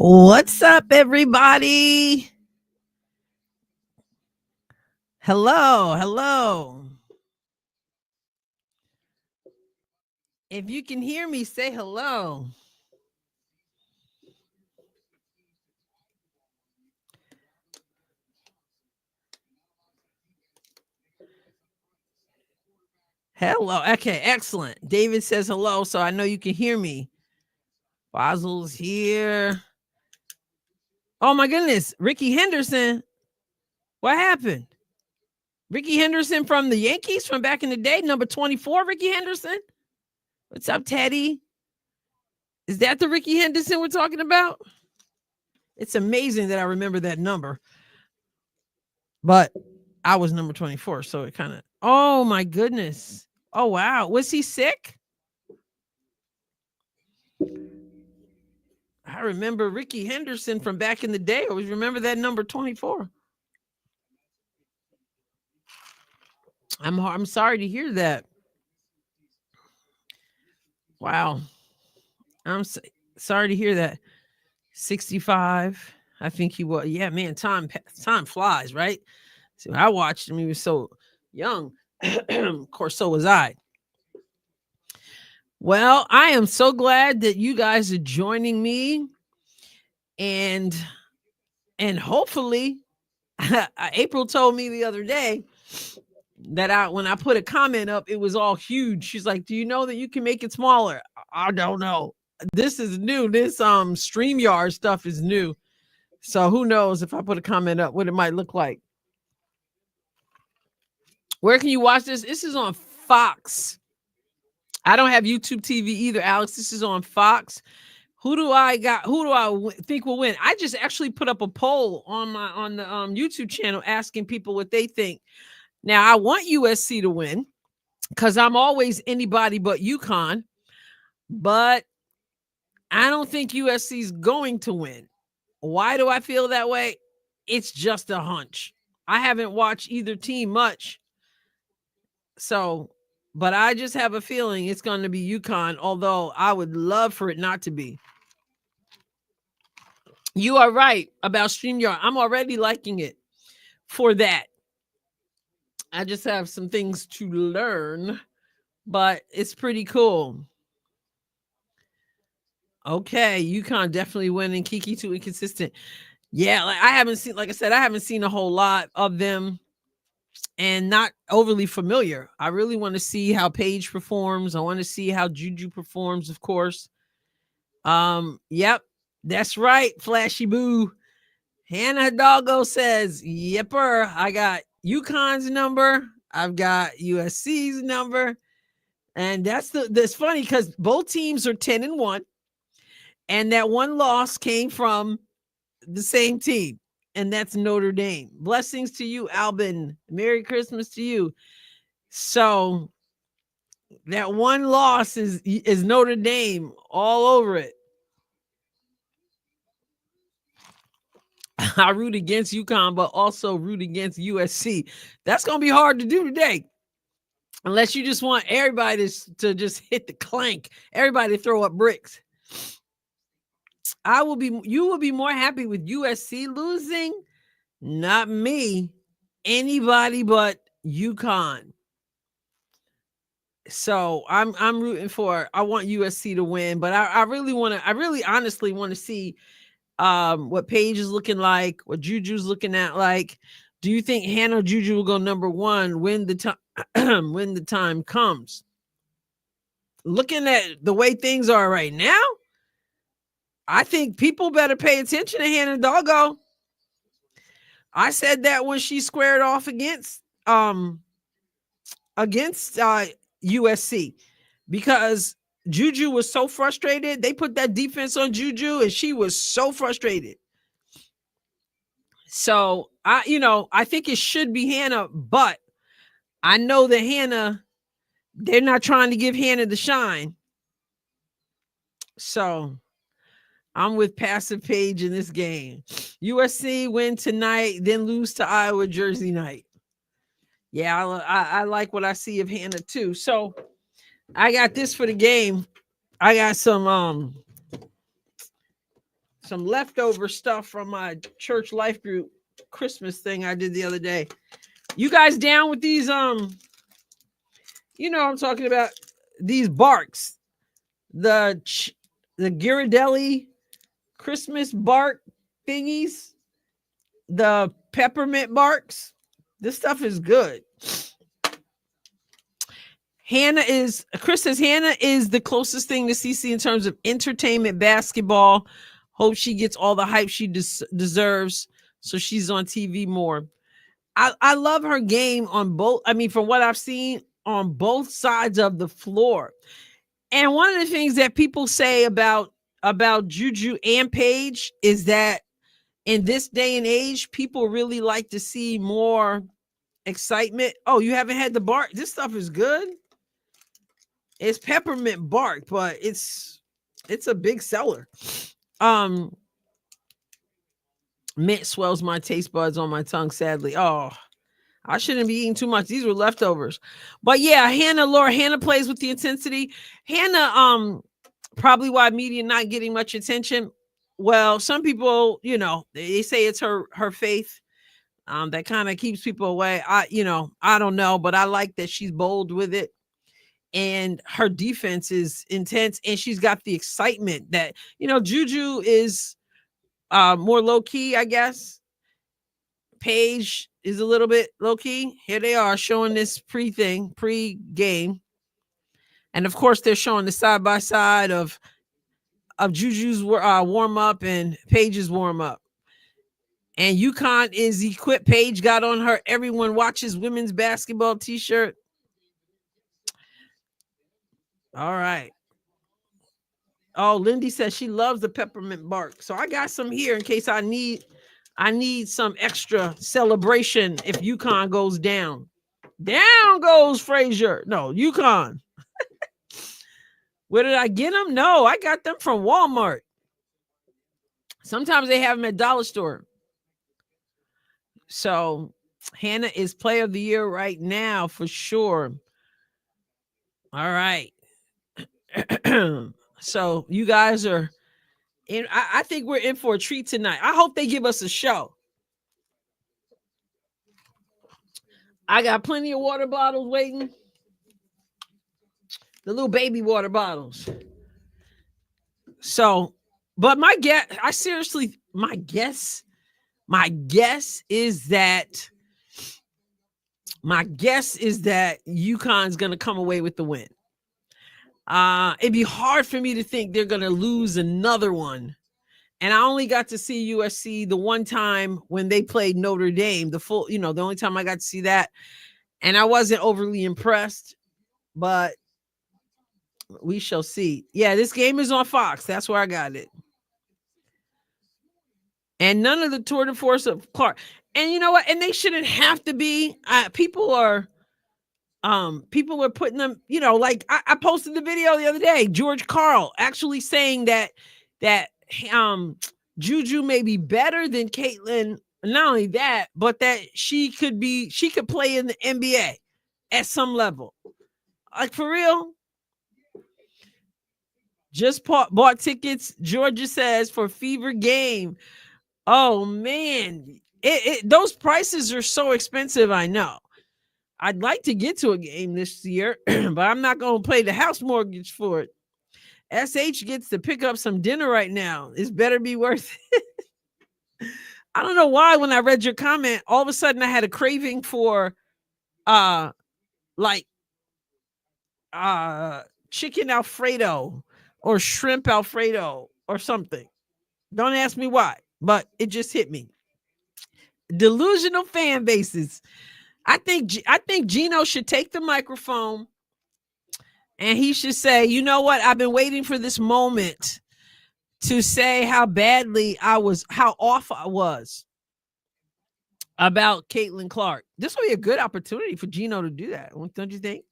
What's up, everybody? Hello. If you can hear me, say hello. Hello. Okay, excellent. David says hello, so I know you can hear me. Basil's here. Oh my goodness, Ricky Henderson. What happened? Ricky Henderson from the Yankees from back in the day, number 24, Ricky Henderson. What's up, Teddy? Is that the Ricky Henderson we're talking about? It's amazing that I remember that number. But I was number 24, so it kind of, oh my goodness. Oh, wow. Was he sick? I remember Ricky Henderson from back in the day. I always remember that number 24. I'm sorry to hear that. Wow. I'm sorry to hear that. 65. I think he was. Yeah, man, time flies, right? So I watched him. He was so young. Of course, so was I. Well, I am so glad that you guys are joining me. And hopefully, April told me the other day that when I put a comment up, it was all huge. She's like, "Do you know that you can make it smaller?" I don't know. This is new. This StreamYard stuff is new. So who knows if I put a comment up what it might look like. Where can you watch this? This is on Fox. I don't have YouTube TV either, Alex. This is on Fox. Who do I think will win? I just actually put up a poll on the YouTube channel asking people what they think. Now, I want USC to win because I'm always anybody but UConn, but I don't think USC is going to win. Why do I feel that way? It's just a hunch. I haven't watched either team much. So, but I just have a feeling it's going to be UConn, although I would love for it not to be. You are right about StreamYard. I'm already liking it for that. I just have some things to learn, but it's pretty cool. Okay, UConn definitely winning. Kiki too inconsistent. Yeah, like I haven't seen a whole lot of them and not overly familiar. I really want to see how Paige performs. I want to see how JuJu performs, of course. Yep, that's right, Flashy Boo. Hannah Hidalgo says, "Yepper, I got UConn's number. I've got USC's number." And that's funny because both teams are 10-1. And that one loss came from the same team. And that's Notre Dame. Blessings to you, Albin. Merry Christmas to you. So that one loss is Notre Dame all over it. I root against UConn, but also root against USC. That's going to be hard to do today. Unless you just want everybody to just hit the clank. Everybody throw up bricks. You will be more happy with USC losing. Not me. Anybody but UConn. So I'm rooting for. I want USC to win, but I really honestly want to see what Paige is looking like, what JuJu's looking at like. Do you think Hannah or JuJu will go number one when the time when the time comes? Looking at the way things are right now, I think people better pay attention to Hannah Doggo. I said that when she squared off against USC because JuJu was so frustrated. They put that defense on JuJu and she was so frustrated. So I think it should be Hannah, but I know that Hannah, they're not trying to give Hannah the shine. So I'm with passive Paige in this game. USC win tonight, then lose to Iowa Jersey night. Yeah, I like what I see of Hannah too. So I got this for the game. I got some some leftover stuff from my church life group Christmas thing I did the other day. You guys down with these? You know what I'm talking about, these barks, the Ghirardelli Christmas bark thingies, the peppermint barks. This stuff is good. Chris says Hannah is the closest thing to CC in terms of entertainment basketball. Hope she gets all the hype she deserves, so she's on TV more. I love her game on both. I mean, from what I've seen, on both sides of the floor. And one of the things that people say about JuJu and Paige is that in this day and age, people really like to see more excitement. Oh, you haven't had the bark? This stuff is good. It's peppermint bark, but it's a big seller. Mint swells my taste buds on my tongue, sadly. Oh, I shouldn't be eating too much. These were leftovers. But yeah, Hannah plays with the intensity. Hannah, probably why media not getting much attention. Well, some people, you know, they say it's her faith that kind of keeps people away. I don't know, but I like that she's bold with it. And her defense is intense, and she's got the excitement that, you know, JuJu is more low key, I guess. Paige is a little bit low key. Here they are showing this pre-game. And of course, they're showing the side by side of JuJu's warm up and Paige's warm up. And UConn is equipped. Paige got on her Everyone Watches Women's Basketball t-shirt. All right. Oh, Lindy says she loves the peppermint bark. So I got some here in case I need some extra celebration if UConn goes down. Down goes Frazier. No, UConn. Where did I get them? No, I got them from Walmart. Sometimes they have them at dollar store. So Hannah is player of the year right now for sure. All right. So you guys are in. I think we're in for a treat tonight. I hope they give us a show. I got plenty of water bottles waiting. The little baby water bottles. So, but my guess is that UConn's going to come away with the win. It'd be hard for me to think they're going to lose another one. And I only got to see USC the one time when they played Notre Dame, the only time I got to see that. And I wasn't overly impressed, but we shall see. Yeah, this game is on Fox. That's where I got it. And none of the tour de force of Clark. And you know what? And they shouldn't have to be. People are putting them, like I posted the video the other day. George Karl actually saying that JuJu may be better than Caitlin. Not only that, but that she could play in the NBA at some level. Like, for real. Just bought tickets, Georgia says, for Fever game. Oh man, those prices are so expensive. I know. I'd like to get to a game this year, but I'm not going to pay the house mortgage for it. SH gets to pick up some dinner right now. It's better be worth it. I don't know why when I read your comment, all of a sudden I had a craving for chicken Alfredo or shrimp Alfredo or something. Don't ask me why, but it just hit me. Delusional fan bases. I think Gino should take the microphone and he should say, you know what? I've been waiting for this moment to say how off I was about Caitlin Clark. This will be a good opportunity for Gino to do that. Don't you think?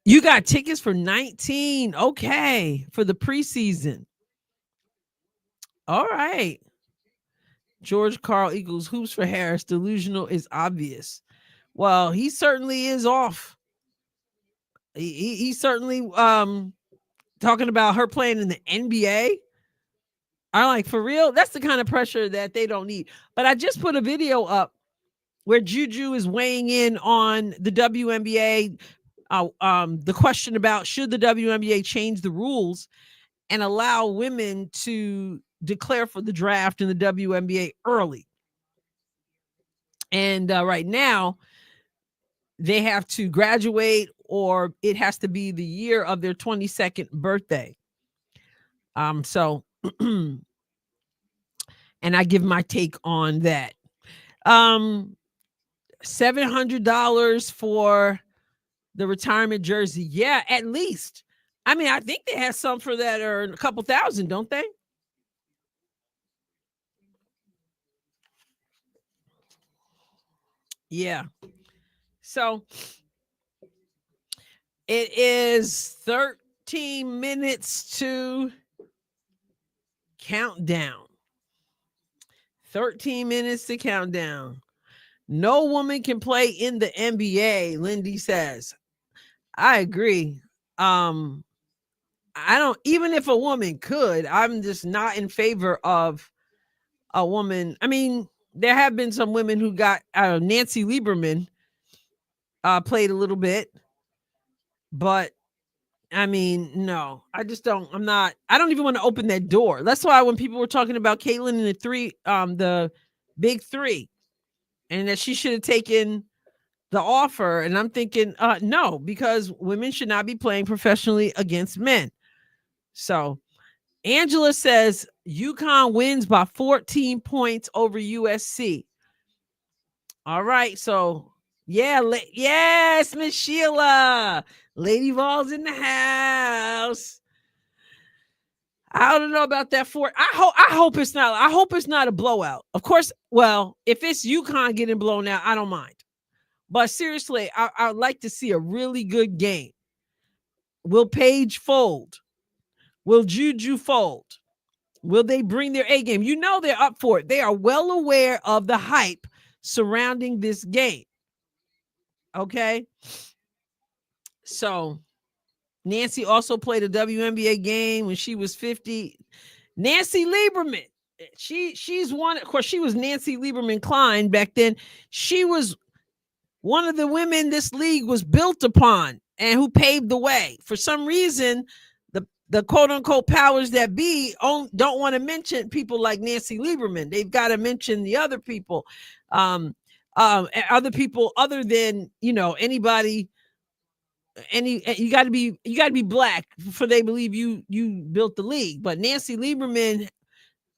You got tickets for 19. Okay. For the preseason. All right. George Karl equals hoops for Harris. Delusional is obvious. Well, he certainly is off. He's certainly talking about her playing in the NBA. I'm like, for real? That's the kind of pressure that they don't need. But I just put a video up where JuJu is weighing in on the WNBA. The question about should the WNBA change the rules and allow women to declare for the draft in the WNBA early. And right now, they have to graduate or it has to be the year of their 22nd birthday. So, and I give my take on that. $700 for the retirement jersey. Yeah, at least. I mean, I think they have some for that or a couple thousand, don't they? Yeah. So it is 13 minutes to countdown. 13 minutes to countdown. No woman can play in the NBA, Lindy says. I agree. I don't, even if a woman could, I'm just not in favor of a woman. I mean, there have been some women who got Nancy Lieberman played a little bit, but I mean, no, I just don't. I don't even want to open that door. That's why when people were talking about Caitlin and the big three, and that she should have taken the offer, and I'm thinking, no, because women should not be playing professionally against men. So Angela says UConn wins by 14 points over USC. All right, so yeah, yes, Miss Sheila, Lady Vols in the house. I don't know about that. I hope it's not. I hope it's not a blowout. Of course, well, if it's UConn getting blown out, I don't mind. But seriously, I'd like to see a really good game. Will Paige fold? Will JuJu fold? Will they bring their A game? You know they're up for it. They are well aware of the hype surrounding this game. Okay? So, Nancy also played a WNBA game when she was 50. Nancy Lieberman. She's one, of course, she was Nancy Lieberman Klein back then. She was one of the women this league was built upon and who paved the way. For some reason, the quote unquote powers that be don't want to mention people like Nancy Lieberman. They've got to mention the other people, other people other than, anybody. You got to be black for they believe you built the league. But Nancy Lieberman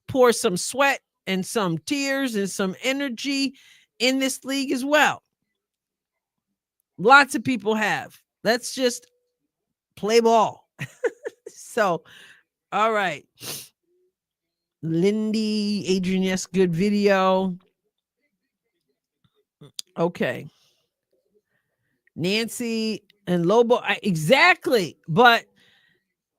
pours some sweat and some tears and some energy in this league as well. Lots of people have. Let's just play ball. So, all right. Lindy, Adrienne, yes, good video. Okay. Nancy and Lobo, exactly. But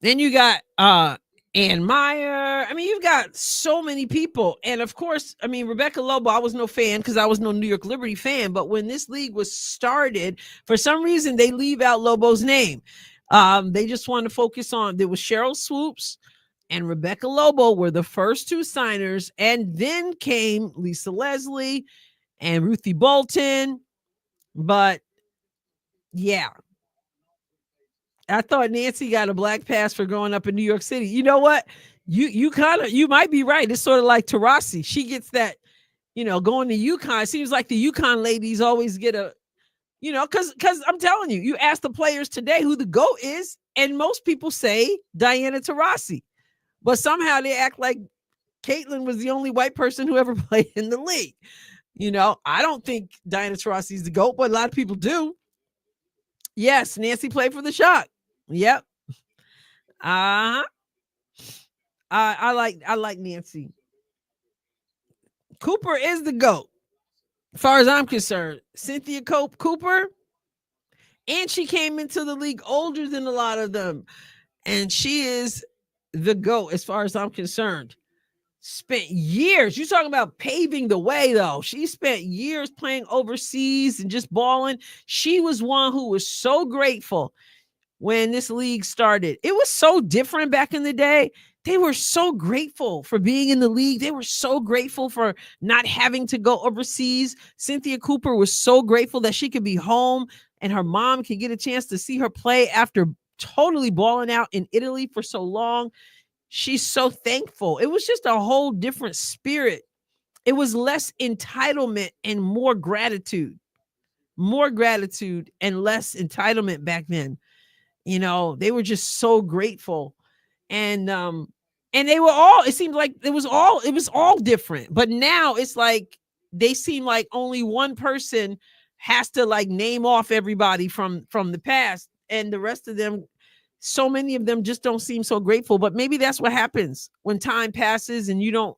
then you got Ann Meyer. I mean, you've got so many people. And of course, I mean, Rebecca Lobo, I was no fan because I was no New York Liberty fan. But when this league was started, for some reason, they leave out Lobo's name. They just want to focus on, there was Cheryl Swoops and Rebecca Lobo were the first two signers. And then came Lisa Leslie and Ruthie Bolton. But yeah, I thought Nancy got a black pass for growing up in New York City. You know what? You might be right. It's sort of like Taurasi. She gets that, going to UConn. It seems like the UConn ladies always get a, because I'm telling you, you ask the players today who the GOAT is, and most people say Diana Taurasi. But somehow they act like Caitlin was the only white person who ever played in the league. I don't think Diana Taurasi is the GOAT, but a lot of people do. Yes, Nancy played for the Shock. Yep. I like Nancy. Cooper is the GOAT, as far as I'm concerned. Cynthia Cooper, and she came into the league older than a lot of them, and she is the GOAT as far as I'm concerned. Spent years. You're talking about paving the way, though. She spent years playing overseas and just balling. She was one who was so grateful when this league started. It was so different back in the day. they were so grateful for being in the league. They were so grateful for not having to go overseas. Cynthia Cooper was so grateful that she could be home and her mom could get a chance to see her play after totally balling out in Italy for so long. She's so thankful. It was just a whole different spirit. It was less entitlement and more gratitude and less entitlement back then. You know, they were just so grateful. And they were all, it seemed like it was all different. But now it's like they seem like only one person has to like name off everybody from the past, and the rest of them, so many of them just don't seem so grateful. But maybe that's what happens when time passes and you don't,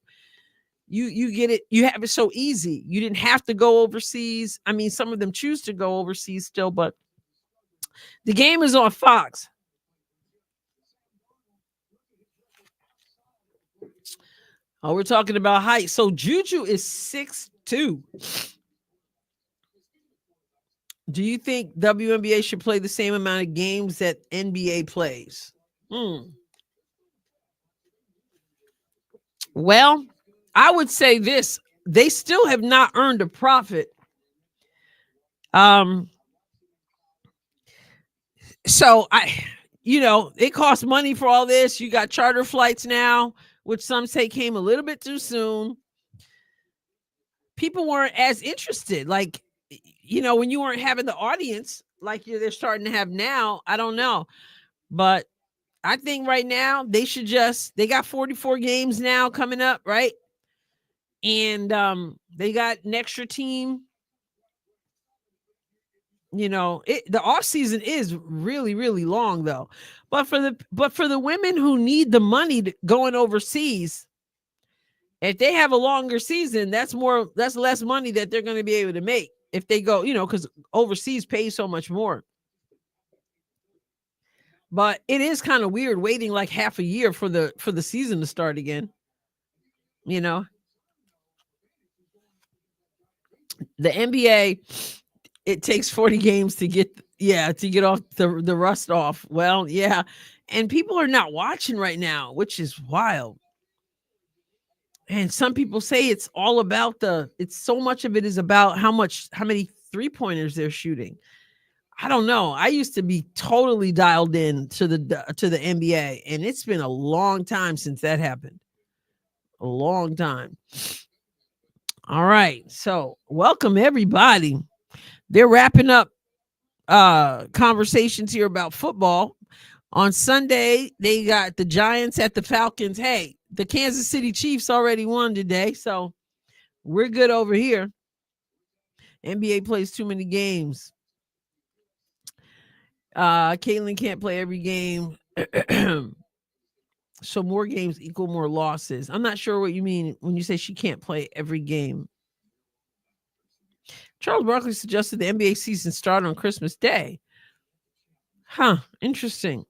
you get it, you have it so easy. You didn't have to go overseas. I mean, some of them choose to go overseas still, but the game is on Fox. Oh, we're talking about height. So JuJu is 6'2". Do you think WNBA should play the same amount of games that NBA plays? Well, I would say this. They still have not earned a profit. So it costs money for all this. You got charter flights now, which some say came a little bit too soon. People weren't as interested. Like, when you weren't having the audience like they're starting to have now, I don't know. But I think right now they got 44 games now coming up, right? And they got an extra team. The off season is really, really long though. But for the women who need the money going overseas, if they have a longer season, that's less money that they're going to be able to make if they go, because overseas pays so much more. But it is kind of weird waiting like half a year for the season to start again. The NBA, it takes 40 games to get off the rust off. Well, yeah. And people are not watching right now, which is wild. And some people say it's all about it's so much of it is about how many 3-pointers they're shooting. I don't know. I used to be totally dialed in to the NBA, and it's been a long time since that happened. A long time. All right. So welcome everybody. They're wrapping up conversations here about football. On Sunday, they got the Giants at the Falcons. Hey, the Kansas City Chiefs already won today, so we're good over here. NBA plays too many games. Caitlin can't play every game. So more games equal more losses. I'm not sure what you mean when you say she can't play every game. Charles Barkley suggested the NBA season start on Christmas Day. Huh, interesting.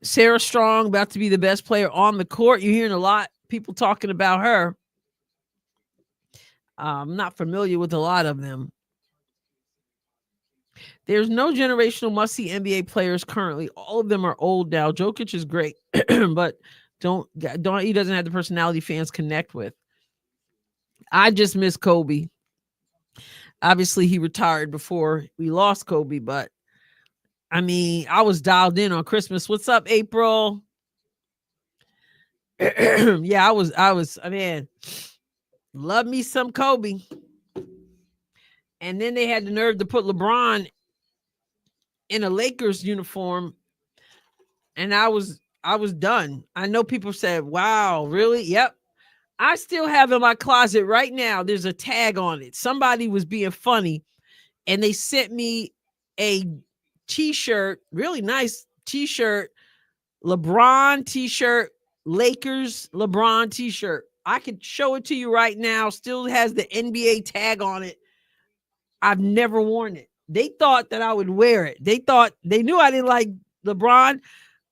Sarah Strong about to be the best player on the court. You're hearing a lot of people talking about her. I'm not familiar with a lot of them. There's no generational must-see NBA players currently. All of them are old now. Jokic is great, but he doesn't have the personality fans connect with. I just miss Kobe. Obviously, he retired before we lost Kobe, but I mean, I was dialed in on Christmas. What's up, April? Yeah, I mean, love me some Kobe. And then they had the nerve to put LeBron in a Lakers uniform. And I was done. I know people said, wow, really? Yep. I still have in my closet right now, there's a tag on it. Somebody was being funny and they sent me a t-shirt, really nice t-shirt, LeBron t-shirt, Lakers LeBron t-shirt. I could show it to you right now. Still has the NBA tag on it. I've never worn it. They thought that I would wear it. They knew I didn't like LeBron,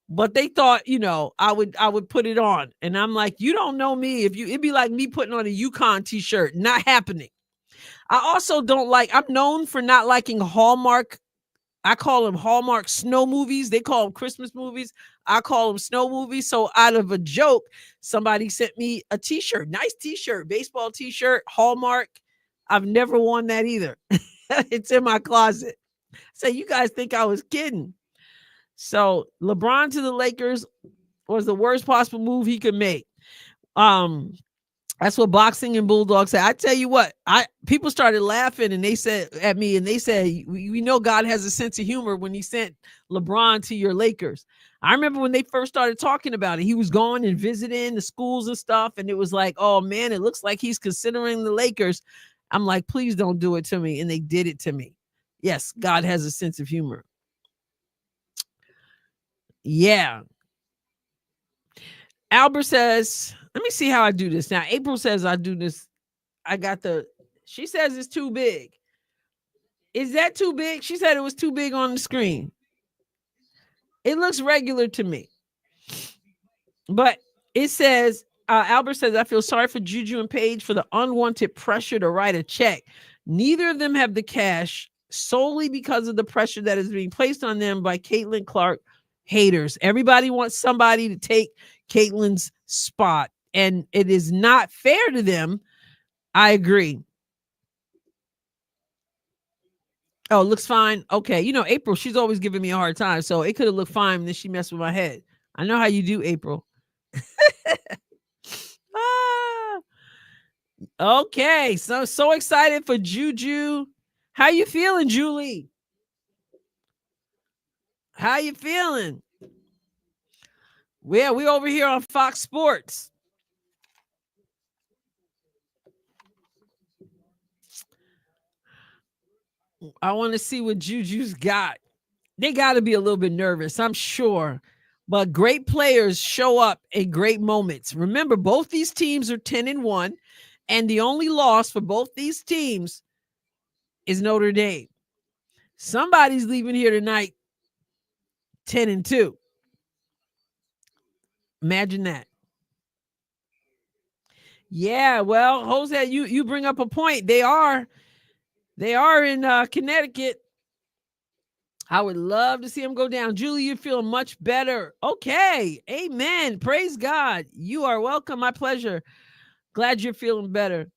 but they thought, I would put it on. And I'm like, you don't know me. It'd be like me putting on a UConn t-shirt. Not happening. I also don't I'm known for not liking Hallmark I call them Hallmark snow movies. They call them Christmas movies. I call them snow movies. So out of a joke, somebody sent me a t-shirt, nice t-shirt, baseball t-shirt, Hallmark. I've never worn that either. It's in my closet. So you guys think I was kidding. So LeBron to the Lakers was the worst possible move he could make. That's what Boxing and Bulldog said. I tell you what, people started laughing and they said at me, and they said, we know God has a sense of humor when he sent LeBron to your Lakers. I remember when they first started talking about it, he was going and visiting the schools and stuff. And it was like, oh man, it looks like he's considering the Lakers. I'm like, please don't do it to me. And they did it to me. Yes, God has a sense of humor. Yeah. Albert says, let me see how I do this. Now, April says I do this. She says it's too big. Is that too big? She said it was too big on the screen. It looks regular to me. But it says, Albert says, I feel sorry for JuJu and Paige for the unwanted pressure to write a check. Neither of them have the cash solely because of the pressure that is being placed on them by Caitlin Clark haters. Everybody wants somebody to take Caitlin's spot, and it is not fair to them. I agree. Oh, it looks fine. Okay. You know, April, she's always giving me a hard time. So it could have looked fine, and then she messed with my head. I know how you do, April. Okay. So excited for JuJu. How you feeling, Julie? How you feeling? Well, we over here on Fox Sports. I want to see what JuJu's got. They got to be a little bit nervous, I'm sure. But great players show up in great moments. Remember, both these teams are 10-1, and the only loss for both these teams is Notre Dame. Somebody's leaving here tonight 10-2. Imagine that. Yeah, well, Jose, you bring up a point. They are in Connecticut. I would love to see them go down. Julie, you feel much better. Okay. Amen. Praise God. You are welcome. My pleasure. Glad you're feeling better.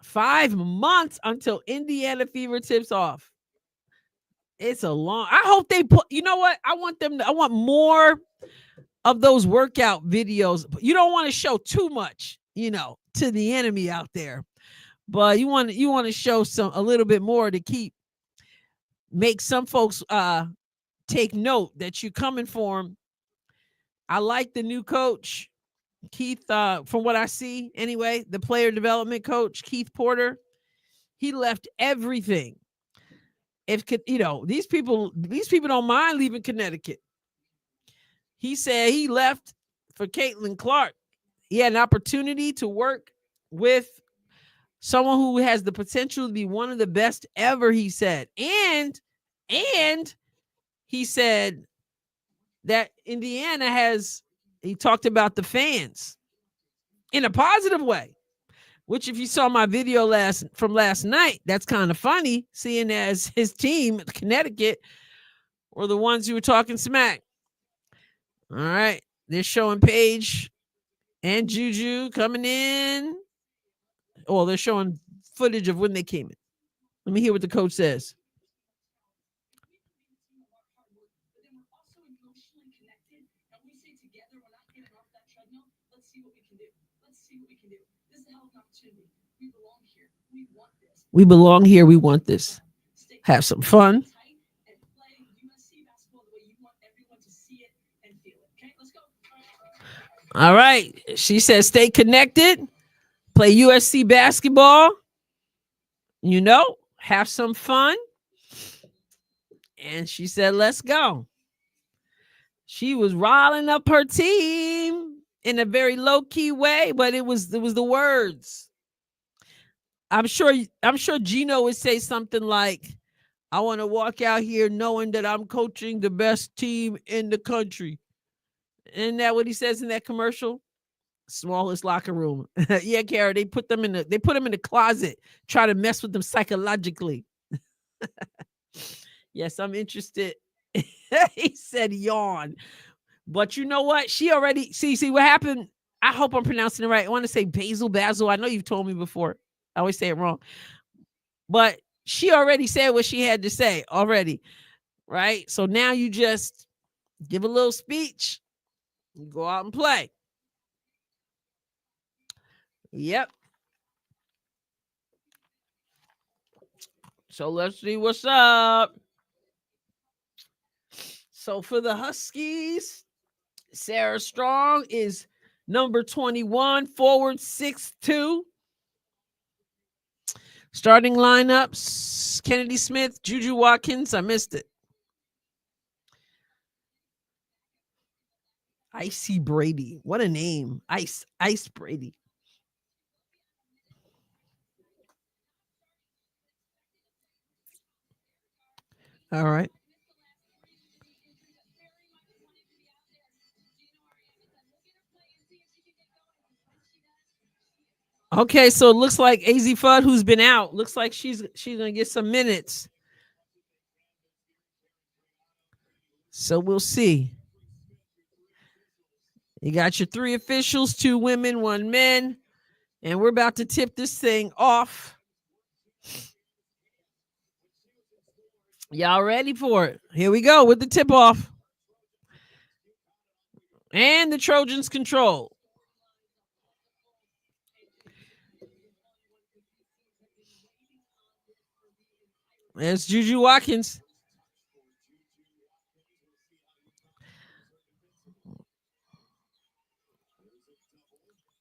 5 months until Indiana fever tips off. It's a long. I hope they put, you know what? I want more of those workout videos. You don't want to show too much, to the enemy out there. But you want to show a little bit more to make some folks take note that you're coming for them. I like the new coach, Keith, from what I see anyway, the player development coach, Keith Porter. He left everything. These people don't mind leaving Connecticut. He said he left for Caitlin Clark. He had an opportunity to work with someone who has the potential to be one of the best ever, he said. And he said that Indiana he talked about the fans in a positive way, which if you saw my video from last night, that's kind of funny, seeing as his team, Connecticut, were the ones who were talking smack. All right. They're showing Paige and JuJu coming in. Oh, they're showing footage of when they came in. Let me hear what the coach says. We belong here. We want this. Have some fun. All right. She says, stay connected. Play USC basketball. Have some fun. And she said, let's go. She was riling up her team in a very low-key way, but it was the words. I'm sure Gino would say something like, I want to walk out here knowing that I'm coaching the best team in the country. Isn't that what he says in that commercial? Smallest locker room. Yeah, Kara, they put them in the closet, try to mess with them psychologically. Yes, I'm interested. He said yawn. But you know what? She already see what happened. I hope I'm pronouncing it right. I want to say basil. I know you've told me before. I always say it wrong. But she already said what she had to say already. Right? So now you just give a little speech. You go out and play. Yep. So let's see what's up. So for the Huskies, Sarah Strong is number 21, forward 6'2". Starting lineups, Kennedy Smith, JuJu Watkins. I missed it. Icy Brady. What a name. Ice Brady. All right. Okay, so it looks like AZ Fudd, who's been out, looks like she's gonna get some minutes. So we'll see. You got your 3 officials, 2 women, 1 man, and we're about to tip this thing off. Y'all ready for it? Here we go with the tip off. And the Trojans control. There's JuJu Watkins.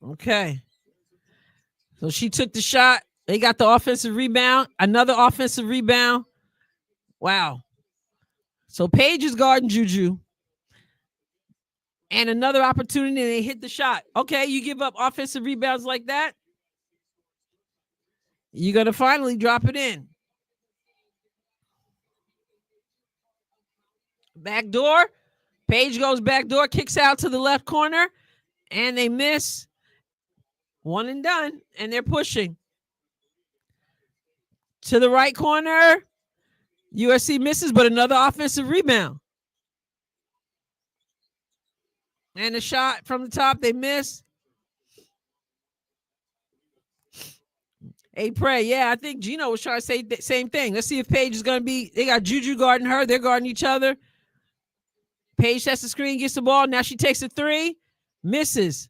Okay. So she took the shot. They got the offensive rebound. Another offensive rebound. Wow. So Paige is guarding JuJu. And another opportunity, and they hit the shot. Okay, you give up offensive rebounds like that, you're going to finally drop it in. Back door. Paige goes back door, kicks out to the left corner, and they miss. One and done, and they're pushing. To the right corner, USC misses, but another offensive rebound. And a shot from the top, they miss. Hey, pray. Yeah, I think Gino was trying to say the same thing. Let's see if Paige is going to be. They got JuJu guarding her. They're guarding each other. Paige sets the screen, gets the ball. Now she takes a 3, misses.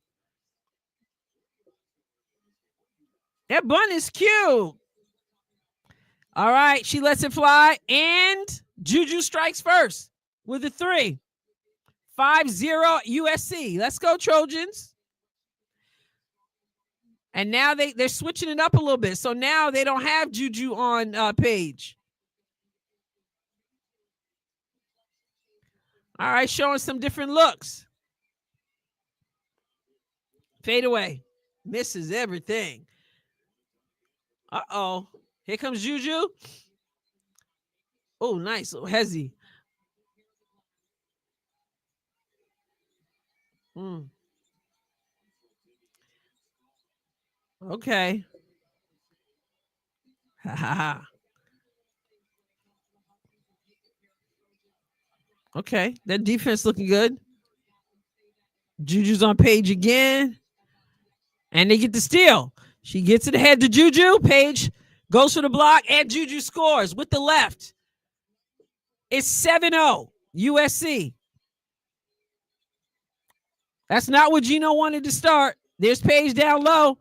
That bun is cute. All right, she lets it fly, and JuJu strikes first with a 3. 5-0 USC. Let's go, Trojans. And now they're switching it up a little bit. So now they don't have JuJu on Paige. All right, showing some different looks. Fade away. Misses everything. Uh-oh. Here comes JuJu. Oh, nice. Oh, Hezzy. Okay. Okay. That defense looking good. JuJu's on Paige again. And they get the steal. She gets it ahead to JuJu. Paige goes for the block, and JuJu scores with the left. It's 7-0 USC. That's not what Gino wanted to start. There's Paige down low.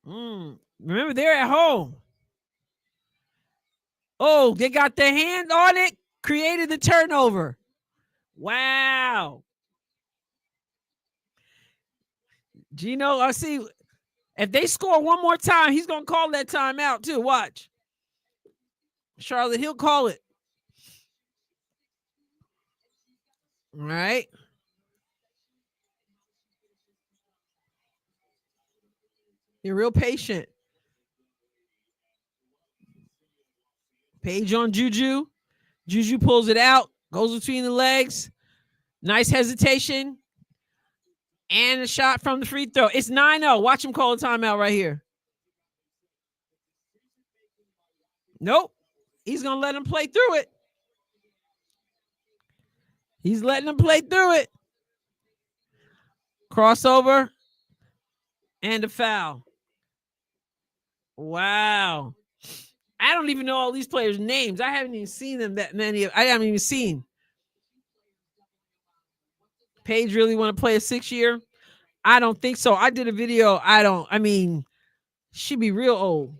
Remember, they're at home. Oh, they got their hand on it, created the turnover. Wow. Gino, I see. If they score one more time, he's going to call that timeout too. Watch. Charlotte, he'll call it. All right. You're real patient. Paige on JuJu. JuJu pulls it out, goes between the legs. Nice hesitation. And a shot from the free throw. It's 9-0. Watch him call a timeout right here. Nope. He's going to let him play through it. He's letting him play through it. Crossover and a foul. Wow. I don't even know all these players' names. I haven't even seen them that many. I haven't even seen. Paige really want to play a 6-year? I don't think so. I did a video. I mean, she'd be real old.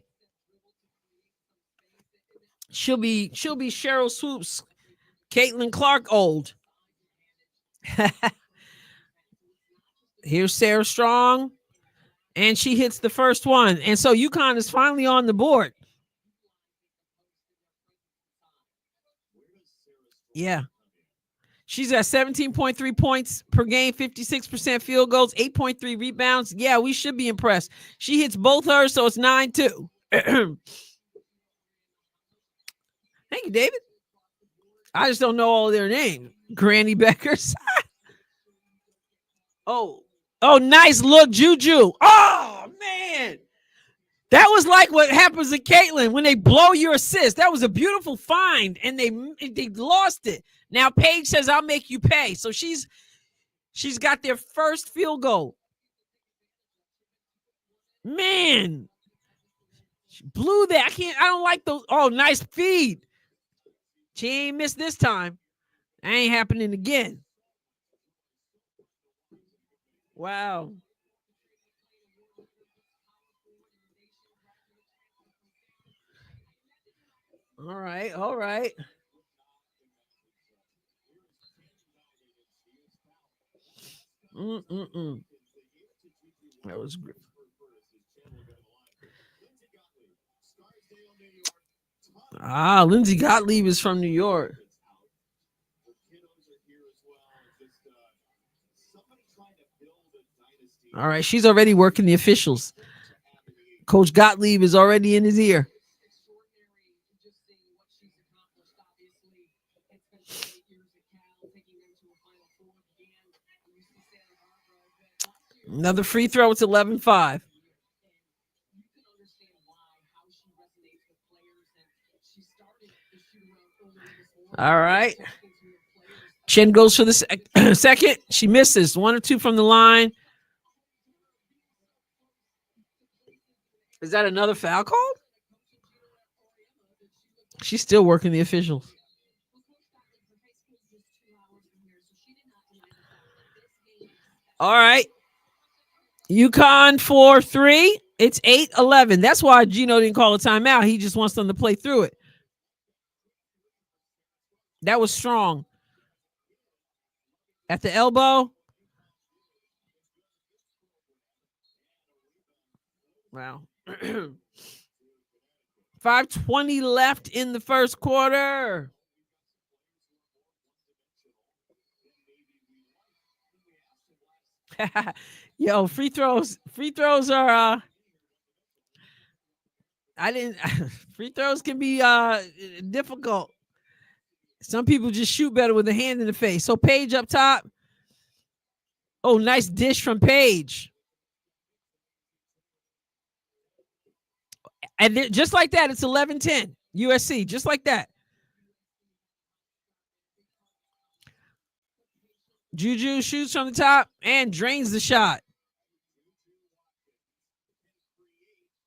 She'll be Cheryl Swoops, Caitlin Clark old. Here's Sarah Strong. And she hits the first one. And so UConn is finally on the board. Yeah. She's at 17.3 points per game, 56% field goals, 8.3 rebounds. Yeah, we should be impressed. She hits both hers, so it's 9-2. Thank you, David. I just don't know all their names. Granny Bueckers. Oh, nice look, JuJu. Oh, man. That was like what happens to Caitlin when they blow your assist. That was a beautiful find, and they lost it. Now Paige says, I'll make you pay. So she's got their first field goal. Man, she blew that. I don't like those. Oh, nice feed. She ain't missed this time. That ain't happening again. Wow. All right. That was great. Lindsay Gottlieb is from New York. All right, she's already working the officials. Coach Gottlieb is already in his ear. Another free throw. It's 11-5. All right. Chen goes for the second. She misses. 1 or 2 from the line. Is that another foul call? She's still working the officials. All right. UConn 4-3. It's 8-11. That's why Gino didn't call a timeout. He just wants them to play through it. That was strong. At the elbow. Wow. 5:20 left in the first quarter. Yo, free throws are free throws can be difficult. Some people just shoot better with a hand in the face. So Paige up top. Oh, nice dish from Paige. And just like that, it's 11-10 USC, just like that. JuJu shoots from the top and drains the shot.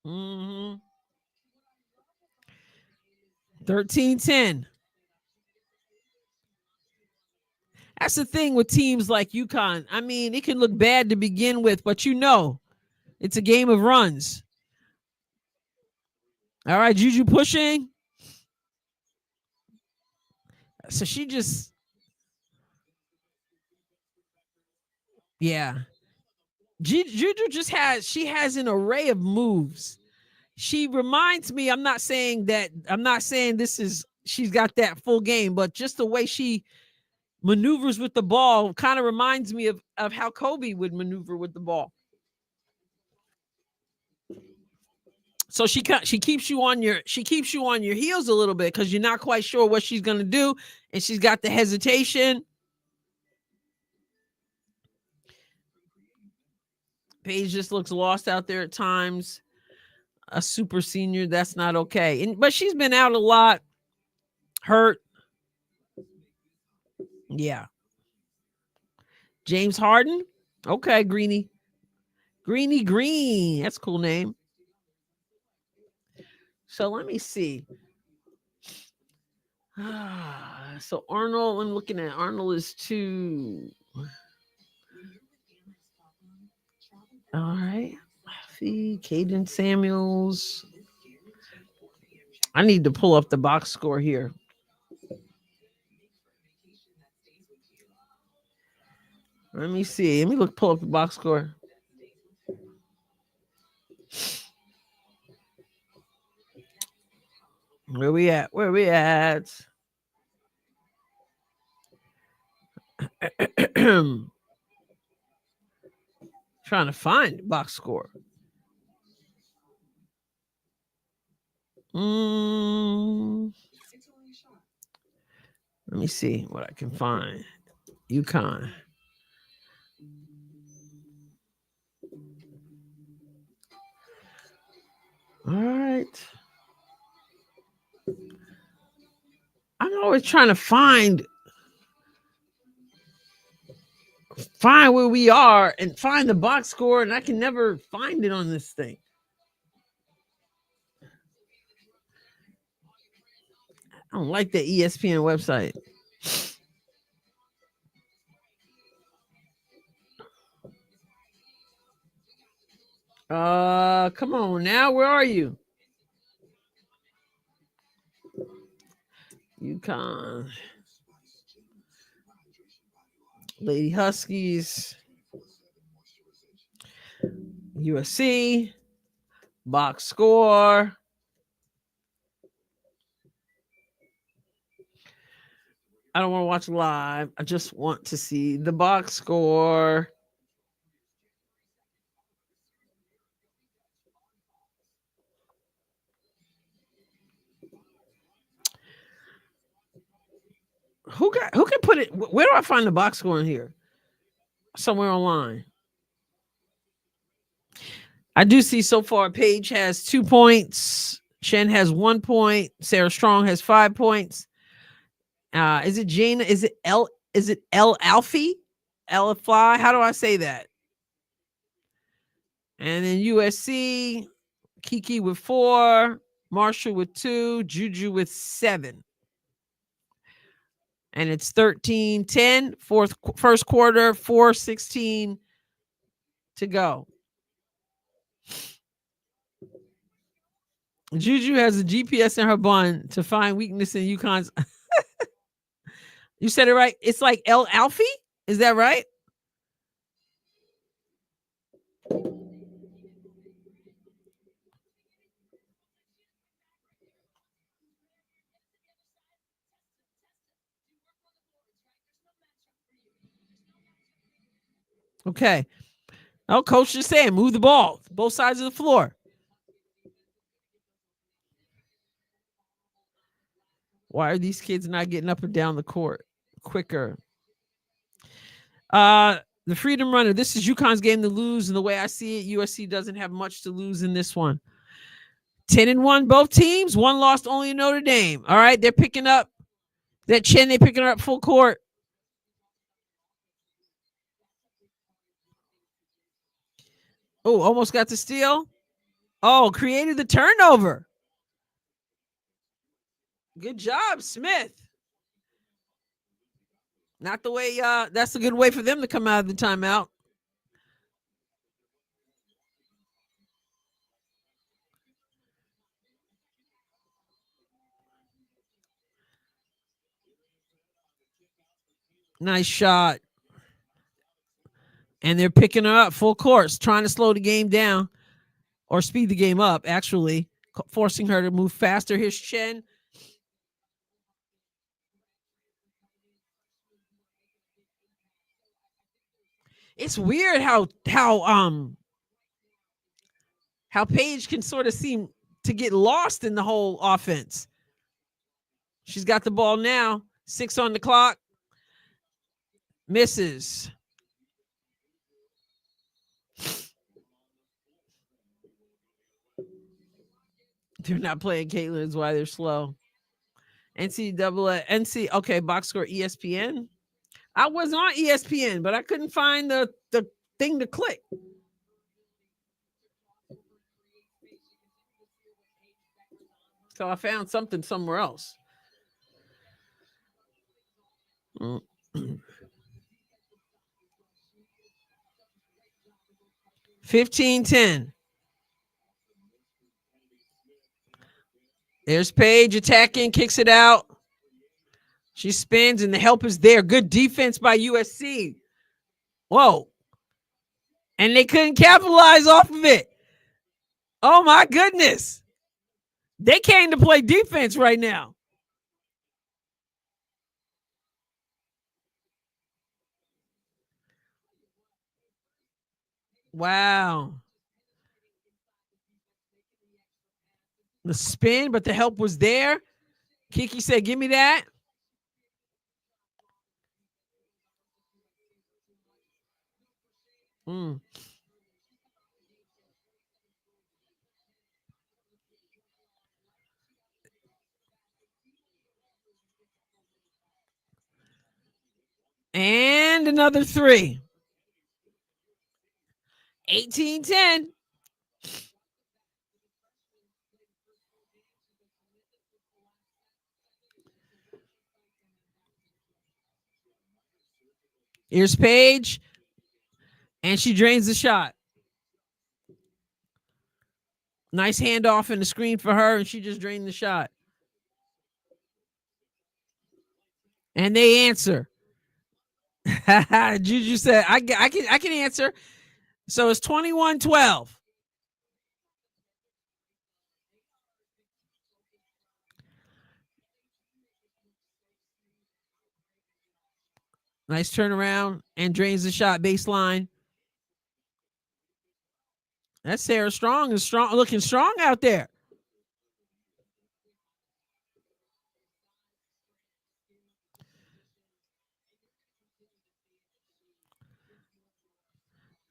13-10. That's the thing with teams like UConn. I mean, it can look bad to begin with, but it's a game of runs. All right, JuJu pushing. So she just, yeah. JuJu just has an array of moves. She reminds me, I'm not saying she's got that full game, but just the way she maneuvers with the ball kind of reminds me of how Kobe would maneuver with the ball. So she keeps you on your heels a little bit because you're not quite sure what she's going to do, and she's got the hesitation. Paige just looks lost out there at times. a super senior. That's not okay. But she's been out a lot, hurt. Yeah. James Harden. Okay, Greeny. Greeny Green. That's a cool name. So let me see. So Arnold, I'm looking at Arnold is 2. All right. Caden Samuels. I need to pull up the box score here. Let me see. Let me pull up the box score. Where we at? Where we at? Trying to find box score. Let me see what I can find. UConn. All right. I'm always trying to find where we are and find the box score, and I can never find it on this thing. I don't like the ESPN website. Come on now. Where are you? UConn. Lady Huskies. USC. Box score. I don't want to watch live. I just want to see the box score. Who can put it? Where do I find the box score in here? Somewhere online. I do see so far Paige has 2 points. Chen has 1 point. Sarah Strong has 5 points. Is it Jane? Is it L Alfie? Fly? How do I say that? And then USC, Kiki with 4, Marshall with 2, JuJu with 7. And it's 13-10, first quarter, 4:16 to go. JuJu has a GPS in her bun to find weakness in UConn's. You said it right. It's like El Alfie. Is that right? Okay. Oh, coach just saying, move the ball, both sides of the floor. Why are these kids not getting up and down the court quicker? The Freedom Runner. This is UConn's game to lose, and the way I see it, USC doesn't have much to lose in this one. 10-1, both teams. One lost only in Notre Dame. All right, they're picking up that Chen. They're picking her up full court. Oh, almost got the steal. Oh, created the turnover. Good job, Smith. Not the way. That's a good way for them to come out of the timeout. Nice shot. And they're picking her up full course, trying to slow the game down or speed the game up, actually, forcing her to move faster. Here's Chen. It's weird how Paige can sort of seem to get lost in the whole offense. She's got the ball now. 6 on the clock. Misses. They're not playing Caitlin is why they're slow. NC. Okay, box score ESPN. I was on ESPN, but I couldn't find the thing to click. So I found something somewhere else. 15-10. There's Paige attacking, kicks it out. She spins, and the help is there. Good defense by USC. Whoa. And they couldn't capitalize off of it. Oh, my goodness. They came to play defense right now. Wow. The spin, but the help was there. Kiki said, give me that. Mm. And another three. 18-10. Here's Paige. And she drains the shot. Nice handoff in the screen for her, and she just drained the shot. And they answer. JuJu said, I can answer. So it's 21-12. Nice turnaround and drains the shot baseline. That's Sarah Strong is strong, looking strong out there.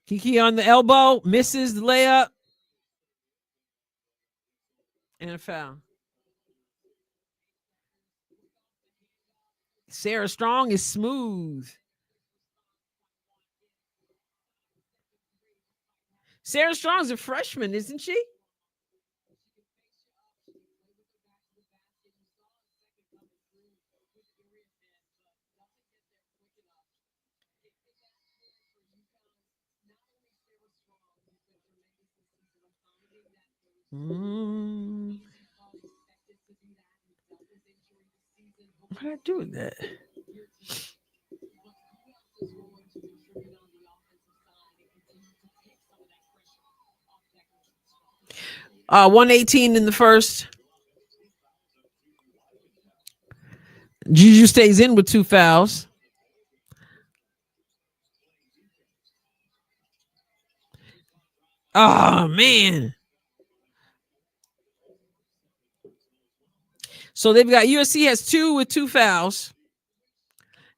Kiki on the elbow, misses the layup. And a foul. Sarah Strong is smooth. Sarah Strong's a freshman, isn't she? What did I do with that? 118 in the first. JuJu stays in with 2 fouls. Oh, man. So they've got USC has 2 with 2 fouls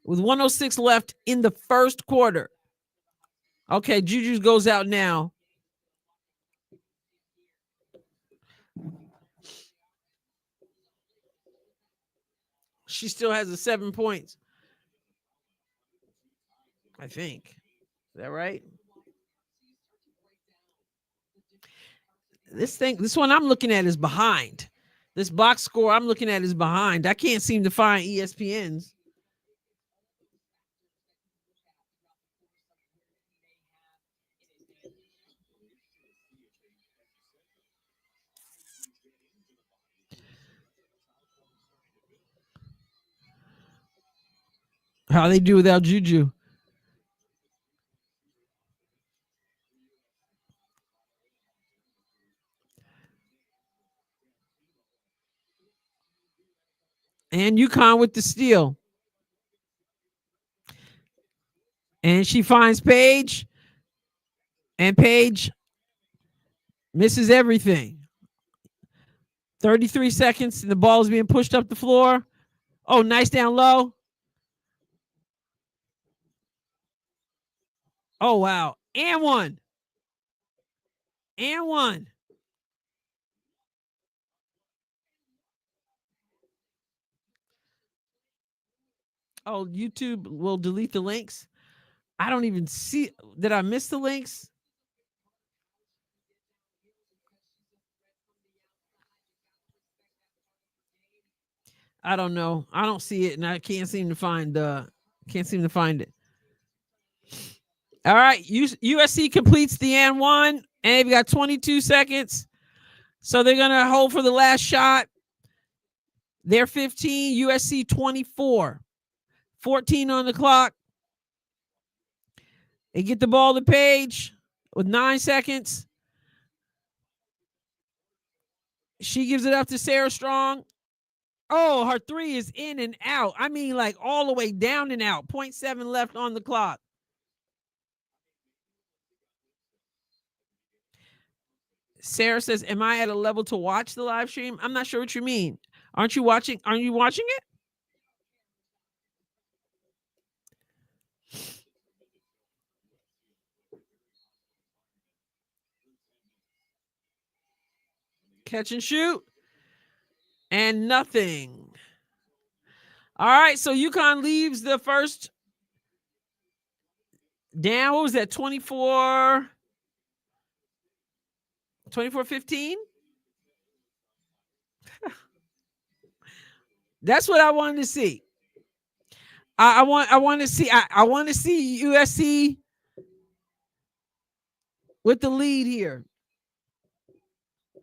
with 106 left in the first quarter. Okay, JuJu goes out now. She still has the 7 points. I think. Is that right? This one I'm looking at is behind. This box score I'm looking at is behind. I can't seem to find ESPN's. How they do without JuJu. And UConn with the steal. And she finds Paige. And Paige misses everything. 33 seconds, and the ball is being pushed up the floor. Oh, nice down low. Oh, wow. And one. And one. Oh, YouTube will delete the links. I don't even see. Did I miss the links? I don't know. I don't see it, and I can't seem to find. Can't seem to find it. All right, USC completes the N1, and they've got 22 seconds, so they're gonna hold for the last shot. They're 15. USC 24. 14 on the clock. They get the ball to Paige with 9 seconds. She gives it up to Sarah Strong. Oh, her three is in and out. I mean, like all the way down and out. 0.7 left on the clock. Sarah says, "Am I at a level to watch the live stream?" I'm not sure what you mean. Aren't you watching? Are you watching it? Catch and shoot. And nothing. All right, so UConn leaves the first down. What was that? 24 15? That's what I wanted to see. I want to see USC with the lead here.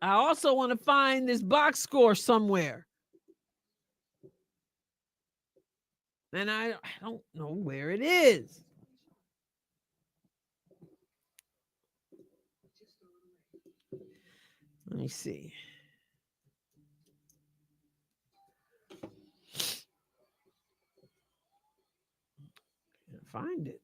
I also want to find this box score somewhere. And I don't know where it is. Let me see. Can't find it.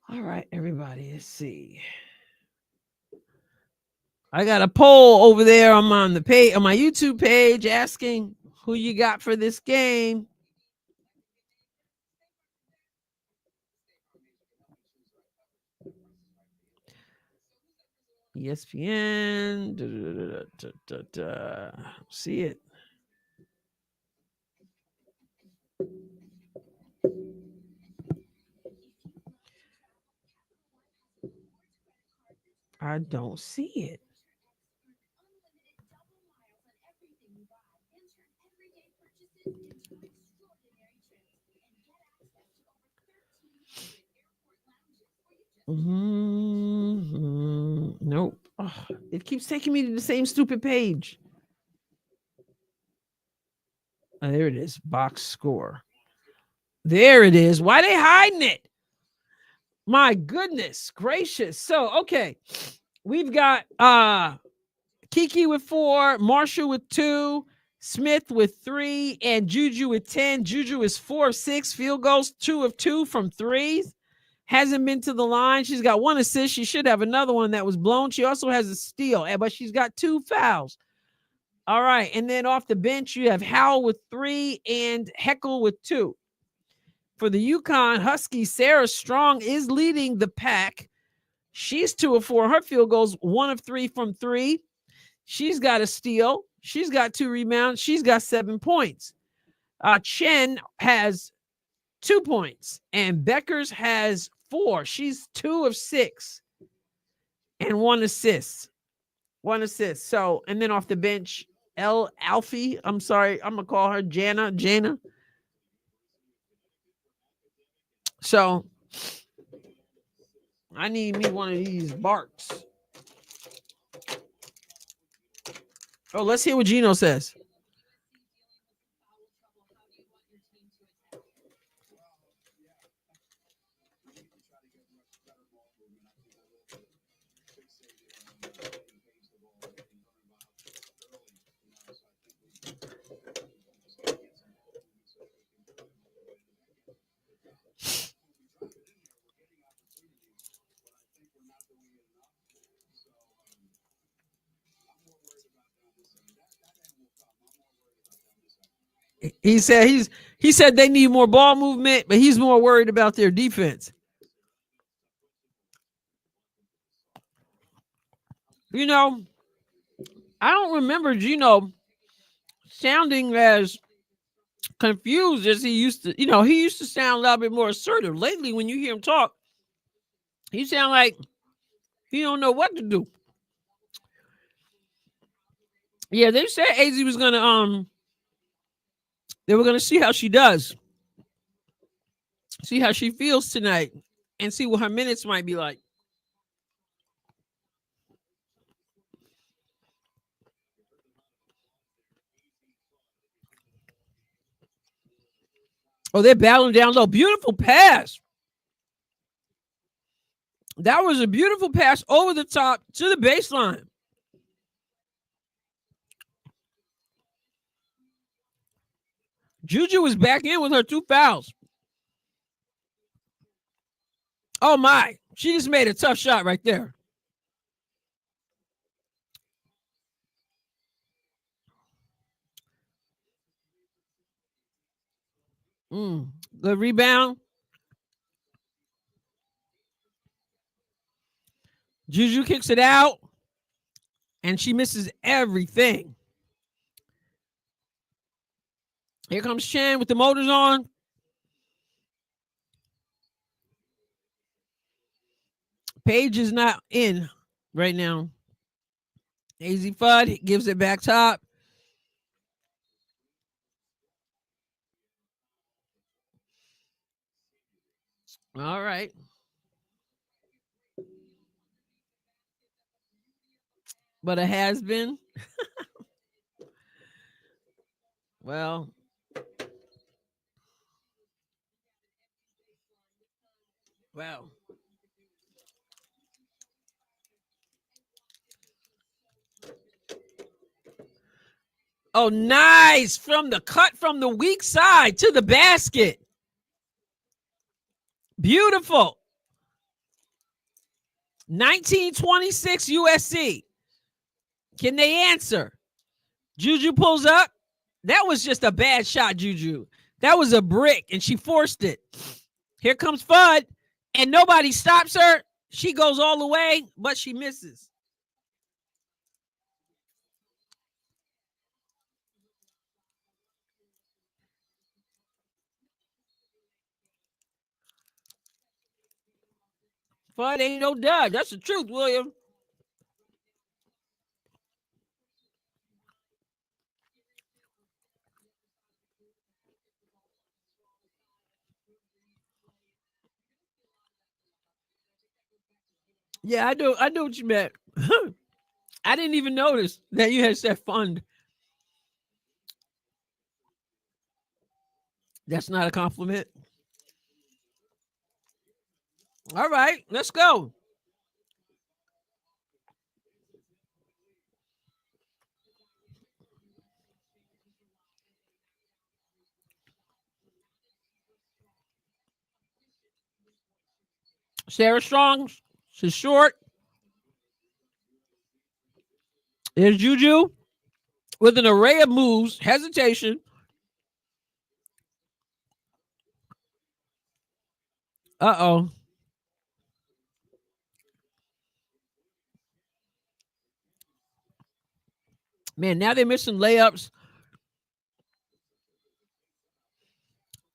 All right, everybody, let's see. I got a poll over there. I'm on the page, on my YouTube page, asking who you got for this game. ESPN. See it. I don't see it. Nope. Oh, it keeps taking me to the same stupid page. Oh, there it is. Box score. There it is. Why are they hiding it? My goodness gracious. So, okay. We've got Kiki with 4, Marshall with 2, Smith with 3, and JuJu with 10. JuJu is 4 of 6 field goals, 2 of 2 from threes. Hasn't been to the line. She's got 1 assist. She should have another one that was blown. She also has a steal, but she's got 2 fouls. All right. And then off the bench, you have Howell with 3 and Heckle with 2. For the UConn Huskies, Sarah Strong is leading the pack. She's 2 of 4. Her field goals, 1 of 3 from 3. She's got a steal. She's got 2 rebounds. She's got 7 points. Chen has 2 points, and Bueckers has 4. She's 2 of 6 and 1 assist. 1 assist. So, and then off the bench, Alfie. I'm sorry, I'm gonna call her Jana. So I need me one of these Barks. Oh, let's hear what Gino says. He said they need more ball movement, but he's more worried about their defense. You know, I don't remember Gino sounding as confused as he used to. He used to sound a little bit more assertive. Lately, when you hear him talk, he sound like he don't know what to do. Yeah, they said AZ was gonna they were gonna see how she does, see how she feels tonight, and see what her minutes might be like. Oh, they're battling down low. Beautiful pass. That was a beautiful pass over the top to the baseline. JuJu was back in with her 2 fouls. Oh my, she just made a tough shot right there. Good rebound. JuJu kicks it out, and she misses everything. Here comes Chen with the motors on. Paige is not in right now. AZ Fudd gives it back top. All right. But it has been. Well, wow. Oh, nice. From the cut from the weak side to the basket. Beautiful. 1926 USC. Can they answer? JuJu pulls up. That was just a bad shot, JuJu. That was a brick, and she forced it. Here comes Fudd, and nobody stops her. She goes all the way, but she misses. Fudd ain't no dud. That's the truth, William. Yeah, I know what you meant. I didn't even notice that you had said fund. That's not a compliment. All right, let's go. Sarah Strong, she's short. There's JuJu with an array of moves, hesitation. Uh-oh. Man, now they're missing layups.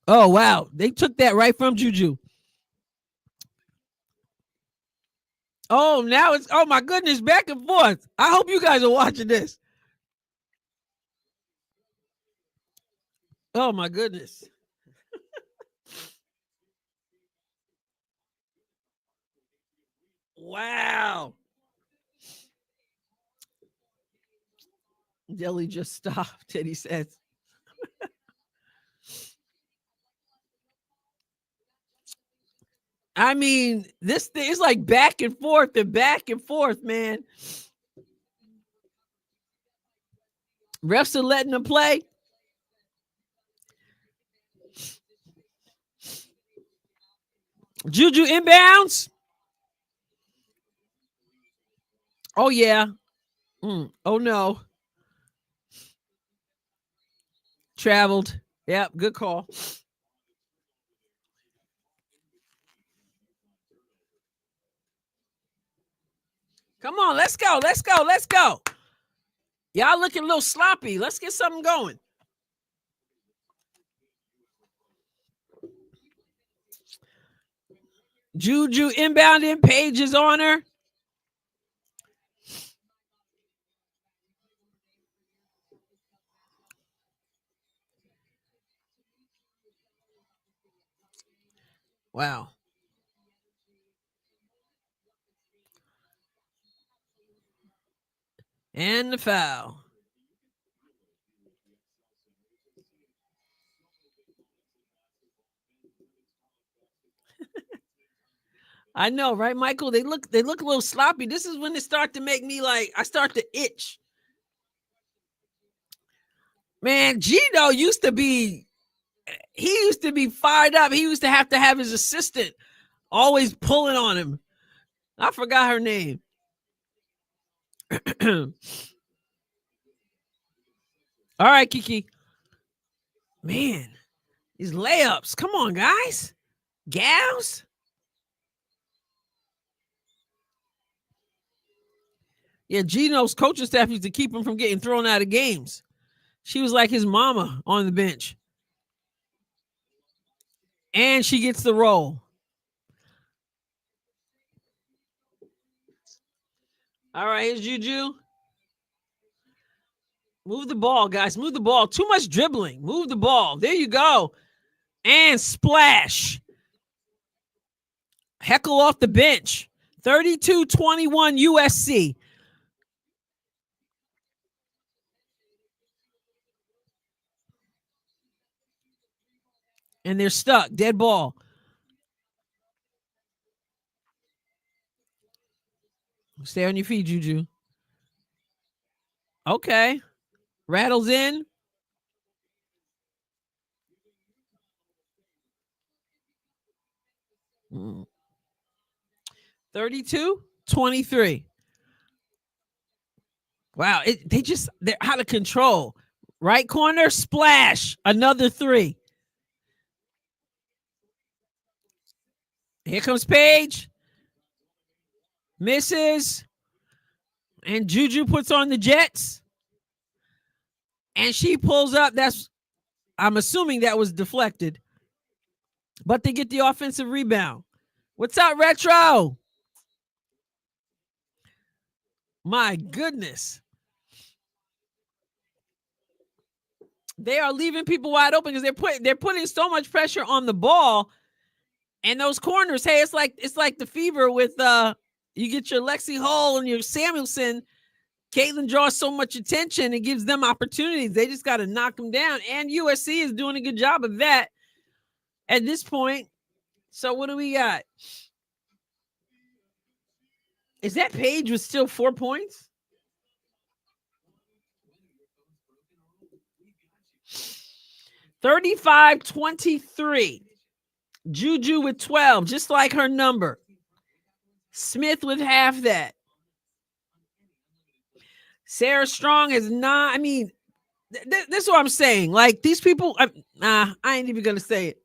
Oh, wow. They took that right from JuJu. Oh, now it's, oh my goodness, back and forth. I hope you guys are watching this. Oh my goodness. Wow. Jelly just stopped, Teddy says. I mean, this thing is like back and forth, man. Refs are letting them play. JuJu inbounds. Oh, yeah. Oh, no. Traveled. Yep, good call. Come on, let's go. Let's go. Let's go. Y'all looking a little sloppy. Let's get something going. JuJu inbounding. Paige is on her. Wow. And the foul. I know, right, Michael? They look a little sloppy. This is when it start to make me like I start to itch. Man, Gino used to be fired up. He used to have his assistant always pulling on him. I forgot her name. All right, Kiki. Man, these layups. Come on, guys. Gals. Yeah, Gino's coaching staff used to keep him from getting thrown out of games. She was like his mama on the bench. And she gets the roll. All right, here's JuJu. Move the ball, guys. Move the ball. Too much dribbling. Move the ball. There you go. And splash. Heckle off the bench. 32-21 USC. And they're stuck. Dead ball. Stay on your feet, JuJu. Okay. Rattles in. Mm. 32-23. Wow, they're out of control. Right corner, splash. Another three. Here comes Paige. Misses. And JuJu puts on the Jets. And she pulls up. I'm assuming that was deflected. But they get the offensive rebound. What's up, Retro? My goodness. They are leaving people wide open because they're putting so much pressure on the ball. And those corners, hey, it's like the fever with you get your Lexi Hall and your Samuelson. Caitlin draws so much attention, it gives them opportunities. They just got to knock them down. And USC is doing a good job of that at this point. So what do we got? Is that Paige with still 4 points? $35-23. JuJu with 12, just like her number. Smith with half that. Sarah Strong is not. I mean, this is what I'm saying. Like these people, I ain't even gonna say it.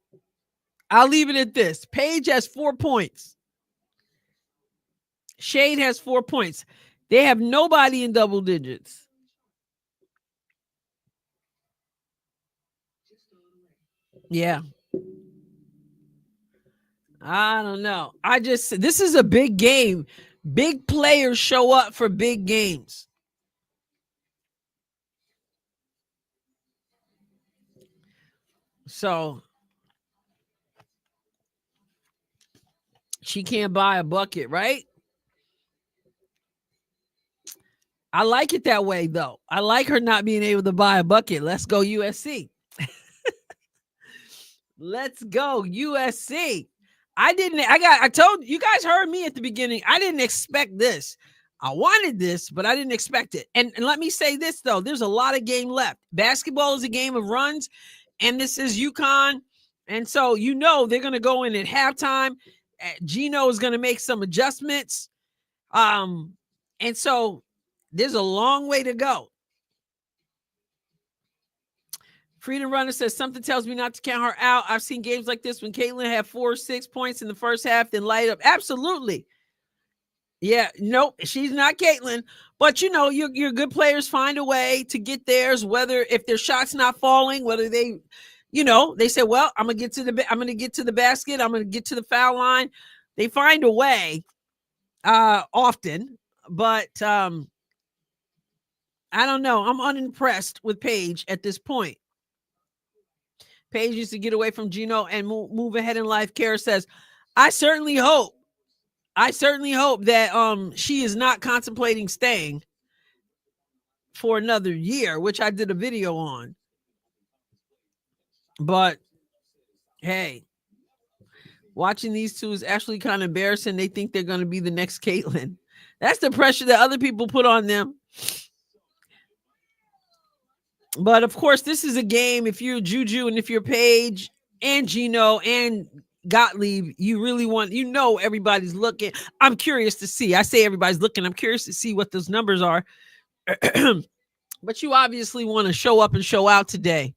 I'll leave it at this. Paige has 4 points. Shade has 4 points. They have nobody in double digits. Yeah. I don't know. This is a big game. Big players show up for big games. So she can't buy a bucket, right? I like it that way, though. I like her not being able to buy a bucket. Let's go USC. Let's go USC. I told you guys heard me at the beginning. I didn't expect this. I wanted this, but I didn't expect it. And let me say this, though. There's a lot of game left. Basketball is a game of runs, and this is UConn. And so, they're going to go in at halftime. Gino is going to make some adjustments. And so there's a long way to go. Freedom Runner says, something tells me not to count her out. I've seen games like this when Caitlin had 4 or 6 points in the first half, then light up. Absolutely. Yeah, nope, she's not Caitlin. But you know, your good players find a way to get theirs, whether if their shot's not falling, whether they, you know, they say, well, I'm gonna get to the basket, I'm gonna get to the foul line. They find a way often, but I don't know. I'm unimpressed with Paige at this point. Paige used to get away from Gino and move ahead in life. Kara says, I certainly hope that she is not contemplating staying for another year, which I did a video on. But hey, watching these two is actually kind of embarrassing. They think they're going to be the next Caitlyn. That's the pressure that other people put on them. But of course, this is a game. If you're JuJu and if you're Paige and Gino and Gottlieb, you really want, you know, everybody's looking. I'm curious to see. I say everybody's looking. I'm curious to see what those numbers are. But you obviously want to show up and show out today.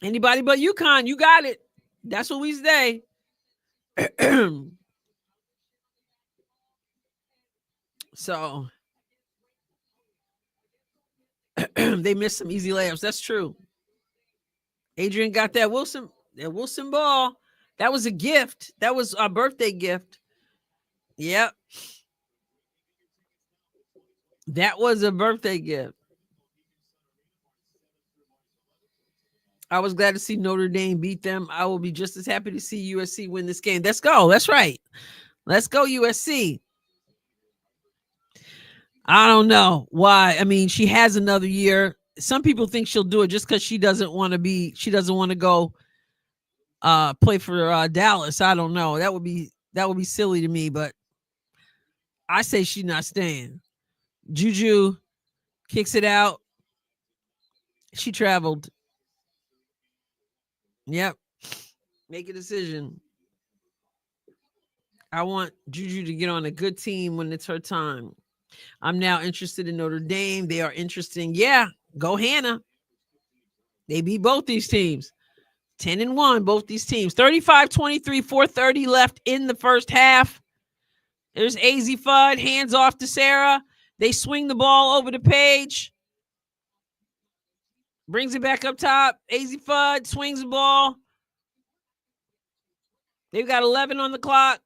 Anybody but UConn, you got it. That's what we say. So they missed some easy layups. That's true. Adrienne got that Wilson ball. That was a gift. That was a birthday gift. Yep. That was a birthday gift. I was glad to see Notre Dame beat them. I will be just as happy to see USC win this game. Let's go. That's right. Let's go, USC. I don't know why. I mean, she has another year. Some people think she'll do it just because she doesn't want to go play for Dallas. I don't know. That would be silly to me, but I say she's not staying. JuJu kicks it out. She traveled. Yep. Make a decision. I want JuJu to get on a good team when it's her time. I'm now interested in Notre Dame. They are interesting. Yeah, go Hannah. They beat both these teams. 10-1, both these teams. 35-23, 4:30 left in the first half. There's AZ Fudd, hands off to Sarah. They swing the ball over to Paige. Brings it back up top. AZ Fudd swings the ball. They've got 11 on the clock.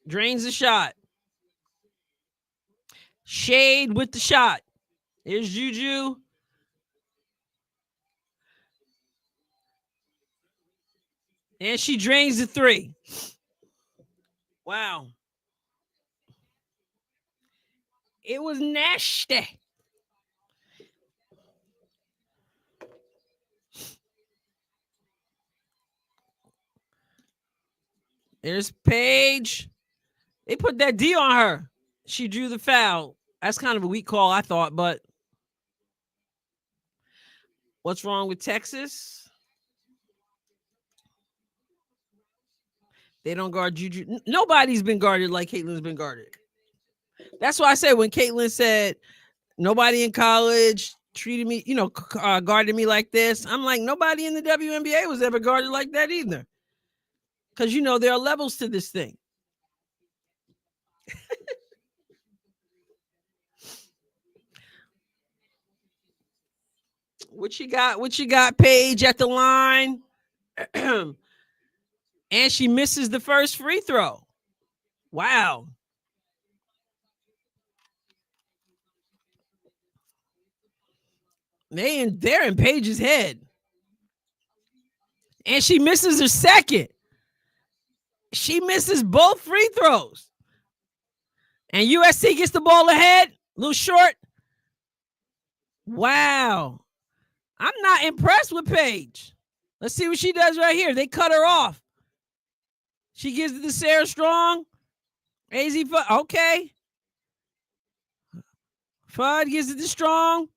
Drains the shot. Shade with the shot. Here's JuJu. And she drains the three. Wow. It was nasty. There's Paige. They put that D on her. She drew the foul. That's kind of a weak call, I thought, but what's wrong with Texas? They don't guard JuJu. Nobody's been guarded like Caitlin's been guarded. That's why I said when Caitlin said nobody in college treated me, guarded me like this. I'm like, nobody in the WNBA was ever guarded like that either. Because, there are levels to this thing. What you got, Paige at the line? And she misses the first free throw. Wow. They're in Paige's head. And she misses her second. She misses both free throws. And USC gets the ball ahead. A little short. Wow. I'm not impressed with Paige. Let's see what she does right here. They cut her off. She gives it to Sarah Strong. AZ Fudd. Okay. Fudd gives it to Strong.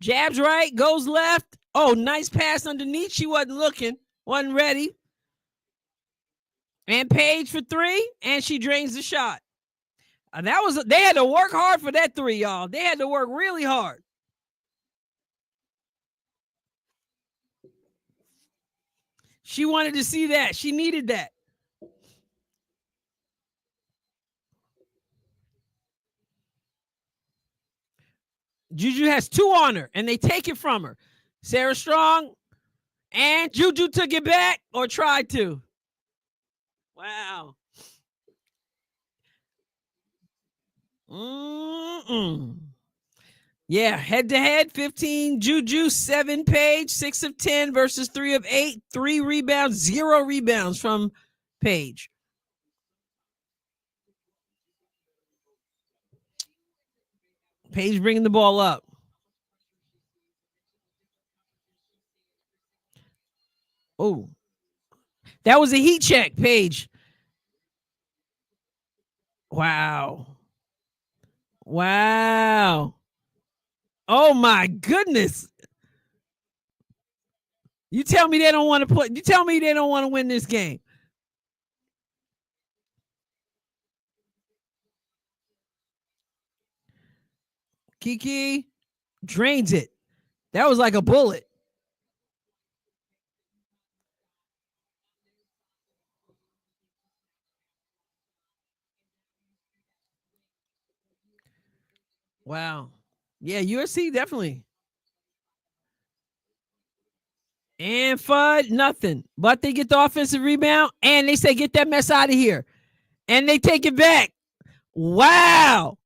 Jabs right. Goes left. Oh, nice pass underneath. She wasn't looking. Wasn't ready. And Paige for three. And she drains the shot. They had to work hard for that three, y'all. They had to work really hard. She wanted to see that. She needed that. JuJu has 2 on her, and they take it from her. Sarah Strong and JuJu took it back or tried to. Wow. Yeah, head to head, 15 JuJu, 7 Paige, 6 of 10 versus 3 of 8, 3 rebounds, 0 rebounds from Paige. Paige bringing the ball up. Oh, that was a heat check, Paige. Wow. Wow. Oh my goodness. You tell me they don't want to play. You tell me they don't want to win this game. Kiki drains it. That was like a bullet. Wow. Yeah, USC definitely. And FUD, nothing. But they get the offensive rebound and they say, get that mess out of here. And they take it back. Wow.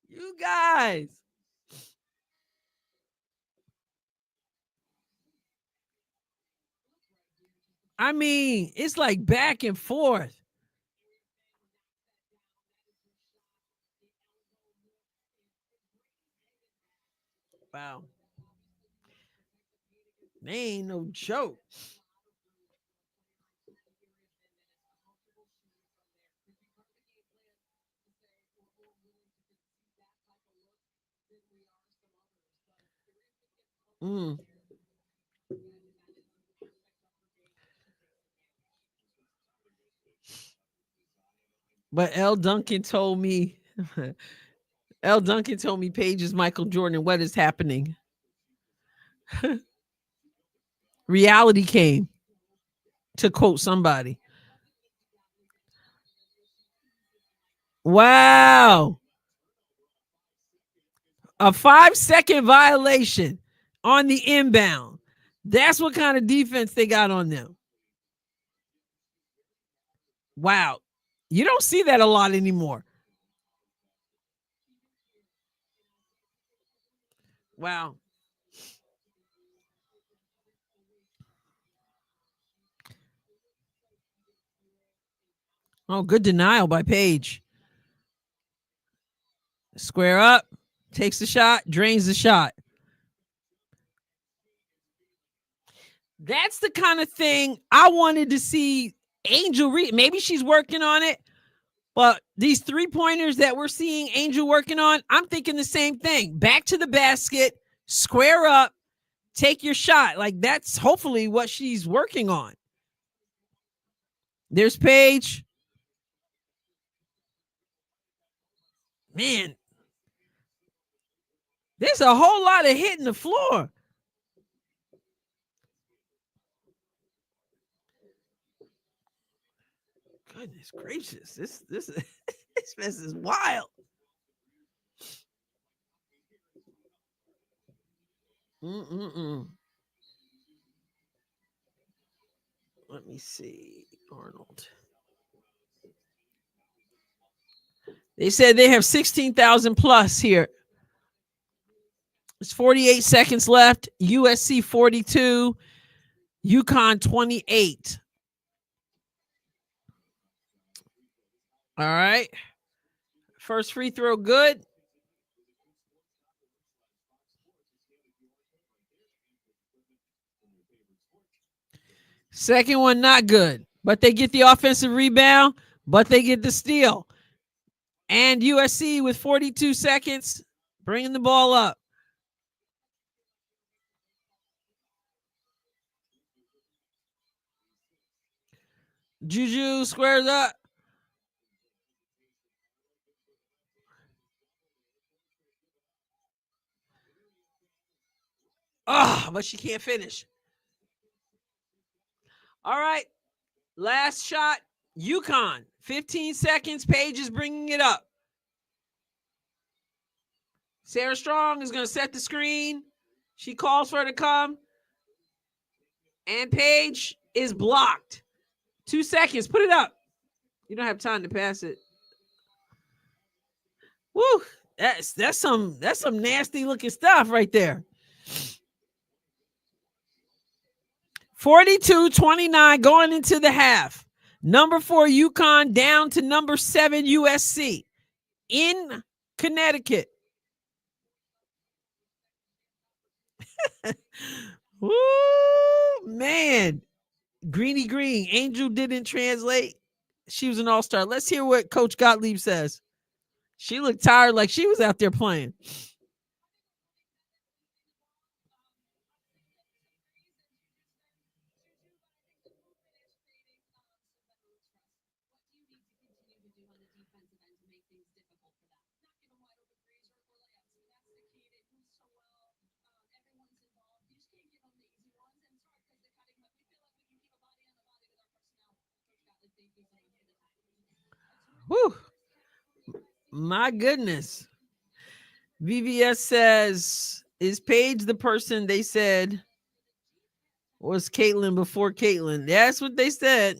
You guys. I mean, it's like back and forth. Wow. They ain't no joke. Mm. But L. Duncan told me, L. Duncan told me Paige is Michael Jordan. What is happening? Reality came, to quote somebody. Wow. A 5-second violation on the inbound. That's what kind of defense they got on them. Wow. You don't see that a lot anymore. Wow. Oh, good denial by Paige. Square up, takes the shot, drains the shot. That's the kind of thing I wanted to see Angel read. Maybe she's working on it, but these 3-pointers that we're seeing Angel working on, I'm thinking the same thing. Back to the basket, square up, take your shot. Like that's hopefully what she's working on. There's Paige. Man, there's a whole lot of hitting the floor. Goodness gracious, this this mess is wild. Mm-mm-mm. Let me see, Arnold. They said they have 16,000 plus here. It's 48 seconds left. USC 42, UConn 28. All right. First free throw good. Second one not good. But they get the offensive rebound, but they get the steal. And USC with 42 seconds bringing the ball up. JuJu squares up. Oh, but she can't finish. All right. Last shot. UConn. 15 seconds. Paige is bringing it up. Sarah Strong is going to set the screen. She calls for her to come. And Paige is blocked. 2 seconds. Put it up. You don't have time to pass it. Woo. That's some nasty looking stuff right there. 42-29 going into the half. Number 4 UConn down to number 7 USC in Connecticut. Woo, man. Greeny Green. Angel didn't translate. She was an all-star. Let's hear what Coach Gottlieb says. She looked tired, like she was out there playing. Whew. My goodness. VVS says, is Paige the person they said was Caitlin before Caitlin? That's what they said.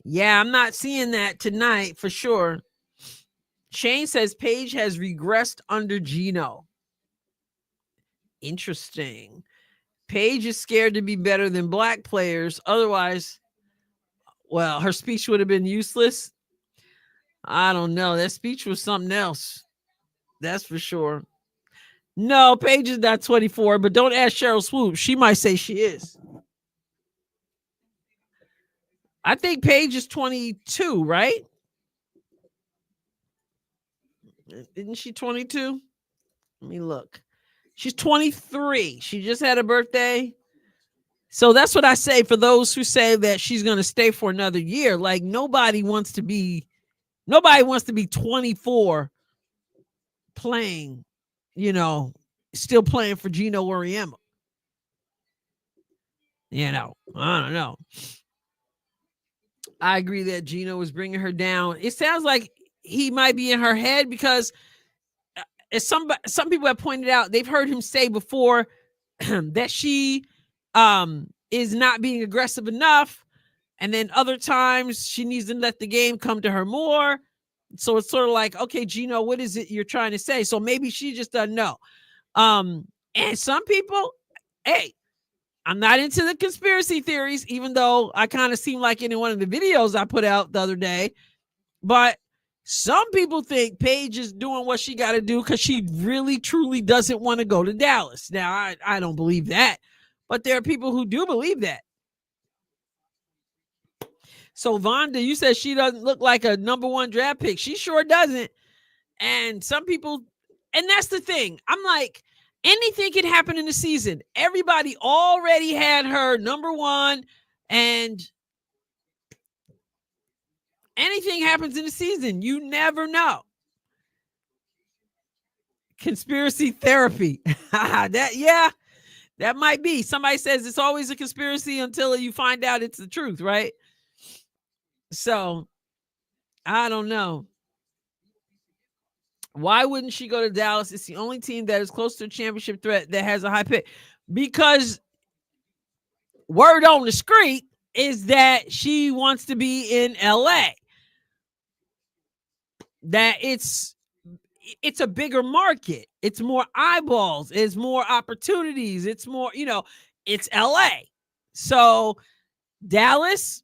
Yeah, I'm not seeing that tonight for sure. Shane says Paige has regressed under Gino. Interesting. Paige is scared to be better than black players. Otherwise, well, her speech would have been useless. I don't know. That speech was something else. That's for sure. No, Paige is not 24, but don't ask Cheryl Swoop. She might say she is. I think Paige is 22, right? Isn't she 22? Let me look. She's 23. She just had a birthday. So that's what I say for those who say that she's going to stay for another year. Like nobody wants to be 24 playing, still playing for Gino Auriemma. I don't know. I agree that Gino was bringing her down. It sounds like he might be in her head because as some people have pointed out, they've heard him say before that she is not being aggressive enough. And then other times she needs to let the game come to her more. So it's sort of like, okay, Gino, what is it you're trying to say? So maybe she just doesn't know. And some people, hey, I'm not into the conspiracy theories, even though I kind of seem like in one of the videos I put out the other day. But some people think Paige is doing what she got to do because she really, truly doesn't want to go to Dallas. Now, I don't believe that, but there are people who do believe that. So Vonda, you said she doesn't look like a number 1 draft pick. She sure doesn't. And some people, and that's the thing. I'm like, anything can happen in the season. Everybody already had her number 1, and anything happens in the season. You never know. Conspiracy therapy. that might be. Somebody says it's always a conspiracy until you find out it's the truth, right? So, I don't know. Why wouldn't she go to Dallas? It's the only team that is close to a championship threat that has a high pick. Because word on the street is that she wants to be in LA. That it's a bigger market. It's more eyeballs. It's more opportunities. It's more, it's LA. So Dallas,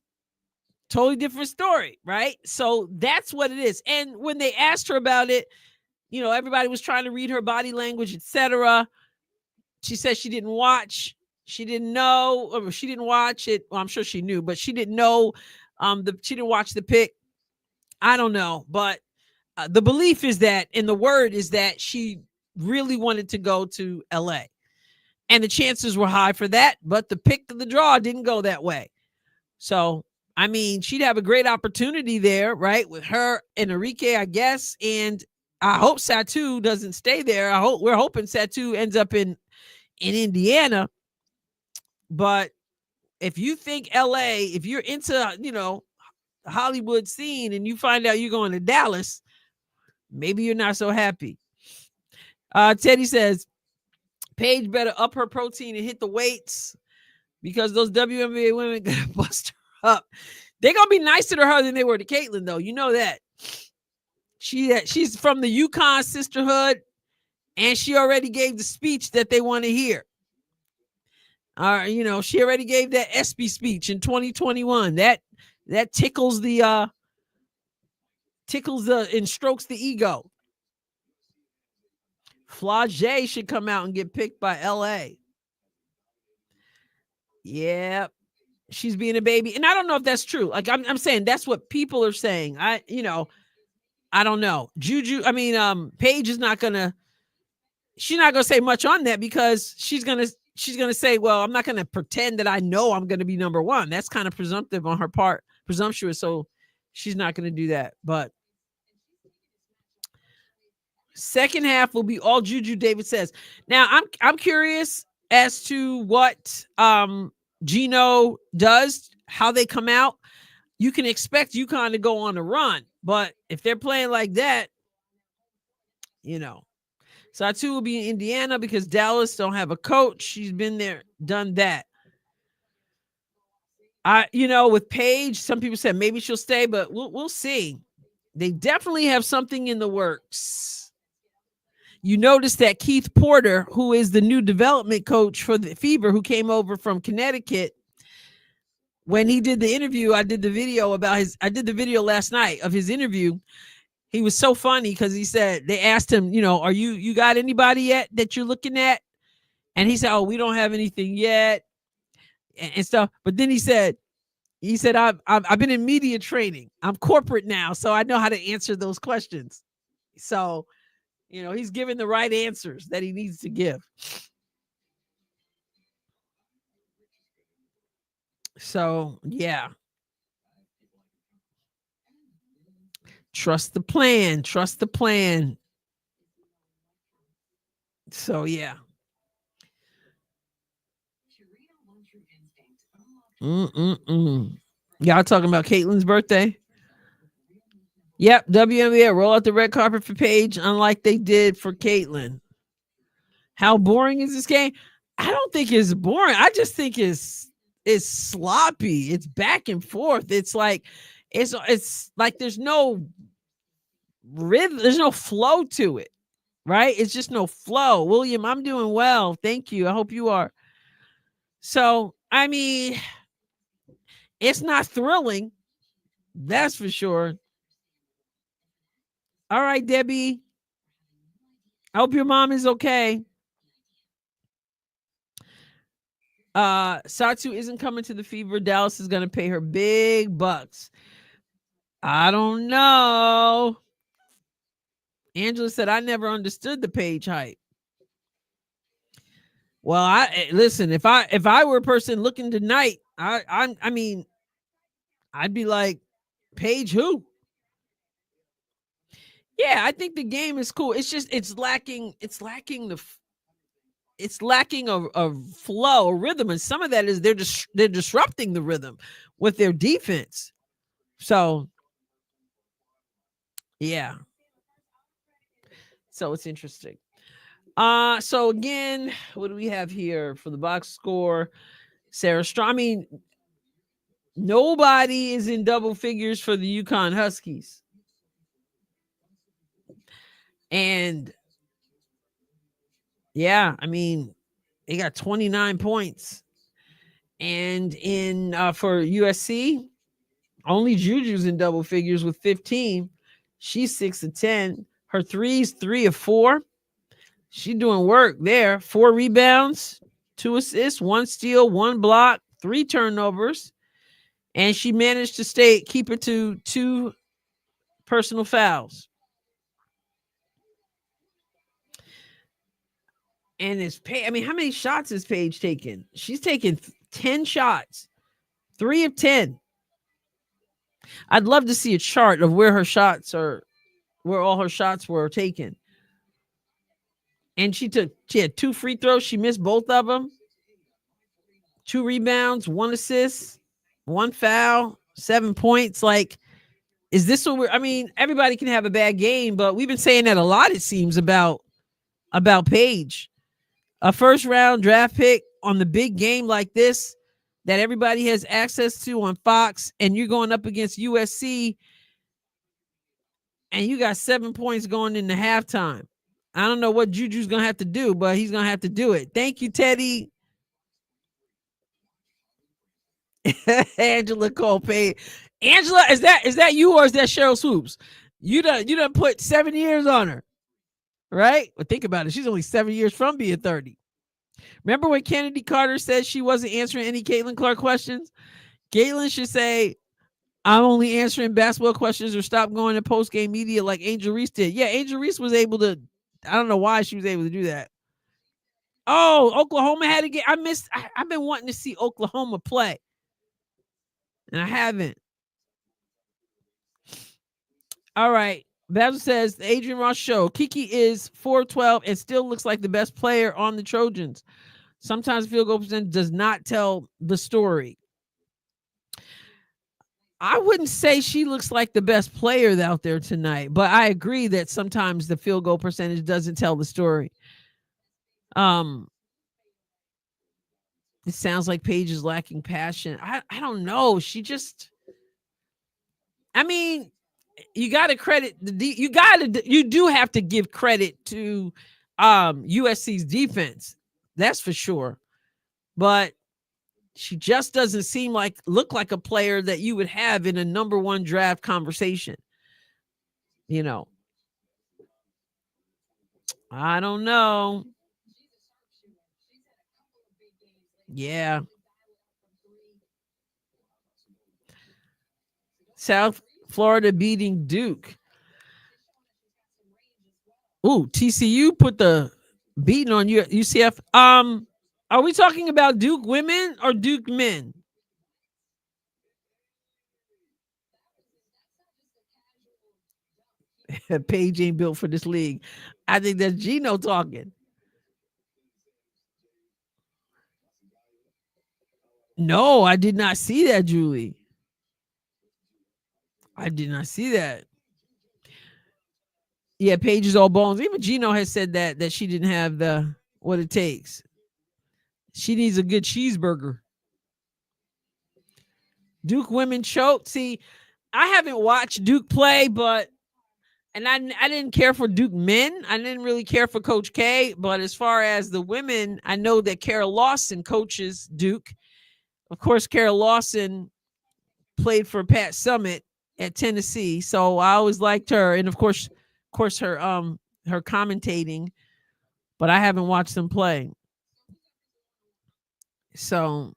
totally different story, right? So that's what it is. And when they asked her about it, everybody was trying to read her body language, etc. She said she didn't watch. She didn't know, or she didn't watch it. Well, I'm sure she knew, but she didn't know. She didn't watch the pick. I don't know, but the belief is that, and the word is that she really wanted to go to LA, and the chances were high for that. But the pick of the draw didn't go that way. So, I mean, she'd have a great opportunity there, right, with her and Enrique, I guess, and I hope Satu doesn't stay there. We're hoping Satu ends up in in Indiana. But if you think LA, if you're into, the Hollywood scene and you find out you're going to Dallas, maybe you're not so happy. Teddy says, Paige better up her protein and hit the weights because those WNBA women gonna bust her up. They're gonna be nicer to her than they were to Caitlyn, though. You know that. She's from the UCONN sisterhood, and she already gave the speech that they want to hear. She already gave that ESPY speech in 2021. That tickles the and strokes the ego. Flage should come out and get picked by LA. Yeah, she's being a baby. And I don't know if that's true. Like I'm saying that's what people are saying. I don't know. JuJu, Paige is not gonna, she's not gonna say much on that because she's gonna say, well, I'm not gonna pretend that I know I'm gonna be number one. That's kind of presumptive on her part, presumptuous. So she's not gonna do that. But second half will be all JuJu, David says. Now I'm curious as to what Gino does, how they come out. You can expect UConn to go on a run, but if they're playing like that, Satu will be in Indiana because Dallas don't have a coach. She's been there, done that. With Paige, some people said maybe she'll stay, but we'll see. They definitely have something in the works. You notice that Keith Porter, who is the new development coach for the Fever, who came over from Connecticut, when he did the interview, I did the video last night of his interview. He was so funny because he said, they asked him, are you got anybody yet that you're looking at? And he said, oh, we don't have anything yet and stuff. But then he said, I've been in media training. I'm corporate now, so I know how to answer those questions. So, he's giving the right answers that he needs to give. So, yeah. Trust the plan. So, yeah. Y'all talking about Caitlyn's birthday? Yep, WNBA roll out the red carpet for Paige, unlike they did for Caitlyn. How boring is this game? I don't think it's boring. I just think it's sloppy. It's back and forth. It's like there's no rhythm, there's no flow to it, right? It's just no flow. William, I'm doing well. Thank you. I hope you are. So, it's not thrilling. That's for sure. All right, Debbie. I hope your mom is okay. Satu isn't coming to the Fever. Dallas is going to pay her big bucks. I don't know. Angela said, I never understood the Paige hype. Well, listen, if I were a person looking tonight, I'd be like, Paige who? Yeah, I think the game is cool. It's just it's lacking a flow, a rhythm, and some of that is they're disrupting the rhythm with their defense. So, yeah. So it's interesting. So again, what do we have here for the box score? Sarah Strong. Nobody is in double figures for the UConn Huskies. And yeah, they got 29 points. And in for USC, only JuJu's in double figures with 15. She's 6 of 10. Her threes, 3 of 4. She's doing work there. 4 rebounds, 2 assists, 1 steal, 1 block, 3 turnovers. And she managed to keep it to 2 personal fouls. And how many shots is Paige taking? She's taken 10 shots, 3 of 10. I'd love to see a chart of where all her shots were taken. And she had 2 free throws. She missed both of them. 2 rebounds, 1 assist, 1 foul, 7 points. Like, is this what I mean, everybody can have a bad game, but we've been saying that a lot, it seems, about Paige. A first round draft pick on the big game like this that everybody has access to on Fox, and you're going up against USC and you got 7 points going into halftime. I don't know what JuJu's going to have to do, but he's going to have to do it. Thank you, Teddy. Angela Cole Paige. Angela, is that you or is that Cheryl Swoops? You done put 7 years on her, right? Well, think about it. She's only 7 years from being 30. Remember when Kennedy Carter said she wasn't answering any Caitlin Clark questions? Caitlin should say, I'm only answering basketball questions, or stop going to post-game media like Angel Reese did. Yeah, Angel Reese was able to, I don't know why she was able to do that. Oh, Oklahoma had to get, I've been wanting to see Oklahoma play. And I haven't. All right. Basil says, the Adrienne Ross Show. Kiki is 4'12" and still looks like the best player on the Trojans. Sometimes field goal percentage does not tell the story. I wouldn't say she looks like the best player out there tonight, but I agree that sometimes the field goal percentage doesn't tell the story. It sounds like Paige is lacking passion. I don't know. She just, I mean, you got to credit you do have to give credit to USC's defense. That's for sure. But she just doesn't look like a player that you would have in a number 1 draft conversation. You know, I don't know. Yeah. South Florida beating Duke. Ooh, TCU put the beating on UCF. Are we talking about Duke women or Duke men? Paige ain't built for this league. I think that's Gino talking. No, I did not see that, Julie. I did not see that. Yeah, Paige is all bones. Even Gino has said that she didn't have what it takes. She needs a good cheeseburger. Duke women choke. See, I haven't watched Duke play, and I didn't care for Duke men. I didn't really care for Coach K. But as far as the women, I know that Carol Lawson coaches Duke. Of course, Carol Lawson played for Pat Summitt at Tennessee, so I always liked her, and of course her commentating. But I haven't watched them play. So,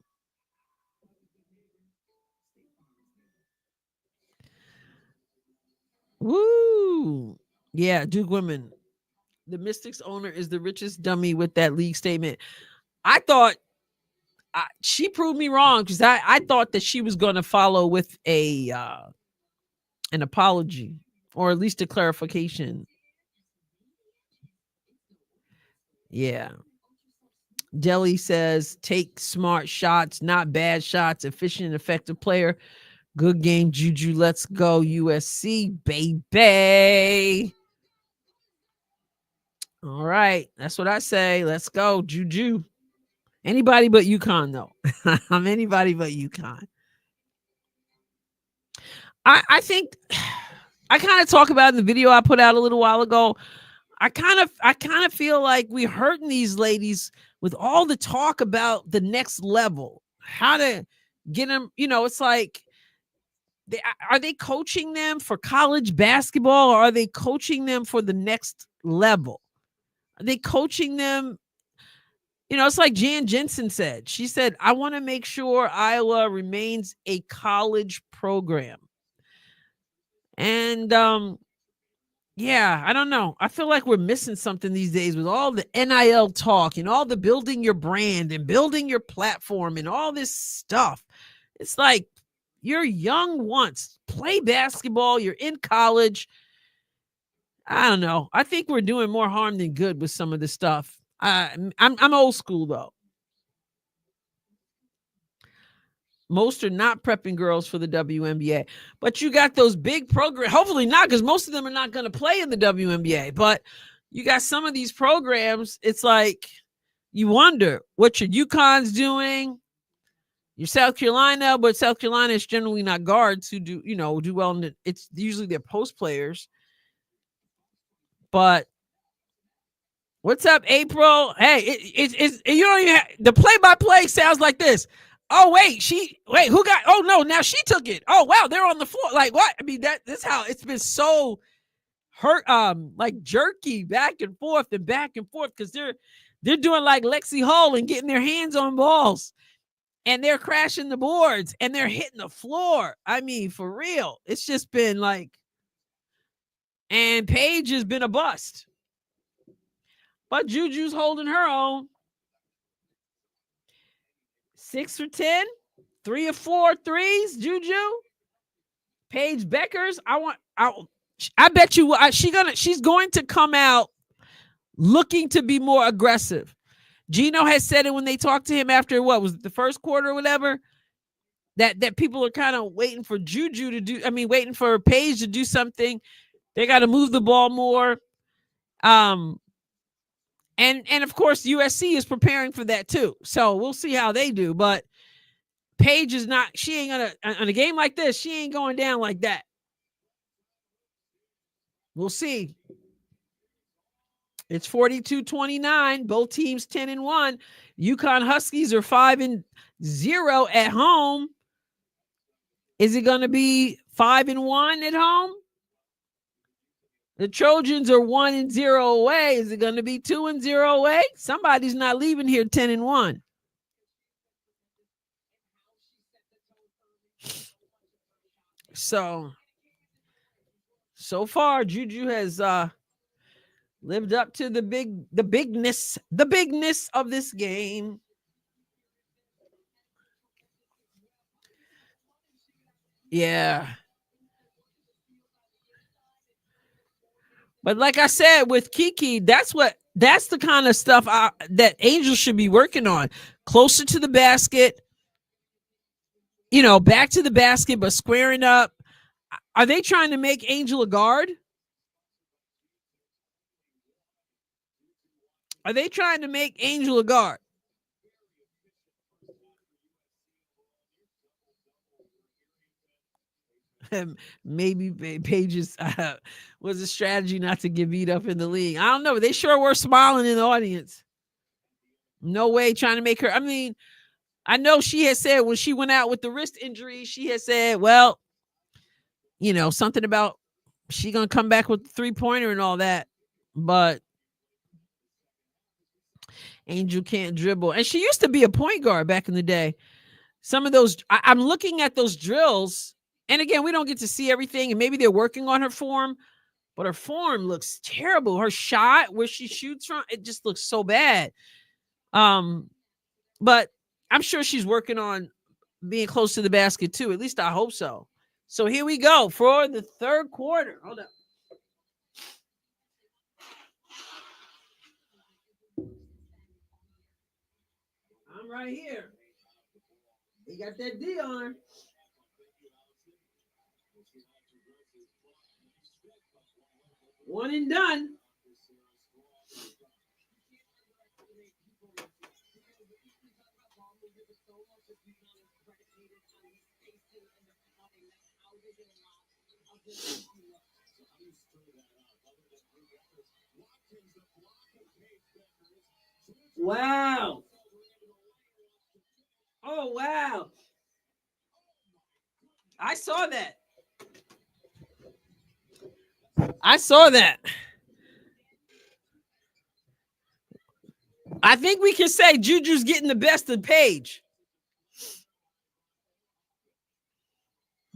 woo, yeah, Duke women. The Mystics owner is the richest dummy with that league statement. I thought she proved me wrong, because I thought that she was going to follow with an apology, or at least a clarification. Yeah. Delhi says, take smart shots, not bad shots. Efficient and effective player. Good game, JuJu. Let's go, USC, baby. All right. That's what I say. Let's go, JuJu. Anybody but UConn, though. I'm anybody but UConn. I think I kind of talk about in the video I put out a little while ago. I kind of feel like we're hurting these ladies with all the talk about the next level, how to get them. It's like, are they coaching them for college basketball, or are they coaching them for the next level? Are they coaching them? It's like Jan Jensen said. She said, I want to make sure Iowa remains a college program. And yeah, I don't know. I feel like we're missing something these days with all the NIL talk and all the building your brand and building your platform and all this stuff. It's like, you're young once. Play basketball. You're in college. I don't know. I think we're doing more harm than good with some of this stuff. I'm old school though. Most are not prepping girls for the WNBA, but you got those big programs. Hopefully not, because most of them are not going to play in the WNBA. But you got some of these programs. It's like you wonder what your UConn's doing. Your South Carolina, but South Carolina is generally not guards who do well in it's usually their post players. But what's up, April? Hey, it's you don't even have, the play-by-play sounds like this. Oh who got? Oh no, now she took it. Oh wow, they're on the floor. Like what? I mean, that's how it's been so hurt, like jerky back and forth because they're doing like Lexi Hall and getting their hands on balls, and they're crashing the boards and they're hitting the floor. I mean, for real, it's just been like, and Paige has been a bust. But JuJu's holding her own. 6 for 10, 3 or 4 threes. JuJu, Paige Bueckers. I bet you she's going to come out looking to be more aggressive. Gino has said it when they talked to him after what was it, the first quarter or whatever, that people are kind of waiting for JuJu to do. I mean, waiting for Paige to do something. They got to move the ball more. And of course, USC is preparing for that too. So we'll see how they do. But Paige is not, she ain't gonna, on a game like this, she ain't going down like that. We'll see. It's 42-29. Both teams 10-1. UConn Huskies are 5-0 at home. Is it going to be 5-1 at home? The Trojans are 1-0 away. Is it going to be 2-0 away? Somebody's not leaving here 10-1. So far, JuJu has lived up to the bigness of this game. Yeah. But like I said, with Kiki, that's the kind of stuff that Angels should be working on. Closer to the basket, back to the basket, but squaring up. Are they trying to make Angel a guard? Are they trying to make Angel a guard? Maybe Paige's was a strategy not to get beat up in the league. I don't know. They sure were smiling in the audience. No way trying to make her. I mean, I know she had said when she went out with the wrist injury, she had said, well, something about she going to come back with the 3-pointer and all that. But Angel can't dribble. And she used to be a point guard back in the day. Some of those, I'm looking at those drills. And again, we don't get to see everything. And maybe they're working on her form. But her form looks terrible. Her shot, where she shoots from, it just looks so bad. But I'm sure she's working on being close to the basket too. At least I hope so. So here we go for the third quarter. Hold up. I'm right here. You got that D on her. One and done. Wow. Oh, wow. I saw that. I think we can say JuJu's getting the best of Paige.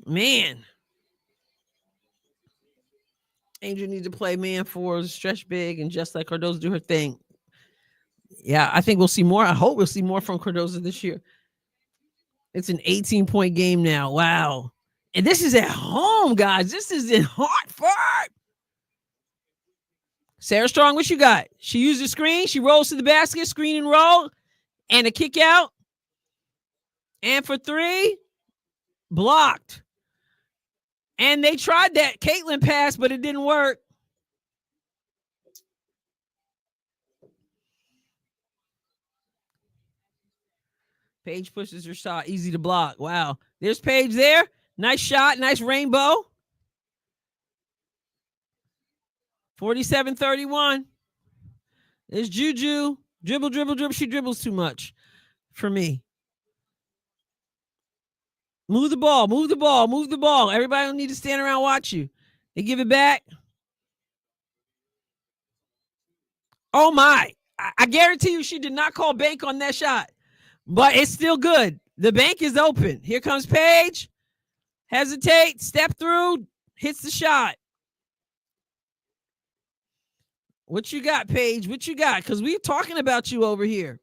Man. Angel needs to play man for stretch big and just let Cardozo do her thing. Yeah, I think we'll see more. I hope we'll see more from Cardozo this year. It's an 18-point game now. Wow. And this is at home, guys. This is in Hartford. Sarah Strong, what you got? She used the screen. She rolls to the basket, screen and roll, and a kick out. And for three, blocked. And they tried that Caitlin pass, but it didn't work. Paige pushes her shot, easy to block. Wow. There's Paige there. Nice shot, nice rainbow. 47-31. There's JuJu. Dribble, dribble, dribble. She dribbles too much for me. Move the ball, move the ball, move the ball. Everybody don't need to stand around and watch you. They give it back. Oh, my. I guarantee you she did not call bank on that shot. But it's still good. The bank is open. Here comes Paige. Hesitate, step through, hits the shot. What you got, Paige? What you got? Because we're talking about you over here.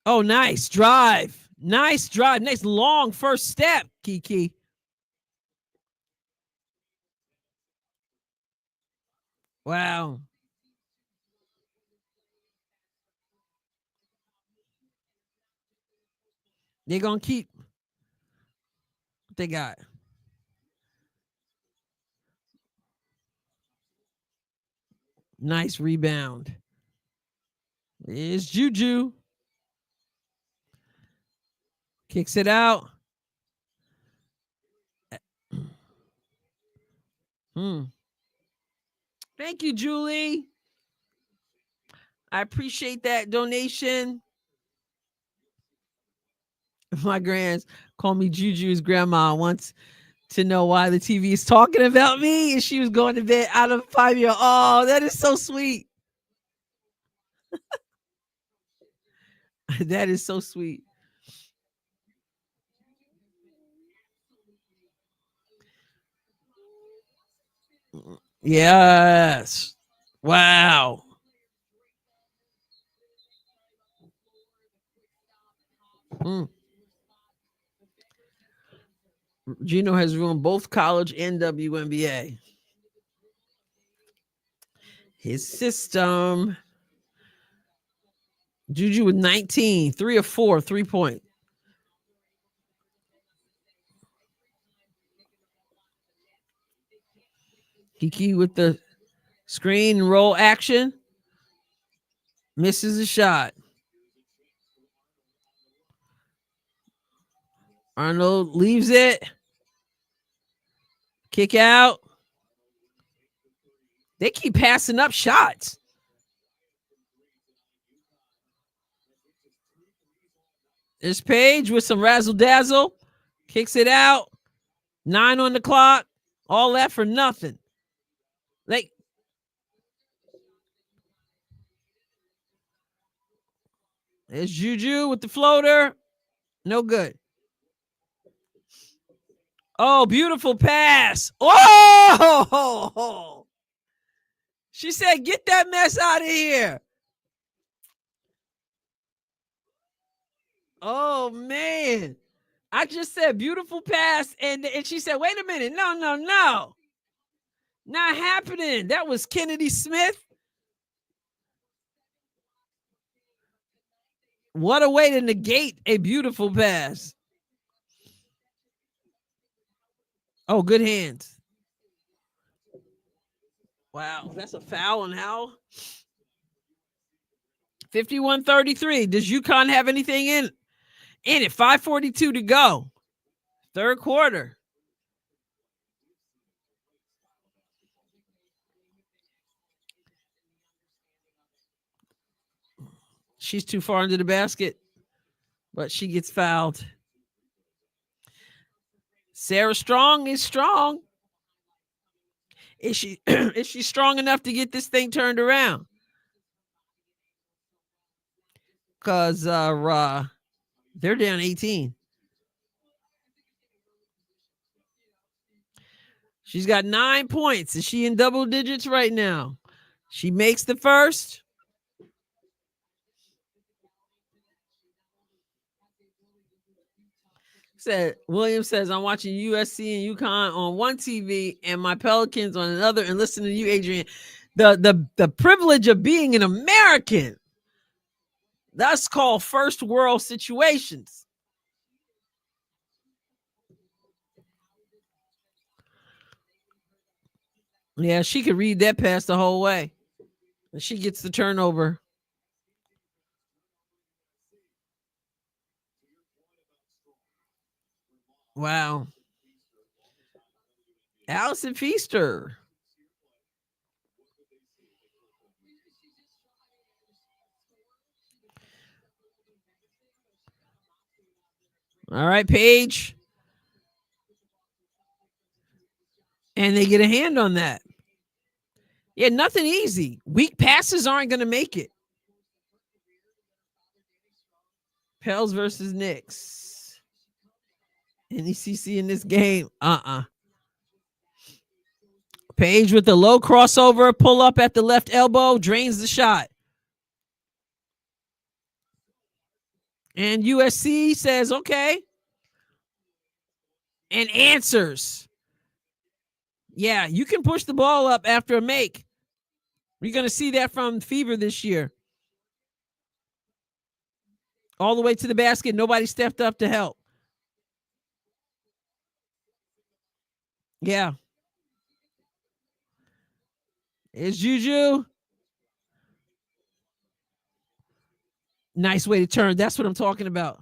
Oh, nice drive. Nice drive. Nice long first step, Kiki. Wow. They're going to keep what they got. Nice rebound. It's JuJu. Kicks it out. Thank you, Julie. I appreciate that donation. My grands call me JuJu's grandma once to know why the TV is talking about me, and she was going to bed out of 5-year. Oh, that is so sweet. That is so sweet. Yes. Wow. Gino has ruined both college and WNBA. His system. JuJu with 19, 3 of 4, 3-point. Kiki with the screen and roll action. Misses a shot. Arnold leaves it. Kick out. They keep passing up shots. There's Paige with some razzle dazzle. Kicks it out. 9 on the clock. All that for nothing. Like, there's JuJu with the floater. No good. Oh, beautiful pass. Oh! She said, get that mess out of here. Oh, man. I just said beautiful pass. And she said, wait a minute. No. Not happening. That was Kennedy Smith. What a way to negate a beautiful pass. Oh, good hands. Wow, that's a foul on Howell. 51-33. Does UConn have anything in it? 5:42 to go. Third quarter. She's too far into the basket, but she gets fouled. Sarah Strong is strong. Is she is she strong enough to get this thing turned around? Because they're down 18. She's got 9 points. Is she in double digits right now? She makes the first. William says, I'm watching USC and UConn on one TV and my Pelicans on another and listening to you, Adrienne. The privilege of being an American. That's called first world situations. Yeah, she could read that pass the whole way. And she gets the turnover. Wow. Allison Feaster. All right, Paige. And they get a hand on that. Yeah, nothing easy. Weak passes aren't going to make it. Pels versus Knicks. Any CC in this game? Paige with the low crossover, pull up at the left elbow, drains the shot. And USC says, okay. And answers. Yeah, you can push the ball up after a make. You're going to see that from Fever this year. All the way to the basket. Nobody stepped up to help. Yeah. It's JuJu. Nice way to turn. That's what I'm talking about.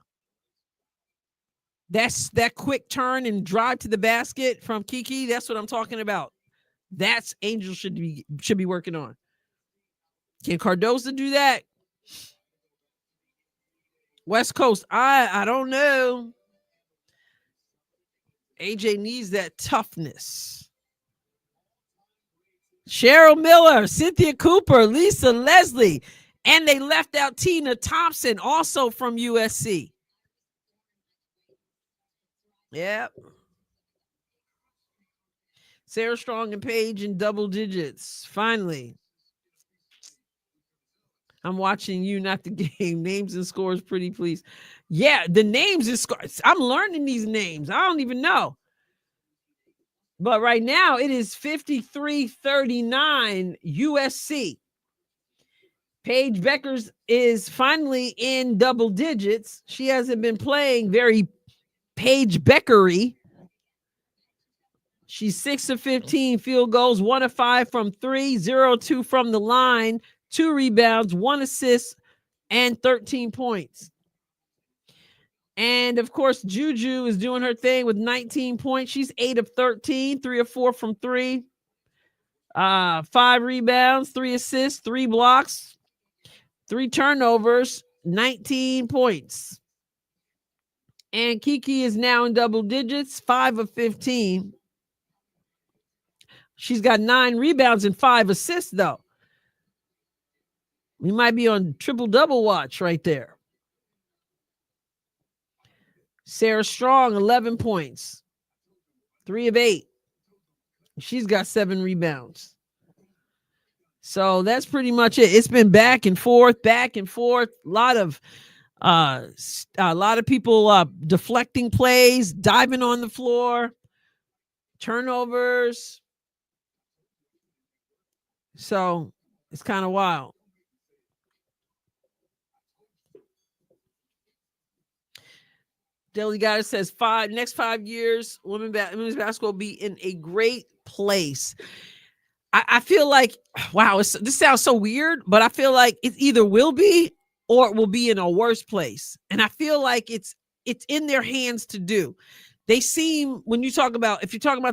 That's that quick turn and drive to the basket from Kiki. That's what I'm talking about. That's Angel should be working on. Can Cardoza do that? West Coast, I don't know. AJ needs that toughness. Cheryl Miller, Cynthia Cooper, Lisa Leslie, and they left out Tina Thompson, also from USC. Yep. Sarah Strong and Paige in double digits. Finally. I'm watching you, not the game. Names and scores, pretty please. Yeah, the names and scores. I'm learning these names. I don't even know. But right now, it is 53-39 USC. Paige Bueckers is finally in double digits. She hasn't been playing very Paige Beckery. She's 6 of 15 field goals, 1 of 5 from 3, 0-2 from the line, 2 rebounds, 1 assist, and 13 points. And of course, JuJu is doing her thing with 19 points. She's 8 of 13, 3 of 4 from 3, 5 rebounds, 3 assists, 3 blocks, 3 turnovers, 19 points. And Kiki is now in double digits, 5 of 15. She's got 9 rebounds and 5 assists, though. We might be on triple-double watch right there. Sarah Strong, 11 points, 3 of 8. She's got 7 rebounds. So that's pretty much it. It's been back and forth. A lot of people deflecting plays, diving on the floor, turnovers. So it's kind of wild. Daily Goddess says next 5 years, women's basketball will be in a great place. I feel like, wow, this sounds so weird, but I feel like it either will be or it will be in a worse place. And I feel like it's in their hands to do. They seem, if you're talking about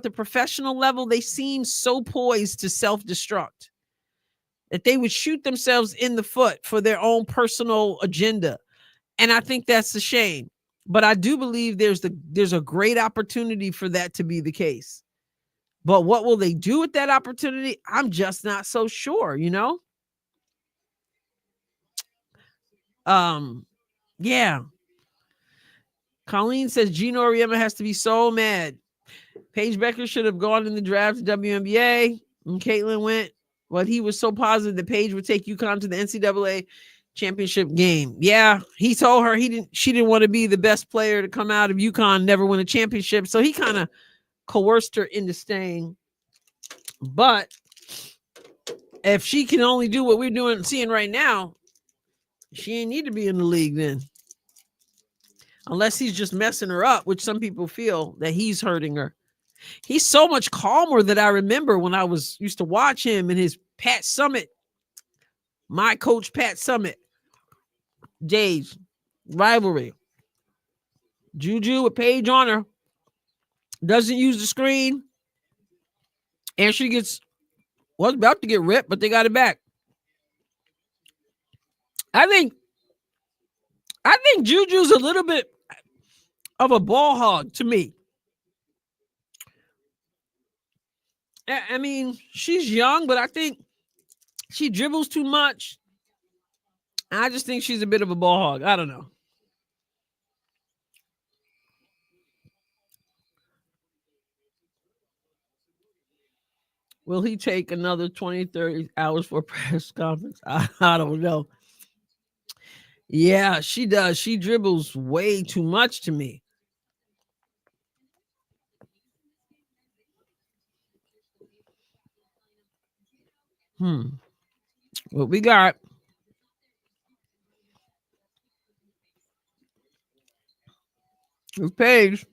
the professional level, they seem so poised to self-destruct that they would shoot themselves in the foot for their own personal agenda. And I think that's a shame. But I do believe there's a great opportunity for that to be the case. But what will they do with that opportunity? I'm just not so sure, Yeah. Colleen says Gino Auriemma has to be so mad. Paige Bueckers should have gone in the draft to WNBA. And Caitlin went, but he was so positive that Paige would take UConn to the NCAA championship game. Yeah, he told her she didn't want to be the best player to come out of UConn, never win a championship. So he kind of coerced her into staying. But if she can only do what we're seeing right now, she ain't need to be in the league then. Unless he's just messing her up, which some people feel that he's hurting her. He's so much calmer than I remember when I used to watch him in his Pat Summitt, my coach Pat Summitt days, rivalry. JuJu with Paige on her, doesn't use the screen, and she was about to get ripped, but they got it back. I think JuJu's a little bit of a ball hog to me. I mean, she's young, but I think she dribbles too much. I just think she's a bit of a ball hog. I don't know. Will he take another 20, 30 hours for a press conference? I don't know. Yeah, she does. She dribbles way too much to me. What we got? With Paige.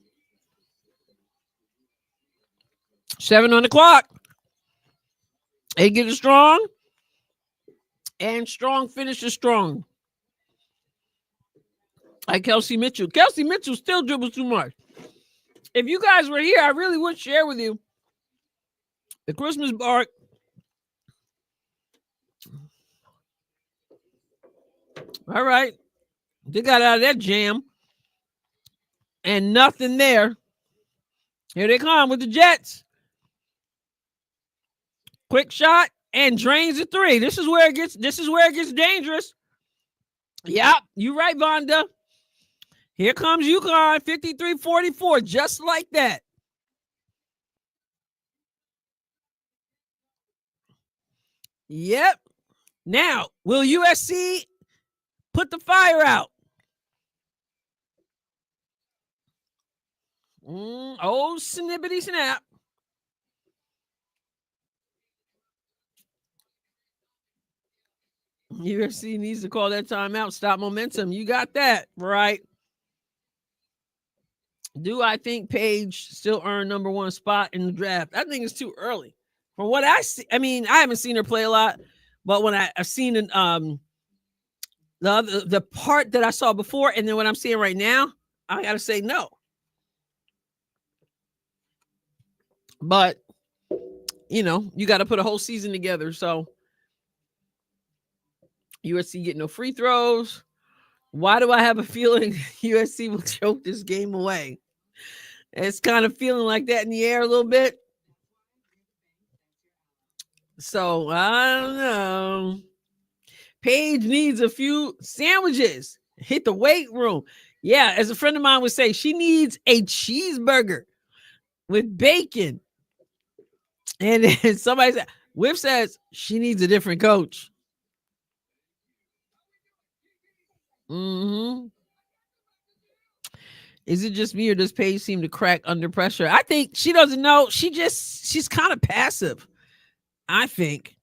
7 on the clock. They get it strong. And strong finishes strong. Like Kelsey Mitchell. Kelsey Mitchell still dribbles too much. If you guys were here, I really would share with you the Christmas bark. All right. They got out of that jam. And nothing there. Here they come with the Jets. Quick shot and drains the 3. This is where it gets dangerous. Yep, you right, Vonda. Here comes UConn, 53-44, just like that. Yep. Now, will USC put the fire out? Oh, snippity snap. USC needs to call that timeout, stop momentum. You got that, right? Do I think Paige still earned number 1 spot in the draft? I think it's too early. From what I see, I mean, I haven't seen her play a lot, but when I've seen the part that I saw before and then what I'm seeing right now, I got to say no. But, you know, you got to put a whole season together. So USC getting no free throws. Why do I have a feeling USC will choke this game away? It's kind of feeling like that in the air a little bit. So I don't know. Paige needs a few sandwiches. Hit the weight room. Yeah, as a friend of mine would say, she needs a cheeseburger with bacon. And then somebody said, Whip says she needs a different coach. Is it just me or does Paige seem to crack under pressure? I think she doesn't know. She's kind of passive, I think.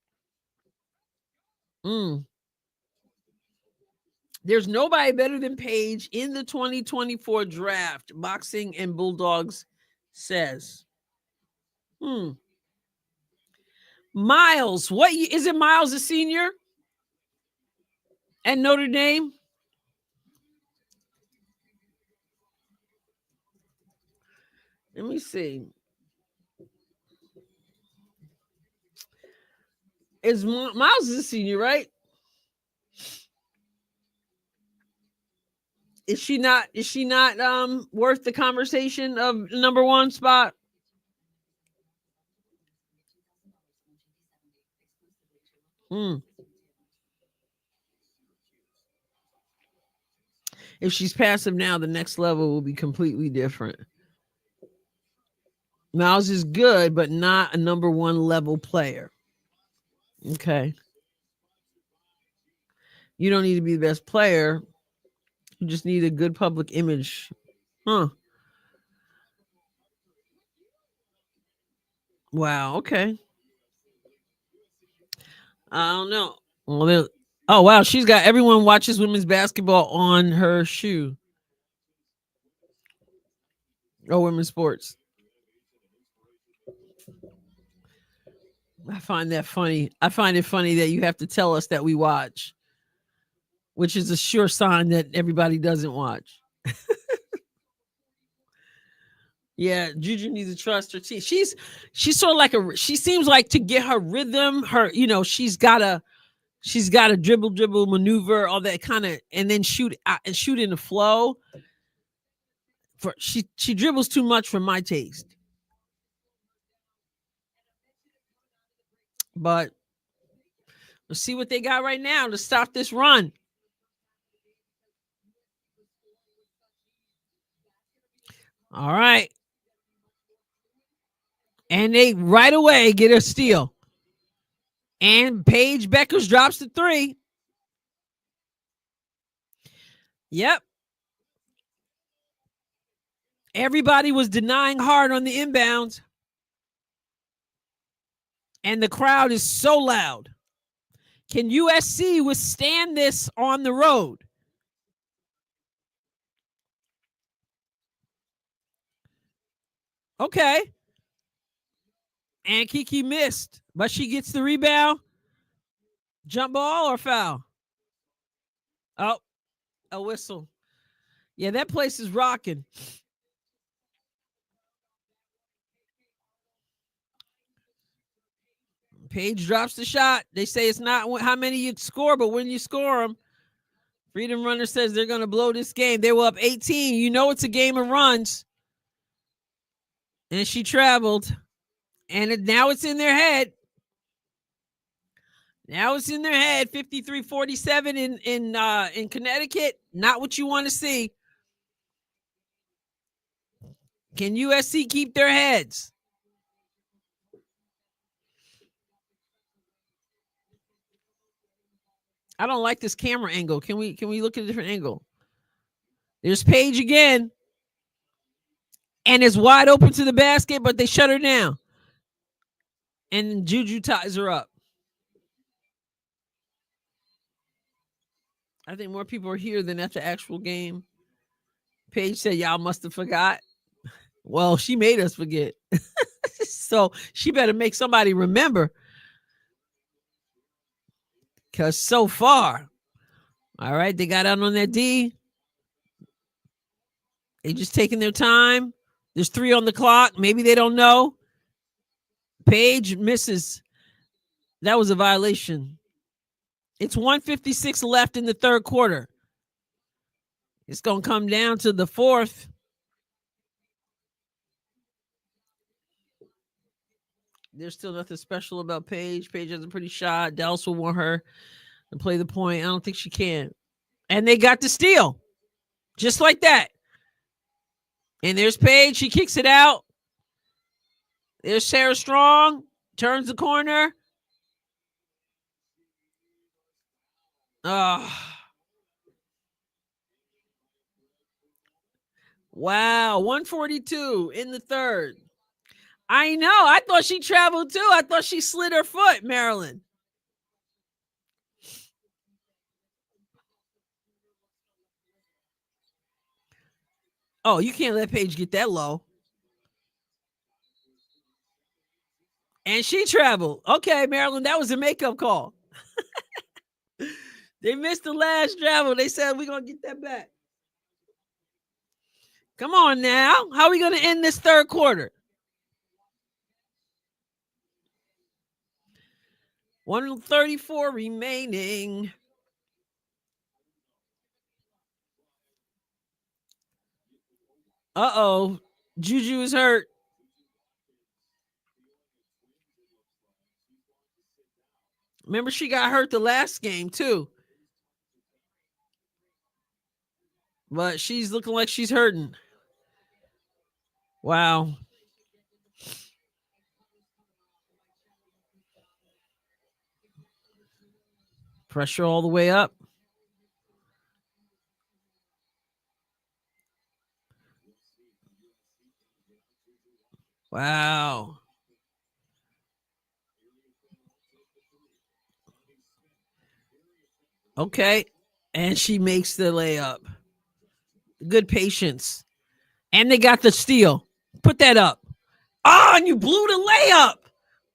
There's nobody better than Paige in the 2024 draft, Boxing and Bulldogs says. Miles, is it Miles a senior at Notre Dame? Let me see. Miles is a senior, right? Is she not worth the conversation of number 1 spot? If she's passive now, the next level will be completely different. Miles is good, but not a number 1 level player. Okay. You don't need to be the best player. You just need a good public image. Huh. Wow. Okay. I don't know. Well, oh wow, she's got everyone watches women's basketball on her shoe. Oh, women's sports. I find that funny. I find it funny that you have to tell us that we watch, which is a sure sign that everybody doesn't watch. Yeah, Juju needs to trust her team. She's sort of like she seems like to get her rhythm, she's got a dribble maneuver, all that kind of, and then shoot out and shoot in the flow. For she dribbles too much for my taste. But let's see what they got right now to stop this run. All right. And they right away get a steal. And Paige Bueckers drops the 3. Yep. Everybody was denying hard on the inbounds. And the crowd is so loud. Can USC withstand this on the road? Okay. And Kiki missed, but she gets the rebound. Jump ball or foul? Oh, a whistle. Yeah, that place is rocking. Paige drops the shot. They say it's not how many you score, but when you score them. Freedom Runner says they're going to blow this game. They were up 18. You know it's a game of runs. And she traveled. And now it's in their head. Now it's in their head. 53-47 in Connecticut. Not what you want to see. Can USC keep their heads? I don't like this camera angle. Can we look at a different angle? There's Paige again. And it's wide open to the basket, but they shut her down. And JuJu ties her up. I think more people are here than at the actual game. Paige said, y'all must have forgot. Well, she made us forget. So she better make somebody remember. Because so far, all right, they got out on that D. They just taking their time. There's 3 on the clock. Maybe they don't know. Paige misses. That was a violation. It's 1:56 left in the third quarter. It's going to come down to the fourth. There's still nothing special about Paige. Paige has a pretty shot. Dallas will want her to play the point. I don't think she can. And they got the steal. Just like that. And there's Paige. She kicks it out. There's Sarah Strong. Turns the corner. Oh. Wow. 142 in the third. I know. I thought she traveled too. I thought she slid her foot, Maryland. Oh, you can't let Paige get that low. And she traveled. Okay, Maryland, that was a makeup call. They missed the last travel. They said we're going to get that back. Come on now. How are we going to end this third quarter? 134 remaining. Uh-oh. JuJu is hurt. Remember, she got hurt the last game, too. But she's looking like she's hurting. Wow. Pressure all the way up. Wow. Okay. And she makes the layup. Good patience. And they got the steal. Put that up. Oh, and you blew the layup.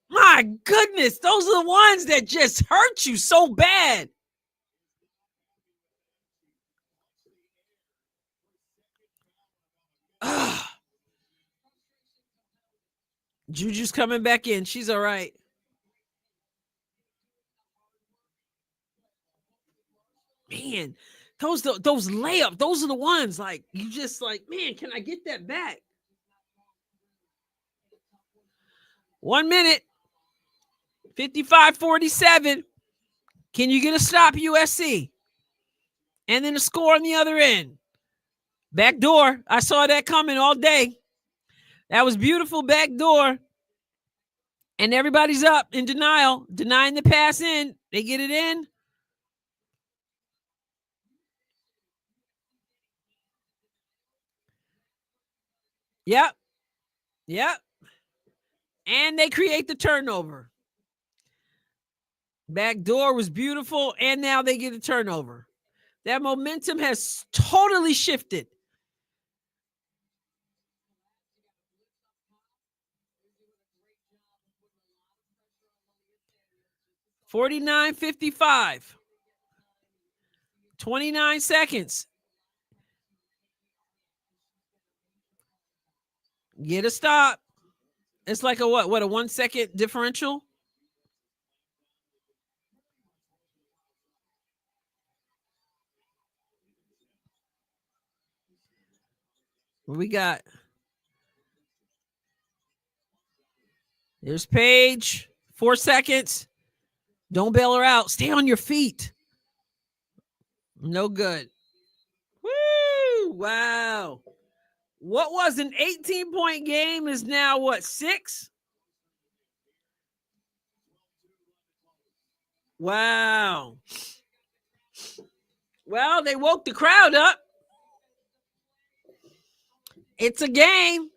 My goodness. Those are the ones that just hurt you so bad. JuJu's coming back in. She's all right. Man, those layups, those are the ones like you just like, man, can I get that back? 1 minute, 55-47. Can you get a stop, USC? And then a score on the other end. Back door. I saw that coming all day. That was beautiful back door. And everybody's up in denial, denying the pass in. They get it in. Yep. Yep. And they create the turnover. Back door was beautiful. And now they get a turnover. That momentum has totally shifted. $49.55. 29 seconds. Get a stop. It's like a what a 1 second differential. What we got? There's Paige. 4 seconds. Don't bail her out. Stay on your feet. No good. Woo! Wow. What was an 18-point game is now what, 6? Wow. Well, they woke the crowd up. It's a game.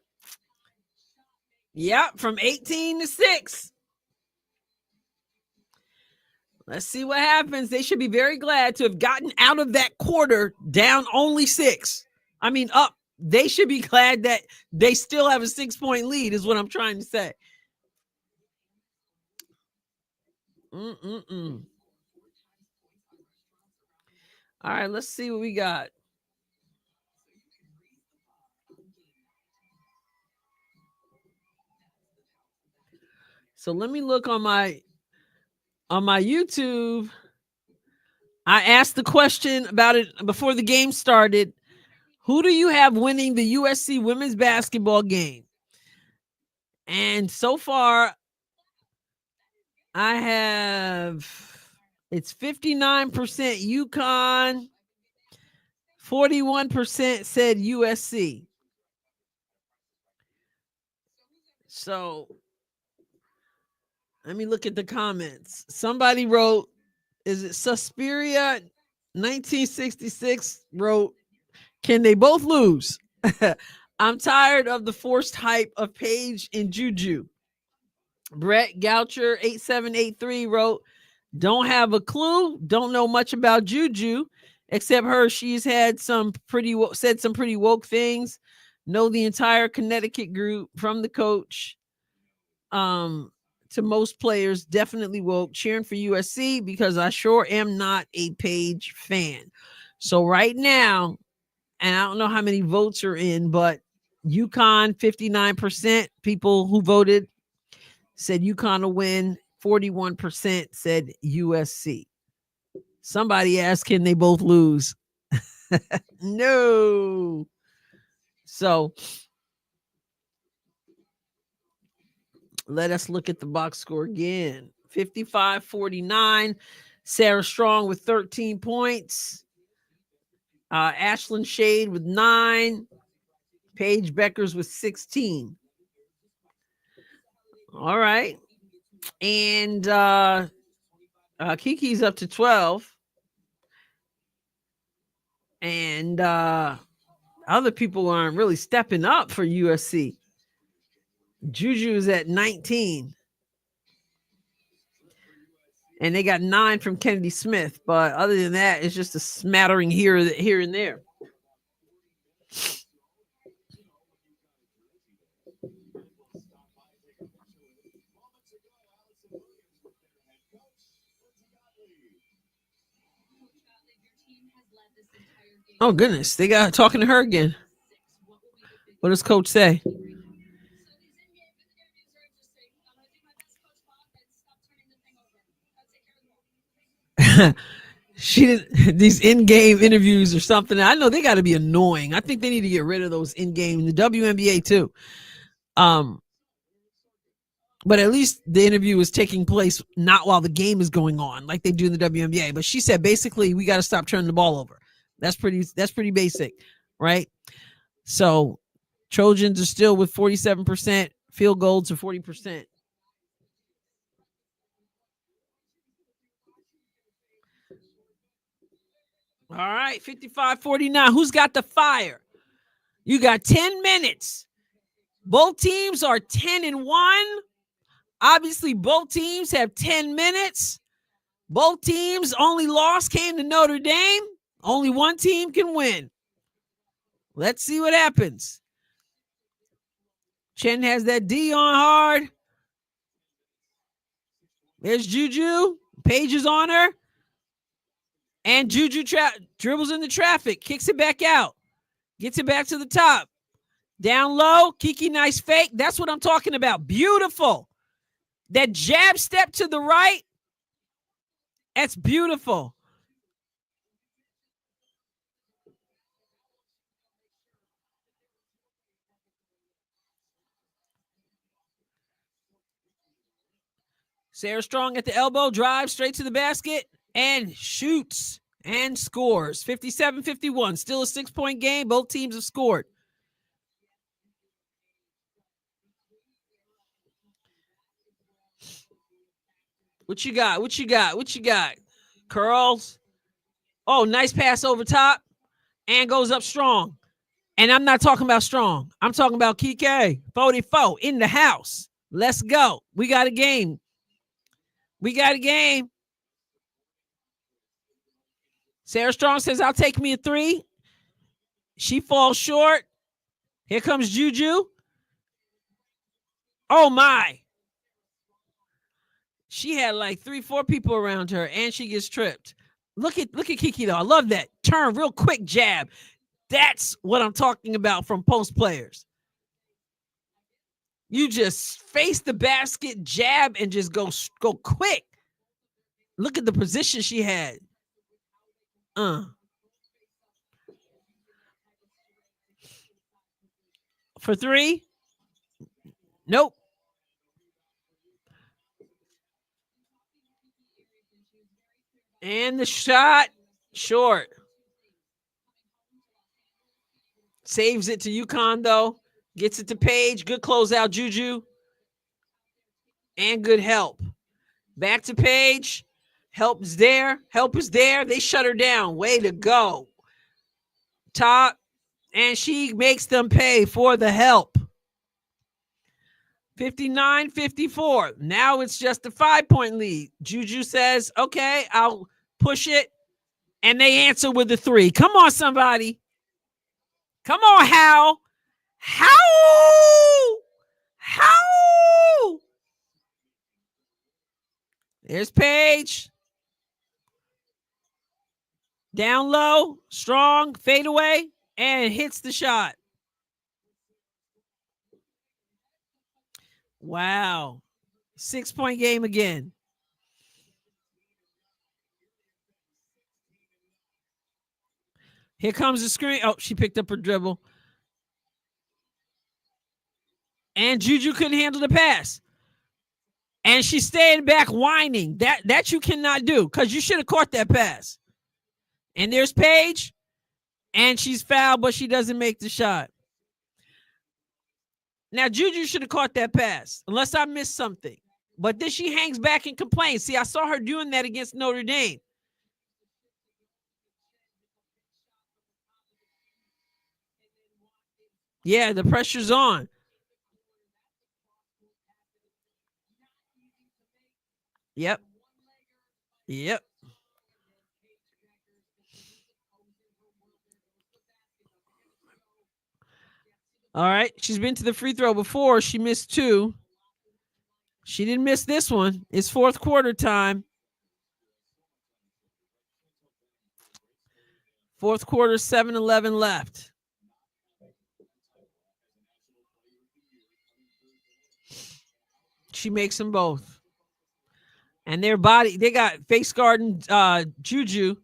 Yep, from 18 to 6. Let's see what happens. They should be very glad to have gotten out of that quarter down only 6. I mean, up. They should be glad that they still have a 6-point lead, is what I'm trying to say. All right, let's see what we got. So let me look on my YouTube. I asked the question about it before the game started. Who do you have winning the USC women's basketball game? And so far, I have, it's 59% UConn, 41% said USC. So let me look at the comments. Somebody wrote, is it Suspiria 1966 wrote, can they both lose? I'm tired of the forced hype of Paige and JuJu. Brett Goucher 8783 wrote, don't have a clue, don't know much about JuJu except her. She's had some said some pretty woke things. Know the entire Connecticut group from the coach to most players, definitely woke. Cheering for USC because I sure am not a Paige fan. So right now, and I don't know how many votes are in, but UConn 59% people who voted said UConn will win. 41% said USC. Somebody asked, can they both lose? No. So let us look at the box score again. 55-49. Sarah Strong with 13 points. Ashlyn Shade with 9. Paige Bueckers with 16. All right. And Kiki's up to 12. And other people aren't really stepping up for USC. JuJu is at 19. And they got 9 from Kennedy Smith. But other than that, it's just a smattering here and there. Oh, goodness. They got talking to her again. What does coach say? She didn't, these in-game interviews or something. I know they got to be annoying. I think they need to get rid of those in-game, the WNBA too. But at least the interview is taking place not while the game is going on, like they do in the WNBA. But she said basically we got to stop turning the ball over. That's pretty basic, right? So Trojans are still with 47%, field goals are 40%. All right, 55-49. Who's got the fire? You got 10 minutes. Both teams are 10-1. Obviously, both teams have 10 minutes. Both teams' only loss came to Notre Dame. Only one team can win. Let's see what happens. Chen has that D on hard. There's JuJu. Paige is on her. And JuJu dribbles into traffic. Kicks it back out. Gets it back to the top. Down low. Kiki, nice fake. That's what I'm talking about. Beautiful. That jab step to the right. That's beautiful. Sarah Strong at the elbow, drives straight to the basket and shoots and scores. 57-51. Still a 6-point game. Both teams have scored. What you got? What you got? What you got? Curls. Oh, nice pass over top and goes up strong. And I'm not talking about strong. I'm talking about Kike. 44 in the house. Let's go. We got a game. We got a game. Sarah Strong says, I'll take me a 3. She falls short. Here comes JuJu. Oh, my. She had like 3-4 people around her, and she gets tripped. Look at Kiki, though. I love that. Turn, real quick jab. That's what I'm talking about from post players. You just face the basket, jab, and just go quick. Look at the position she had. For 3? Nope. And the shot, short. Saves it to UCONN, though. Gets it to Paige. Good closeout, JuJu. And good help. Back to Paige. Help is there. Help is there. They shut her down. Way to go. Top. And she makes them pay for the help. 59-54. Now it's just a 5-point lead. JuJu says, okay, I'll push it. And they answer with a 3. Come on, somebody. Come on, How? There's Paige. Down low, strong, fade away, and hits the shot. Wow. 6-point game again. Here comes the screen. Oh, she picked up her dribble. And JuJu couldn't handle the pass. And she's staying back whining. That you cannot do because you should have caught that pass. And there's Paige. And she's fouled, but she doesn't make the shot. Now, JuJu should have caught that pass, unless I missed something. But then she hangs back and complains. See, I saw her doing that against Notre Dame. Yeah, the pressure's on. Yep. Yep. All right. She's been to the free throw before. She missed 2. She didn't miss this one. It's fourth quarter time. Fourth quarter, 7-11 left. She makes them both. And their body, they got face guard and JuJu.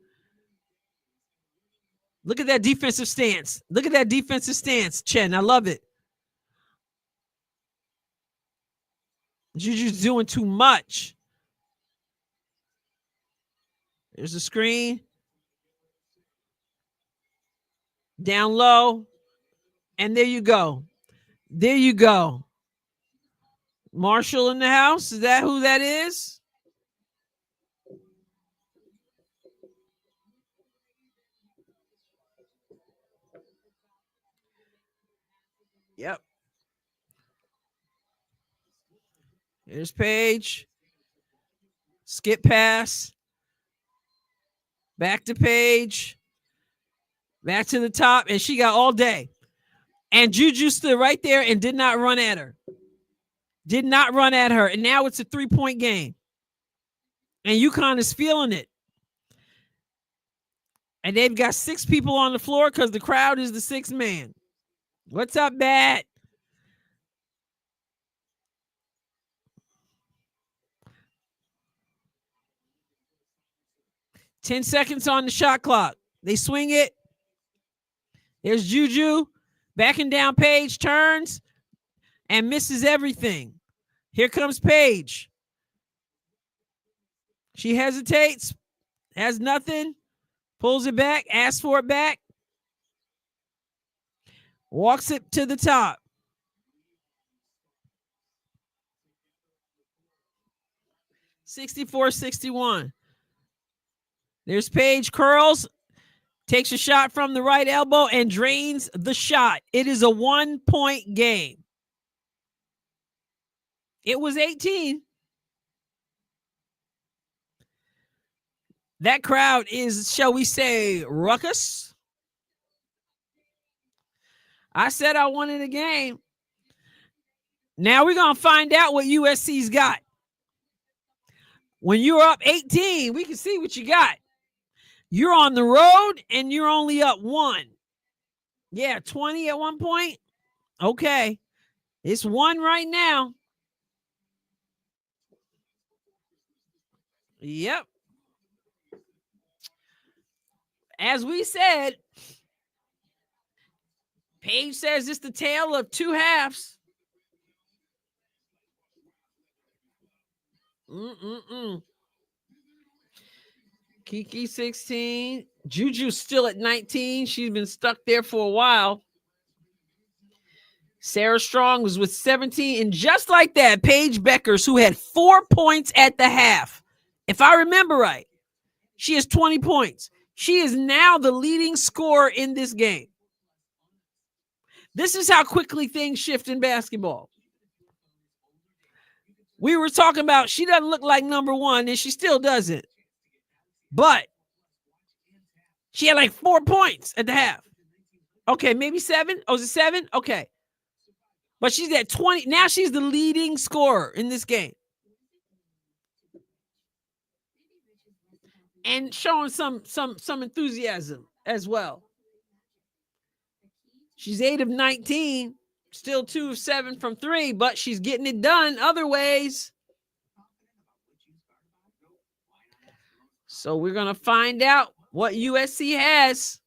Look at that defensive stance. Look at that defensive stance, Chen. I love it. JuJu's doing too much. There's a screen. Down low. And there you go. There you go. Marshall in the house. Is that who that is? Yep. Here's Paige. Skip pass. Back to Paige. Back to the top. And she got all day. And JuJu stood right there and did not run at her. Did not run at her. And now it's a 3-point game. And UConn is feeling it. And they've got 6 people on the floor because the crowd is the 6th man. What's up, Bat? Ten seconds on the shot clock. They swing it. There's JuJu. Backing down Paige. Turns. And misses everything. Here comes Paige. She hesitates. Has nothing. Pulls it back. Asks for it back. Walks it to the top. (64-61). There's Paige. Curls. Takes a shot from the right elbow and drains the shot. It is a 1-point game. It was 18. That crowd is, shall we say, ruckus. I said I wanted a game. Now we're going to find out what USC's got. When you're up 18, we can see what you got. You're on the road and you're only up 1. Yeah, 20 at one point. Okay. It's 1 right now. Yep. As we said, Paige says it's the tale of 2 halves. Kiki 16. JuJu still at 19. She's been stuck there for a while. Sarah Strong was with 17. And just like that, Paige Bueckers, who had 4 points at the half. If I remember right, she has 20 points. She is now the leading scorer in this game. This is how quickly things shift in basketball. We were talking about she doesn't look like number 1, and she still doesn't. But she had like 4 points at the half. Okay, maybe 7. Oh, is it 7? Okay. But she's at 20. Now she's the leading scorer in this game. And showing some enthusiasm as well. She's 8 of 19, still 2 of 7 from 3, but she's getting it done other ways. So we're going to find out what USC has.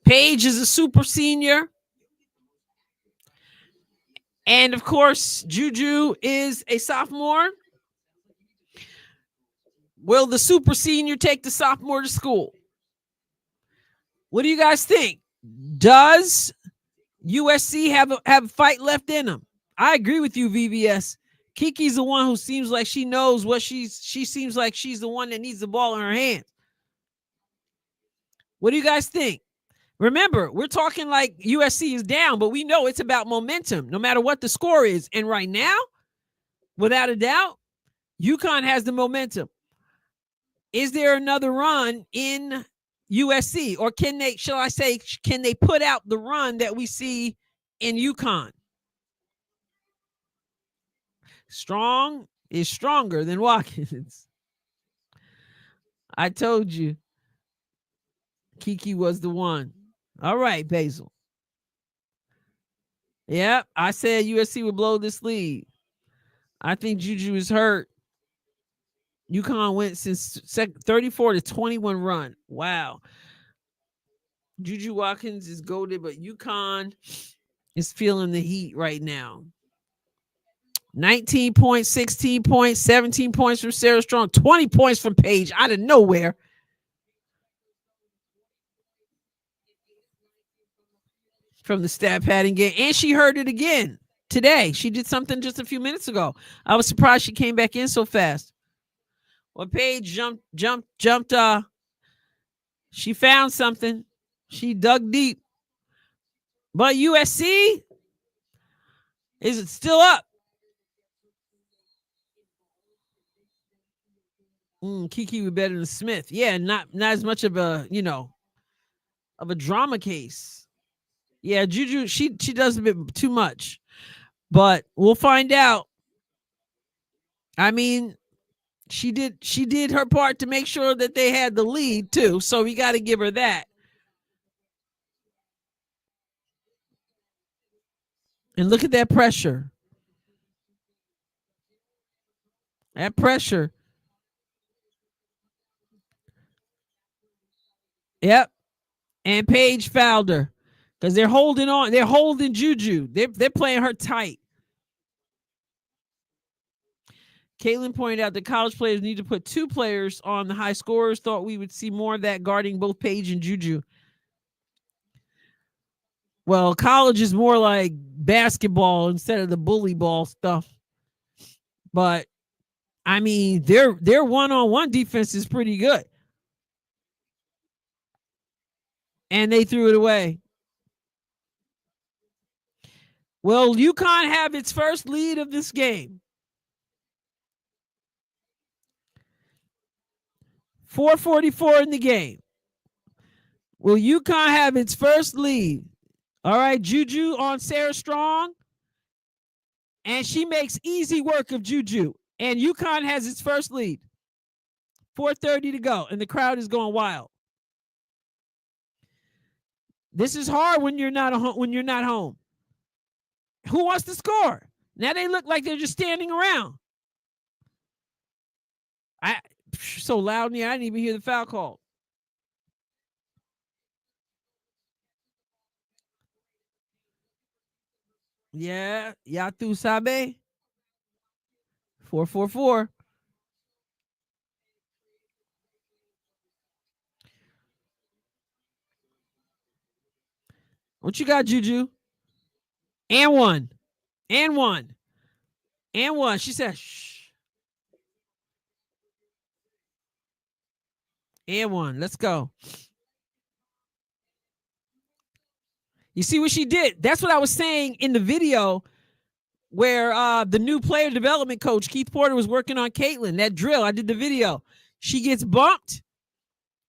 Paige is a super senior. And of course, JuJu is a sophomore. Will the super senior take the sophomore to school? What do you guys think? Does USC have a fight left in them? I agree with you, VVS. Kiki's the one who seems like she knows what she seems like she's the one that needs the ball in her hands. What do you guys think? Remember, we're talking like USC is down, but we know it's about momentum, no matter what the score is. And right now, without a doubt, UConn has the momentum. Is there another run in USC, or can they put out the run that we see in UConn? Strong is stronger than Watkins. I told you Kiki was the one. All right, Basil. Yep, I said USC would blow this lead. I think JuJu is hurt. UConn went since 34-21 run. Wow. JuJu Watkins is goated, but UConn is feeling the heat right now. 19 points, 16 points, 17 points from Sarah Strong, 20 points from Paige out of nowhere. From the stat padding game. And she heard it again today. She did something just a few minutes ago. I was surprised she came back in so fast. Well, Paige jumped. She found something. She dug deep. But USC is it still up? Kiki was better than Smith. Yeah, not as much of a of a drama case. Yeah, JuJu she does a bit too much, but we'll find out. I mean, she did her part to make sure that they had the lead too. So we got to give her that. And look at that pressure. That pressure. Yep. And Paige fouled her because they're holding on. They're holding JuJu. They're playing her tight. Caitlin pointed out that college players need to put 2 players on the high scorers. Thought we would see more of that guarding both Paige and JuJu. Well, college is more like basketball instead of the bully ball stuff. But I mean, their one-on-one defense is pretty good. And they threw it away. Will UConn have its first lead of this game? 4:44 in the game. Will UConn have its first lead? All right, JuJu on Sarah Strong. And she makes easy work of JuJu. And UConn has its first lead. 4:30 to go. And the crowd is going wild. This is hard when you're not home. Who wants to score? Now they look like they're just standing around. So loud in here, I didn't even hear the foul call. Yeah, Yatu Sabe. 444. What you got, JuJu? And one. And one. And one. She said, shh. And one. Let's go. You see what she did? That's what I was saying in the video where the new player development coach, Keith Porter, was working on Caitlin. That drill, I did the video. She gets bumped,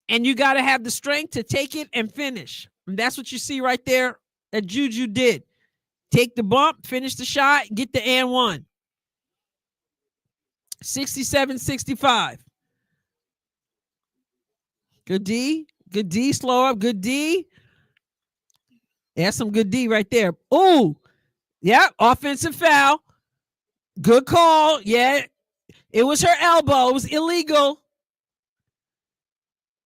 and you got to have the strength to take it and finish. And that's what you see right there that JuJu did. Take the bump, finish the shot, get the and one. 67-65. Good D. Good D. Slow up. Good D. That's some good D right there. Ooh. Yeah. Offensive foul. Good call. Yeah. It was her elbow. It was illegal.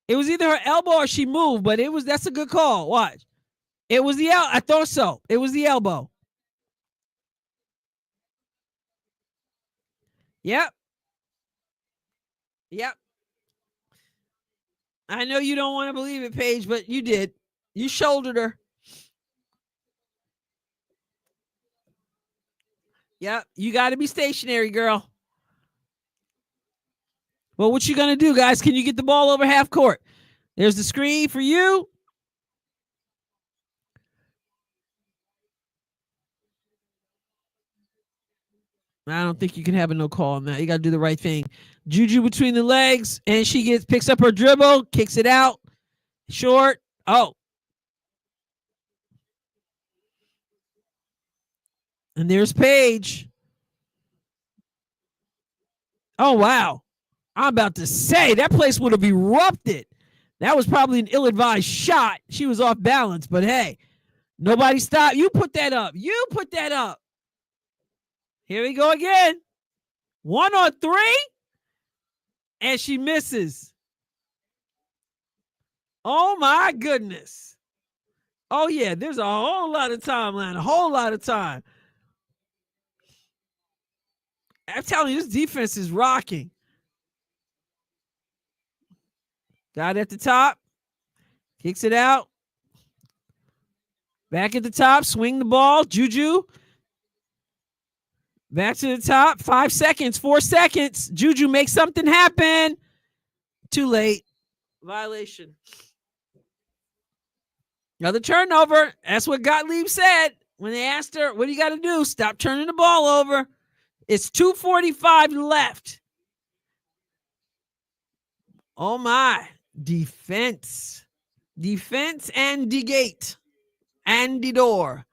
It was either her elbow or she moved, but that's a good call. Watch. It was the I thought so. It was the elbow. Yep. Yep. I know you don't want to believe it, Paige, but you did. You shouldered her. Yep. You got to be stationary, girl. Well, what you going to do, guys? Can you get the ball over half court? There's the screen for you. I don't think you can have a no call on that. You got to do the right thing. JuJu between the legs, and she picks up her dribble, kicks it out, short. Oh. And there's Paige. Oh, wow. I'm about to say that place would have erupted. That was probably an ill-advised shot. She was off balance, but hey, nobody stopped. You put that up. You put that up. Here we go again. 1 on 3. And she misses. Oh, my goodness. Oh, yeah, there's a whole lot of time, man. A whole lot of time. I'm telling you, this defense is rocking. Got it at the top. Kicks it out. Back at the top. Swing the ball. JuJu. Back to the top. 5 seconds. 4 seconds. JuJu makes something happen. Too late. Violation. Another turnover. That's what Gottlieb said when they asked her, what do you got to do? Stop turning the ball over. It's 2:45 left. Oh, my. Defense. Defense and the gate. And the door.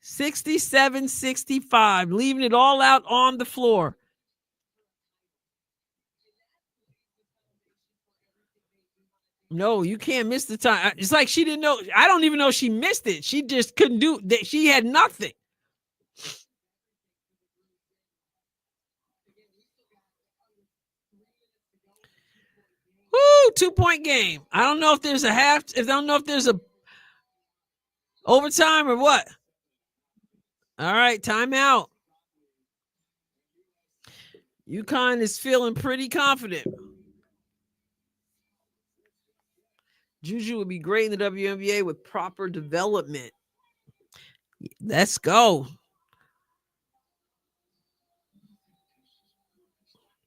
67-65. Leaving it all out on the floor. No, you can't miss the time. It's like she didn't know. I don't even know she missed it. She just couldn't do that. She had nothing. Woo, 2-point game. I don't know if there's a half. I don't know if there's a overtime or what. All right, timeout. UConn is feeling pretty confident. JuJu would be great in the WNBA with proper development. Let's go.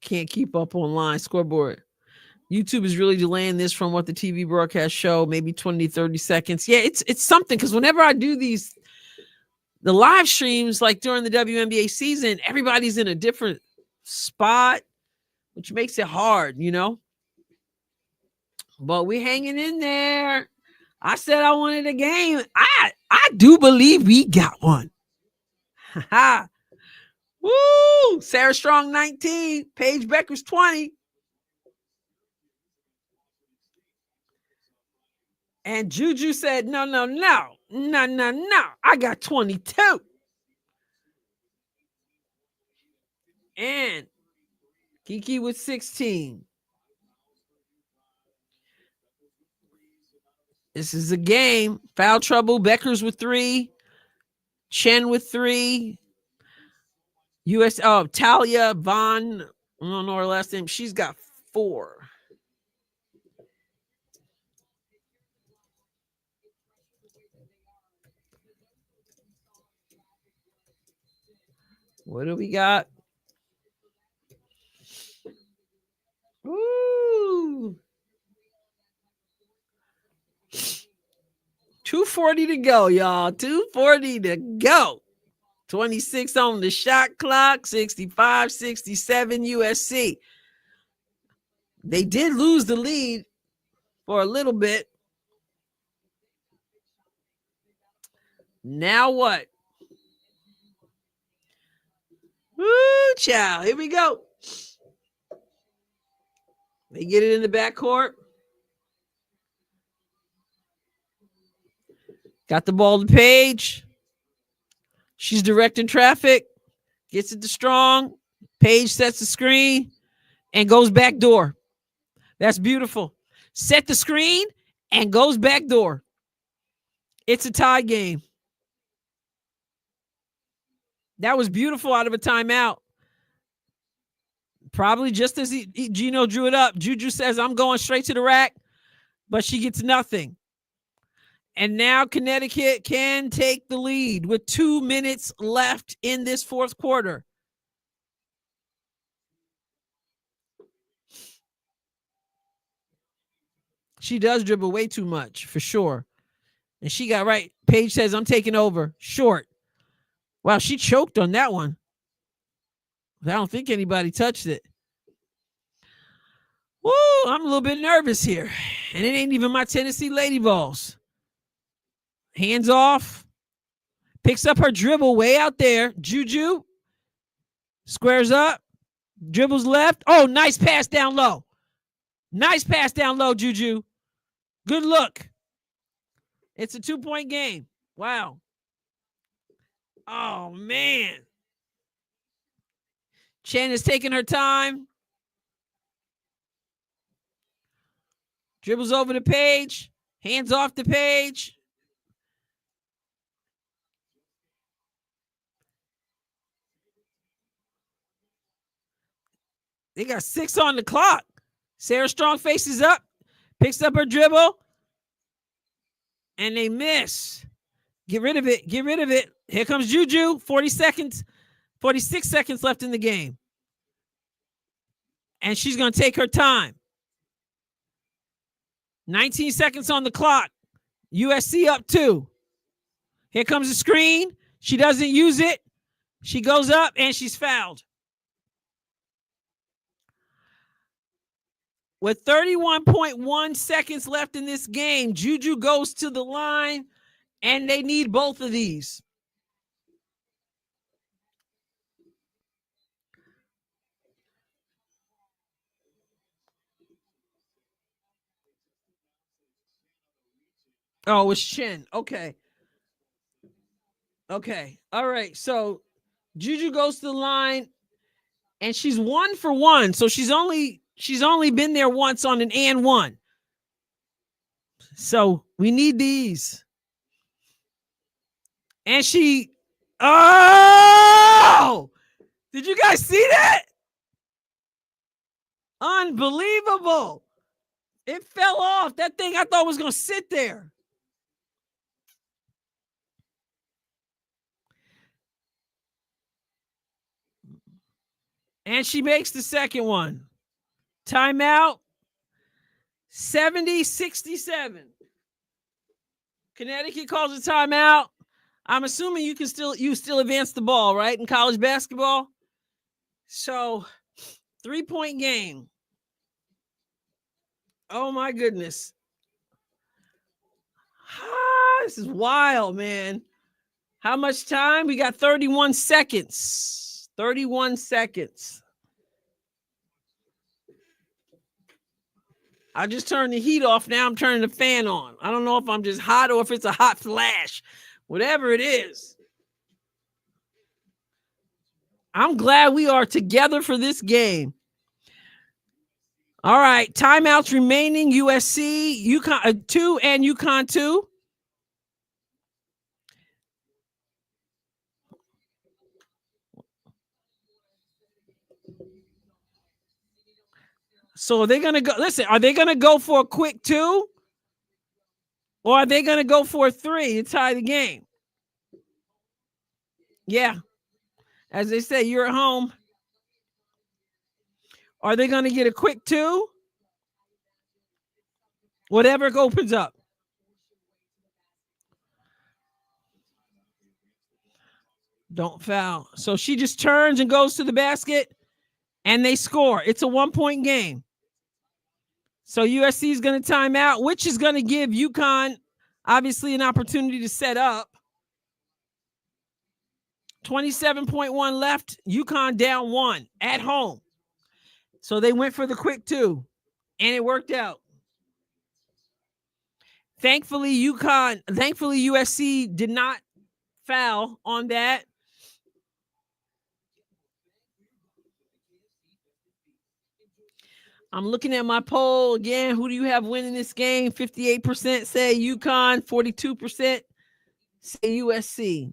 Can't keep up online. Scoreboard. YouTube is really delaying this from what the TV broadcast show, maybe 20 to 30 seconds. Yeah, it's something, because whenever I do the live streams, like during the WNBA season, everybody's in a different spot, which makes it hard, you know? But we're hanging in there. I said I wanted a game. I do believe we got one. Woo! Sarah Strong 19, Paige Bueckers 20. And JuJu said, no. I got 22. And Kiki with 16. This is a game. Foul trouble. Bueckers with 3. Chen with 3. Talia Vaughn. I don't know her last name. She's got 4. What do we got? Ooh. 2:40 to go, y'all. 2:40 to go. 26 on the shot clock. 65-67 USC. They did lose the lead for a little bit. Now what? Woo, child. Here we go. They get it in the backcourt. Got the ball to Paige. She's directing traffic. Gets it to Strong. Paige sets the screen and goes back door. That's beautiful. Set the screen and goes back door. It's a tie game. That was beautiful out of a timeout. Probably just as Gino drew it up. JuJu says, I'm going straight to the rack, but she gets nothing. And now Connecticut can take the lead with 2 minutes left in this fourth quarter. She does dribble way too much, for sure. And she got right. Paige says, I'm taking over. Short. Wow, she choked on that one. I don't think anybody touched it. Woo, I'm a little bit nervous here. And it ain't even my Tennessee Lady Balls. Hands off. Picks up her dribble way out there. JuJu. Squares up. Dribbles left. Oh, nice pass down low. Nice pass down low, JuJu. Good look. It's a 2-point game. Wow. Oh, man. Chen is taking her time. Dribbles over to Paige. Hands off to Paige. They got 6 on the clock. Sarah Strong faces up. Picks up her dribble. And they miss. Get rid of it. Get rid of it. Here comes JuJu. 40 seconds. 46 seconds left in the game. And she's going to take her time. 19 seconds on the clock. USC up 2. Here comes the screen. She doesn't use it. She goes up and she's fouled. With 31.1 seconds left in this game, JuJu goes to the line, and they need both of these. Oh, it's Chen. Okay. Okay. All right. So JuJu goes to the line, and she's 1 for 1. So she's only been there once on an and 1. So we need these. And she, oh, did you guys see that? Unbelievable. It fell off. That thing I thought was going to sit there. And she makes the second one. Timeout. 70-67. Connecticut calls a timeout. I'm assuming you still advance the ball, right? In college basketball. So 3-point game. Oh my goodness. This is wild, man. How much time? We got 31 seconds. 31 seconds. I just turned the heat off. Now I'm turning the fan on. I don't know if I'm just hot or if it's a hot flash. Whatever it is. I'm glad we are together for this game. All right. Timeouts remaining. USC, UConn 2 and UConn 2. So are they going to go? Listen, are they going to go for a quick 2? Or are they going to go for a 3 to tie the game? Yeah. As they say, you're at home. Are they going to get a quick 2? Whatever opens up. Don't foul. So she just turns and goes to the basket, and they score. It's a 1-point game. So USC is going to time out, which is going to give UConn, obviously, an opportunity to set up. 27.1 left. UConn down 1 at home. So they went for the quick 2, and it worked out. Thankfully, USC did not foul on that. I'm looking at my poll again. Who do you have winning this game? 58% say UConn, 42% say USC.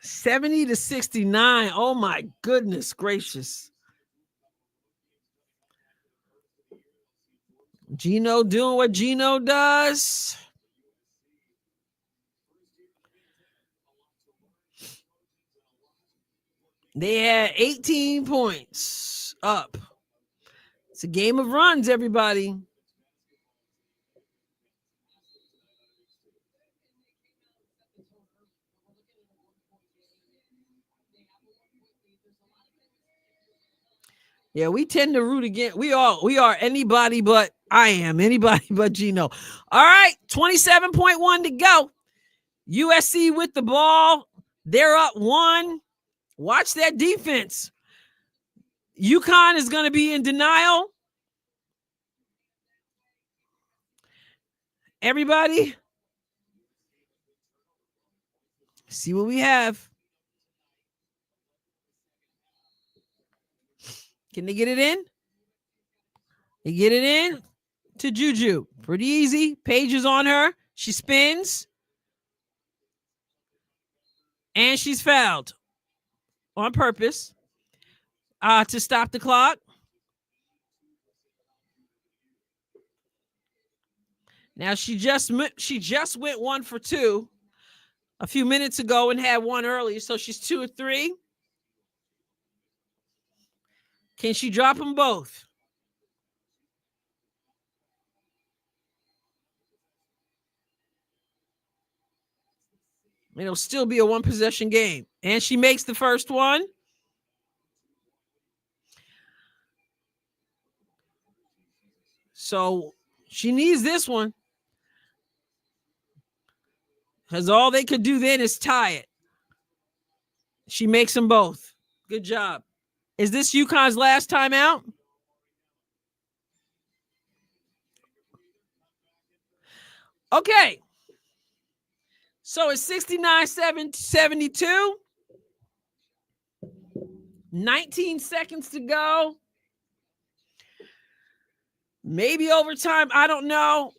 $70-69. Oh my goodness gracious. Gino doing what Gino does. They had 18 points up. It's a game of runs, everybody. Yeah, we tend to root against. We are anybody but I am. Anybody but Gino. All right, 27.1 to go. USC with the ball. They're up 1. Watch that defense. UConn is going to be in denial. Everybody, see what we have. Can they get it in? They get it in to JuJu. Pretty easy. Paige is on her. She spins. And she's fouled on purpose to stop the clock. Now she just went 1 for 2 a few minutes ago and had 1 earlier, so she's 2 or 3. Can she drop them both? It'll still be a 1-possession game. And she makes the first one. So she needs this one. Because all they could do then is tie it. She makes them both. Good job. Is this UConn's last time out? Okay. So it's 69-72. 19 seconds to go. Maybe overtime. I don't know.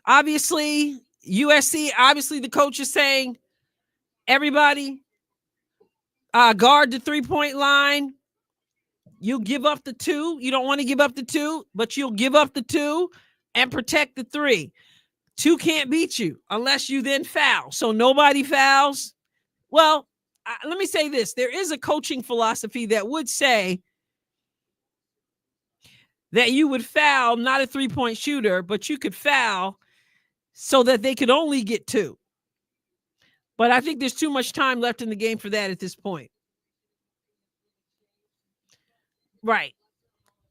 Obviously, USC, obviously the coach is saying, everybody, guard the 3-point line. You'll give up the 2. You don't want to give up the 2, but you'll give up the 2 and protect the 3. 2 can't beat you unless you then foul. So nobody fouls. Well, let me say this. There is a coaching philosophy that would say that you would foul, not a 3-point shooter, but you could foul so that they could only get 2. But I think there's too much time left in the game for that at this point. Right.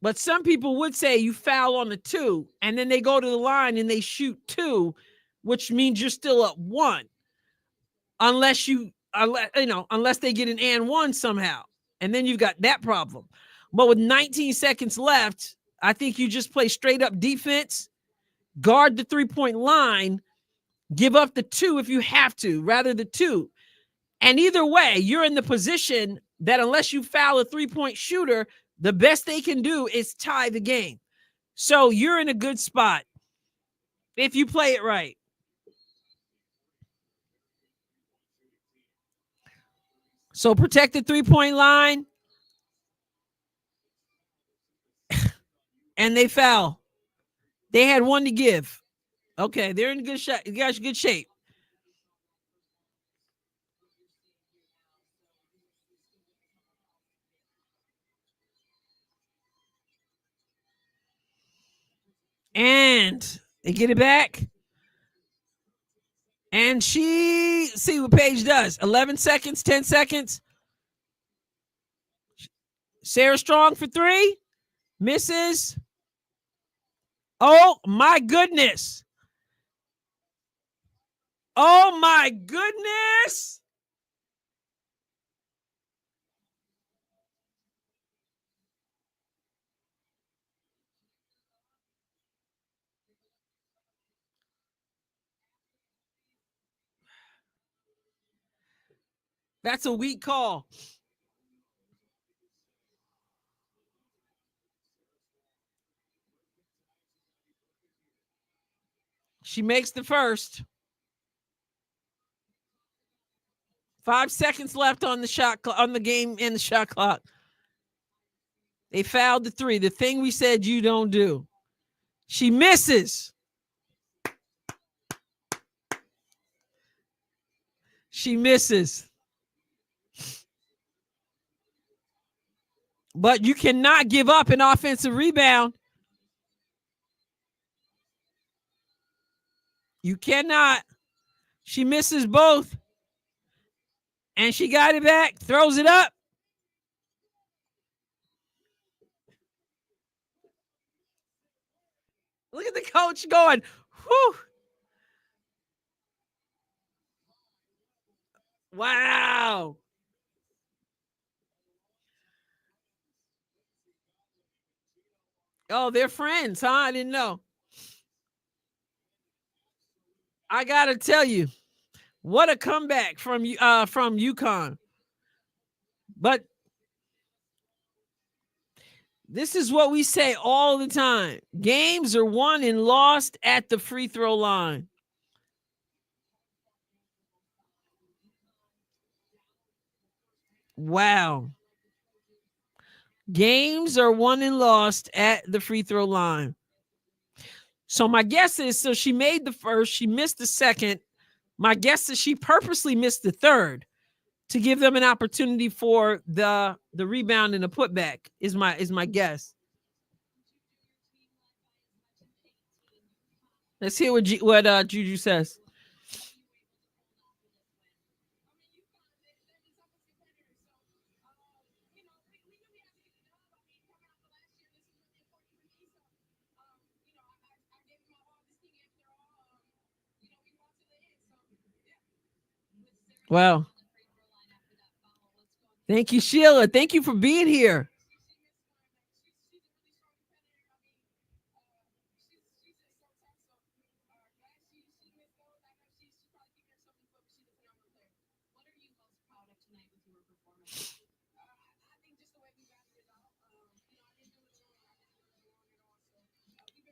But some people would say you foul on the 2, and then they go to the line and they shoot 2, which means you're still up 1. Unless they get an and 1 somehow. And then you've got that problem. But with 19 seconds left, I think you just play straight up defense, guard the 3-point line, give up the 2 if you have to, rather the 2. And either way, you're in the position that unless you foul a 3-point shooter, the best they can do is tie the game. So you're in a good spot if you play it right. So protect the 3-point line. And they foul. They had 1 to give. Okay, they're in good shot. You guys are good shape. And they get it back. And see what Paige does. 11 seconds, 10 seconds. Sarah Strong for 3. Misses. Oh, my goodness. Oh, my goodness. That's a weak call. She makes the first. 5 seconds left on the shot on the game and the shot clock. They fouled the 3. The thing we said you don't do. She misses. She misses. But you cannot give up an offensive rebound. You cannot. She misses both. And she got it back, throws it up. Look at the coach going, whew. Wow. Oh, they're friends, huh? I didn't know. I gotta tell you, what a comeback from UConn. But this is what we say all the time. Games are won and lost at the free throw line. Wow. Games are won and lost at the free throw line. So my guess is, so she made the first, she missed the second. My guess is she purposely missed the third to give them an opportunity for the rebound and the putback is my guess. Let's hear what JuJu says. Wow. Thank you, Sheila. Thank you for being here.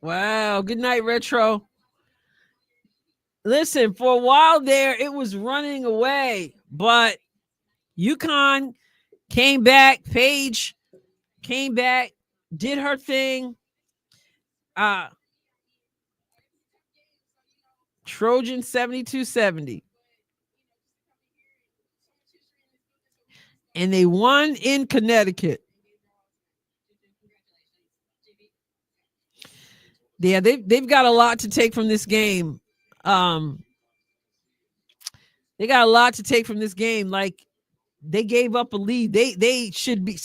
Wow. Good night, Retro. Listen, for a while there, it was running away, but UConn came back. Paige came back, did her thing. Trojan 72-70. And they won in Connecticut. Yeah, they've got a lot to take from this game. They got a lot to take from this game. Like, they gave up a lead. They should be,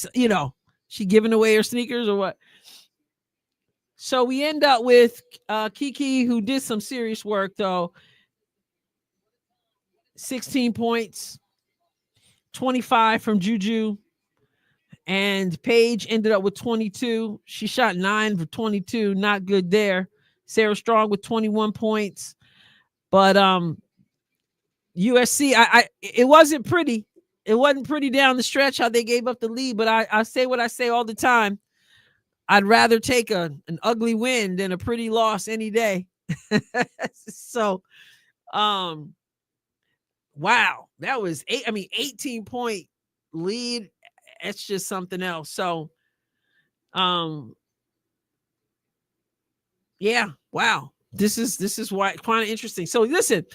she giving away her sneakers or what? So we end up with Kiki, who did some serious work though. 16 points, 25 from JuJu. And Paige ended up with 22. She shot 9 for 22. Not good there. Sarah Strong with 21 points. But USC, it wasn't pretty. It wasn't pretty down the stretch how they gave up the lead. But I say what I say all the time. I'd rather take an ugly win than a pretty loss any day. So, wow, that was 18-point lead. It's just something else. So, yeah, wow. This is why kind of interesting. So listen,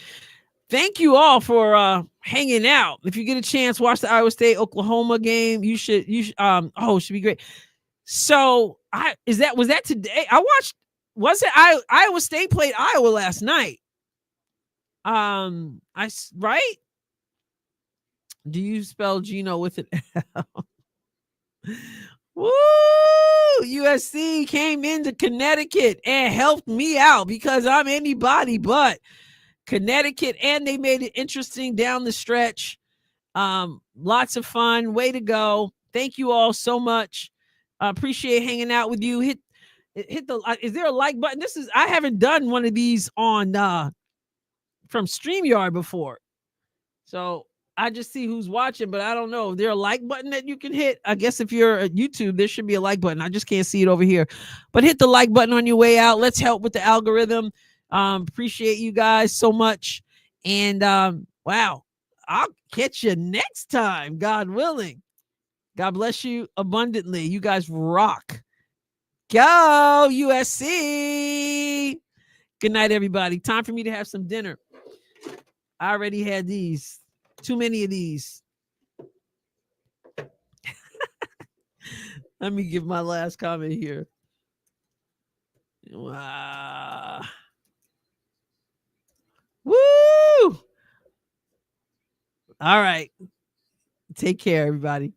thank you all for hanging out. If you get a chance, watch the Iowa State Oklahoma game. You should it should be great. So was that today? I watched, was it Iowa State played Iowa last night? Right? Do you spell Gino with an L? Woo! USC came into Connecticut and helped me out because I'm anybody but Connecticut, and they made it interesting down the stretch. Lots of fun. Way to go. Thank you all so much. Appreciate hanging out with you. Hit the is there a like button? I haven't done one of these on from StreamYard before. So I just see who's watching, but I don't know. Is there a like button that you can hit? I guess if you're at YouTube, there should be a like button. I just can't see it over here. But hit the like button on your way out. Let's help with the algorithm. Appreciate you guys so much. And wow, I'll catch you next time, God willing. God bless you abundantly. You guys rock. Go USC. Good night, everybody. Time for me to have some dinner. I already had these. Too many of these. Let me give my last comment here. Wow. Woo! All right. Take care, everybody.